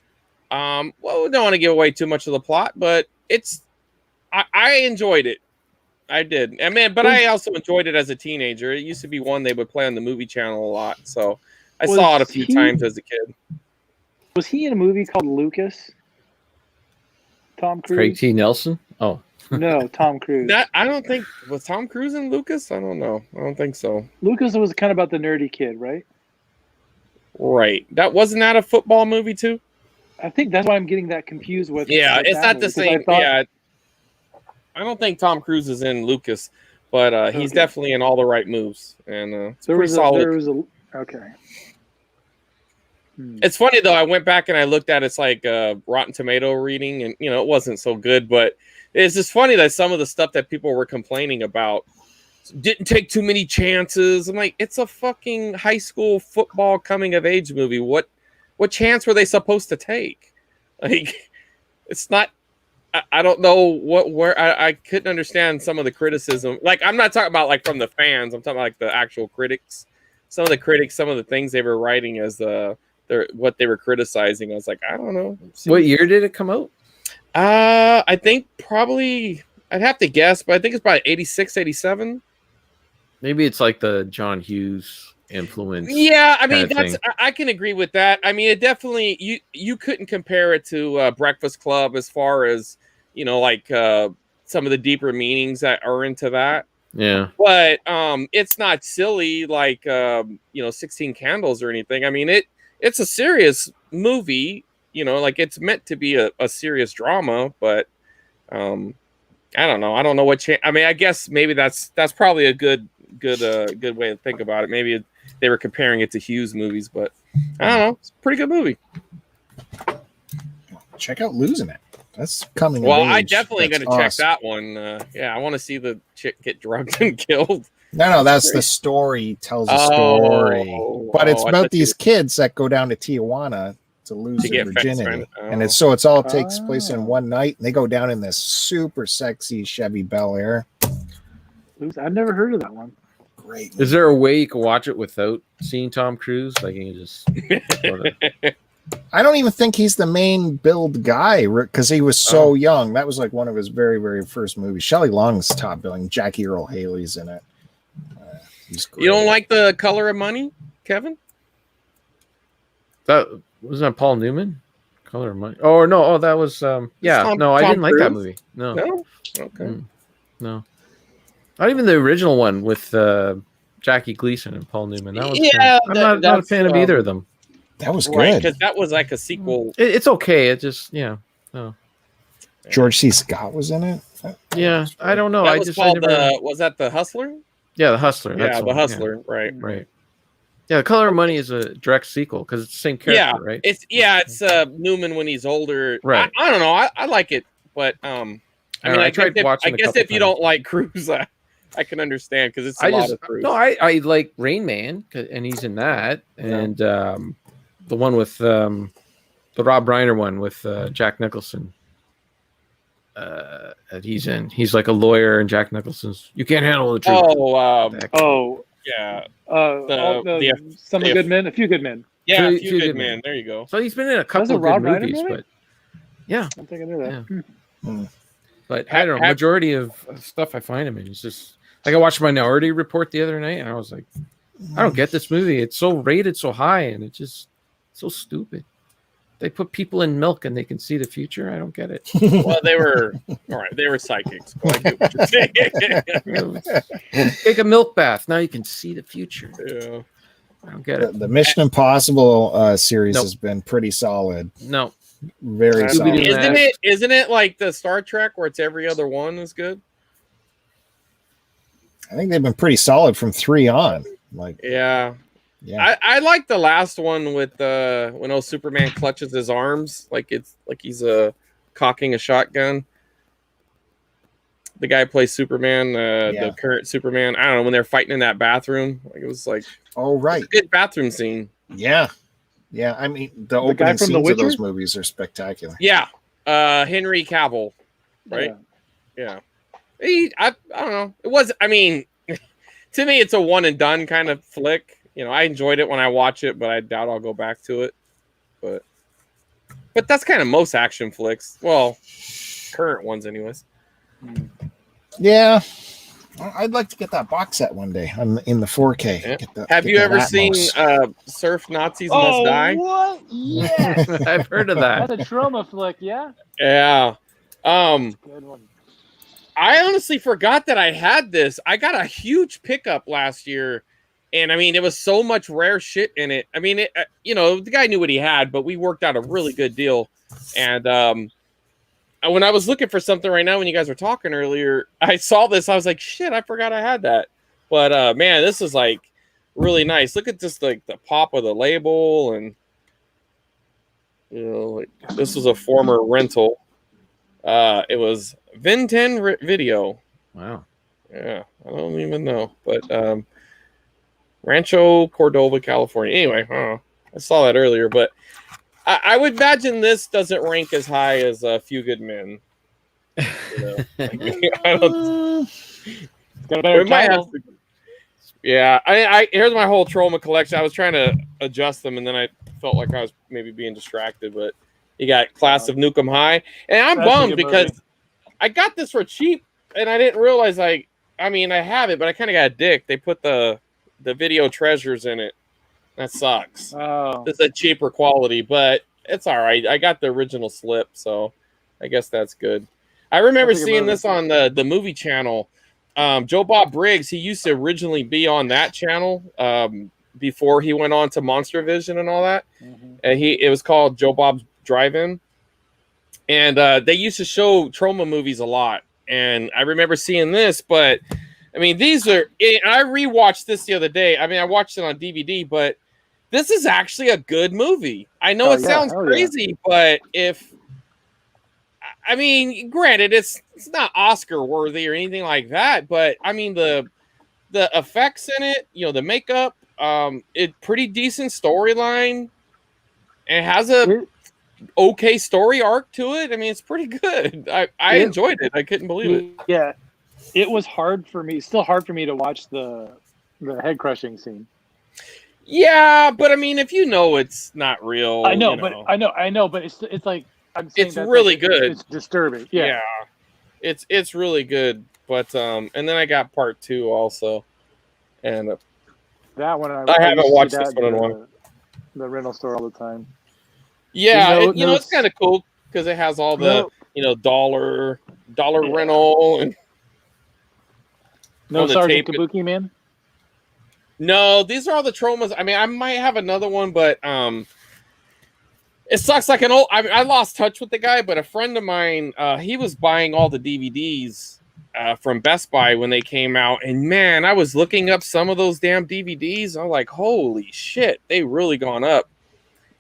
S4: Well, we don't want to give away too much of the plot, but I enjoyed it. I did. I mean, but I also enjoyed it as a teenager. It used to be one they would play on the movie channel a lot. So I saw it a few times as a kid.
S3: Was he in a movie called Lucas? Tom Cruise?
S2: Craig T. Nelson? Oh.
S3: No, Tom Cruise.
S4: I don't think, was Tom Cruise in Lucas? I don't know. I don't think so.
S3: Lucas was kind of about the nerdy kid, right?
S4: Right. Wasn't that a football movie too?
S3: I think that's why I'm getting that confused with.
S4: Yeah, it's not the same. I don't think Tom Cruise is in Lucas, but he's definitely in All the Right Moves, and it's pretty solid.
S3: Okay.
S4: It's funny though. I went back and I looked at its like Rotten Tomato reading, and it wasn't so good. But it's just funny that some of the stuff that people were complaining about didn't take too many chances. I'm like, it's a fucking high school football coming of age movie. What chance were they supposed to take? Like, it's not. I don't know where I couldn't understand some of the criticism. Like, I'm not talking about like from the fans. I'm talking about like the actual critics. Some of the critics, some of the things they were writing as what they were criticizing. I was like, I don't know.
S2: What year did it come out?
S4: I think probably I'd have to guess, but I think it's about 86, 87.
S2: Maybe it's like the John Hughes influence.
S4: Yeah, I mean I can agree with that. I mean, it definitely you couldn't compare it to Breakfast Club as far as like some of the deeper meanings that are into that.
S2: Yeah,
S4: but it's not silly like 16 Candles or anything. I mean, it's a serious movie. Like it's meant to be a serious drama, but I don't know. I don't know what I mean, I guess maybe that's probably a good way to think about it. Maybe they were comparing it to Hughes movies, but I don't know. It's a pretty good movie.
S1: Check out Losing It. That's coming.
S4: Well, I definitely going to check that one. Yeah, I want to see the chick get drugged and killed.
S1: No, that's the story. Tells a story, but it's about these kids that go down to Tijuana to lose their virginity, and it's all takes place in one night. And they go down in this super sexy Chevy Bel Air.
S3: I've never heard of that one.
S1: Great
S2: movie. Is there a way you can watch it without seeing Tom Cruise? Like you can just.
S1: I don't even think he's the main build guy because he was so young. That was like one of his very, very first movies. Shelley Long's top billing. Jackie Earle Haley's in it. He's great.
S4: You don't like The Color of Money, Kevin?
S2: That wasn't that Paul Newman? Color of Money. Oh no! Oh, that was yeah. No, I didn't like that movie. No.
S4: Okay.
S2: No. Not even the original one with Jackie Gleason and Paul Newman. That was I'm not a fan of either of them.
S1: That was good.
S4: Right, because that was like a sequel.
S2: It's okay. It just no.
S1: George C. Scott was in it.
S2: Yeah, I don't know.
S4: That was called was that The Hustler?
S2: Yeah, The Hustler.
S4: Yeah, The Hustler. Yeah.
S2: Right. Yeah, The Color of Money is a direct sequel because it's the same character, right?
S4: It's Newman when he's older.
S2: Right.
S4: I don't know. I like it, but I mean, I guess if you don't like Cruise, I can understand because it's a lot of Cruise.
S2: No, I like Rain Man, and he's in that, and the one with the Rob Reiner one with Jack Nicholson. That he's in. He's like a lawyer, and Jack Nicholson's. You can't handle the truth.
S4: Yeah.
S3: Some Good Men, A Few Good Men.
S4: Yeah, A Few Good Men. There you go.
S2: So he's been in a couple of good movies, but yeah,
S3: I think I knew that.
S2: Yeah. But I don't know. Majority of stuff I find him in is just like I watched Minority Report the other night, and I was like, I don't get this movie. It's so rated so high, and it's just so stupid. They put people in milk and they can see the future. I don't get it.
S4: Well, they were all right. They were psychics. I get what you're saying.
S2: Take a milk bath. Now you can see the future.
S4: Yeah.
S2: I don't get it.
S1: The Mission Impossible series has been pretty solid.
S2: No.
S1: Very solid.
S4: Isn't it like the Star Trek where it's every other one is good?
S1: I think they've been pretty solid from 3 on.
S4: Yeah. I like the last one with when Superman clutches his arms like it's like he's cocking a shotgun. The guy who plays Superman, the current Superman. I don't know, when they're fighting in that bathroom. Like it was like
S1: right.
S4: A good bathroom scene.
S1: Yeah. I mean the opening scenes of those movies are spectacular.
S4: Yeah. Henry Cavill. Right? Yeah. I don't know. It was, I mean, to me it's a one and done kind of flick. I enjoyed it when I watch it, but I doubt I'll go back to it. But that's kind of most action flicks. Well, current ones, anyways.
S1: Yeah, I'd like to get that box set one day in the 4K.
S4: Yeah. Have you ever seen Surf Nazis Must Die?
S3: What? Yeah,
S2: I've heard of that.
S3: That's a trauma flick. Yeah.
S4: Yeah.
S3: Good one.
S4: I honestly forgot that I had this. I got a huge pickup last year. And I mean, it was so much rare shit in it. I mean, the guy knew what he had, but we worked out a really good deal. And when I was looking for something right now, when you guys were talking earlier, I saw this. I was like, shit, I forgot I had that. But man, this is like really nice. Look at just like the pop of the label, and like this was a former rental. It was Vinten Video.
S2: Wow.
S4: Yeah, I don't even know, but Rancho Cordova, California. Anyway, I saw that earlier, but I would imagine this doesn't rank as high as A Few Good Men. I don't.
S3: It's got a better
S4: We might have
S3: title.
S4: to- yeah, I here's my whole Troma collection. I was trying to adjust them, and then I felt like I was maybe being distracted. But you got Class of Nukem High, and I'm
S3: That's a
S4: bummed
S3: good
S4: because
S3: movie.
S4: I got this for cheap, and I didn't realize I mean, I have it, but I kind of got a dick. They put the video treasures in it. That sucks.
S3: Oh,
S4: It's a cheaper quality, but it's all right. I got the original slip, so I guess that's good. I remember
S3: That's a good
S4: seeing
S3: movie.
S4: this on the movie channel. Joe Bob Briggs, he used to originally be on that channel before he went on to Monster Vision and all that.
S3: Mhm.
S4: And it was called Joe Bob's Drive-In. And they used to show Troma movies a lot. And I remember seeing this, but I mean, these are. I rewatched this the other day. I mean, I watched it on DVD, but this is actually a good movie. I know it sounds crazy, but I mean, granted, it's not Oscar worthy or anything like that, but I mean the effects in it, the makeup, it pretty decent storyline. It has a okay story arc to it. I mean, it's pretty good. I enjoyed it. I couldn't believe it.
S3: Yeah, it was hard for me. Still hard for me to watch the head crushing scene.
S4: Yeah, but I mean, if it's not real,
S3: I know, but it's like I'm saying
S4: it's really good.
S3: It's disturbing. Yeah.
S4: It's really good. But and then I got part 2 also, and
S3: that one I
S4: haven't watched this one in a while.
S3: The rental store all the time.
S4: Yeah, it's kind of cool because it has all the dollar rental and
S3: no Sergeant Kabuki Man.
S4: No, these are all the Tromas. I mean, I might have another one, but it sucks. Like I lost touch with the guy, but a friend of mine, he was buying all the DVDs from Best Buy when they came out, and man, I was looking up some of those damn DVDs. I'm like, holy shit, they really gone up.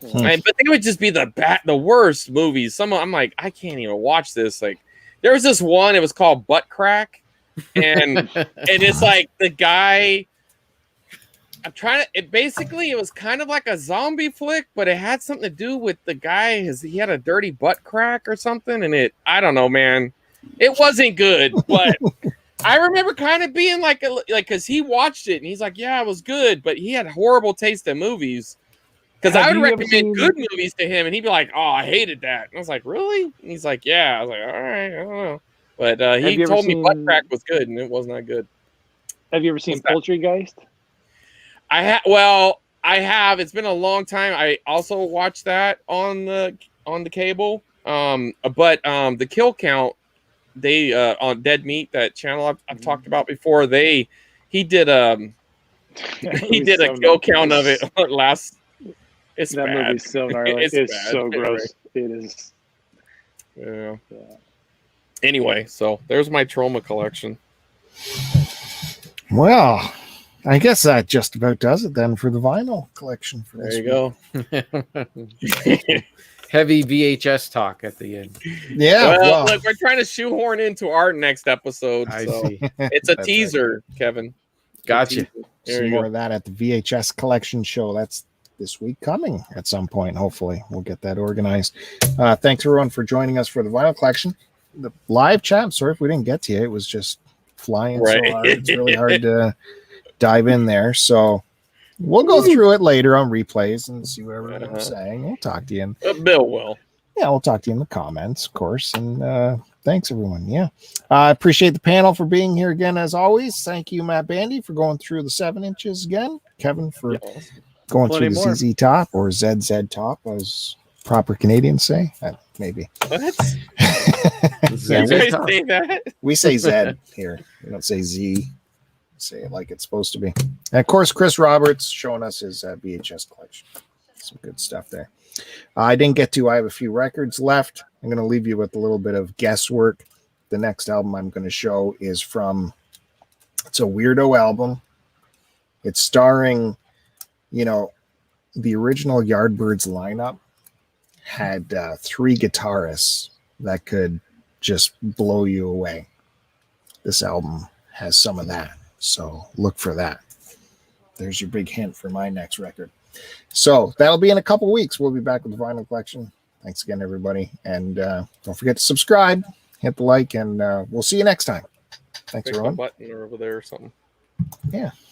S4: But they would just be the worst movies. I'm like, I can't even watch this. Like, there was this one. It was called Butt Crack, and it's like the guy. It was kind of like a zombie flick, but it had something to do with the guy. He had a dirty butt crack or something, and I don't know, man. It wasn't good, but I remember kind of being like, because he watched it and he's like, yeah, it was good, but he had horrible taste in movies. Because I would recommend good movies to him, and he'd be like, oh, I hated that. And I was like, really? And he's like, yeah. I was like, all right, I don't know. But he told me Butt Crack was good, and it was not good.
S3: Have you ever seen Poultrygeist?
S4: I have. It's been a long time. I also watched that on the cable. But the Kill Count, they on Dead Meat, that channel I've talked about before. He did a kill count of it last. It's
S3: that
S4: bad.
S3: movie's so gnarly. It's so gross. It is.
S4: Yeah. Anyway, so there's my Troma collection.
S1: Well, I guess that just about does it then for the vinyl collection for this week.
S2: Go. Heavy VHS talk at the end.
S1: Yeah.
S4: Well, look, we're trying to shoehorn into our next episode.
S2: I
S4: so
S2: see.
S4: It's a teaser, right. Kevin.
S2: Gotcha.
S1: Some more of that at the VHS collection show. That's this week coming at some point. Hopefully, we'll get that organized. Thanks everyone for joining us for the vinyl collection. The live chat. Sorry if we didn't get to you. It was just flying so hard. It's really hard to dive in there. So we'll go through it later on replays and see what everyone's saying. We'll talk to you.
S4: Bill will.
S1: Yeah, we'll talk to you in the comments, of course. And thanks, everyone. Yeah. I appreciate the panel for being here again, as always. Thank you, Matt Bandy, for going through the 7 inches again. Kevin, for going through the ZZ top or ZZ top, as proper Canadians say. Maybe.
S4: What?
S1: Yeah,
S4: you guys say that?
S1: We say Z here. We don't say Z. Say it like it's supposed to be. And of course, Chris Roberts showing us his VHS collection. Some good stuff there. I have a few records left. I'm going to leave you with a little bit of guesswork. The next album I'm going to show is it's a Weirdo album. It's starring, the original Yardbirds lineup had 3 guitarists that could just blow you away. This album has some of that. So look for that. There's your big hint for my next record. So that'll be in a couple weeks. We'll be back with the vinyl collection. Thanks again, everybody. And don't forget to subscribe. hit the like, and we'll see you next time. Thanks,
S4: Pick my
S1: everyone.
S4: button or over there or something.
S1: Yeah.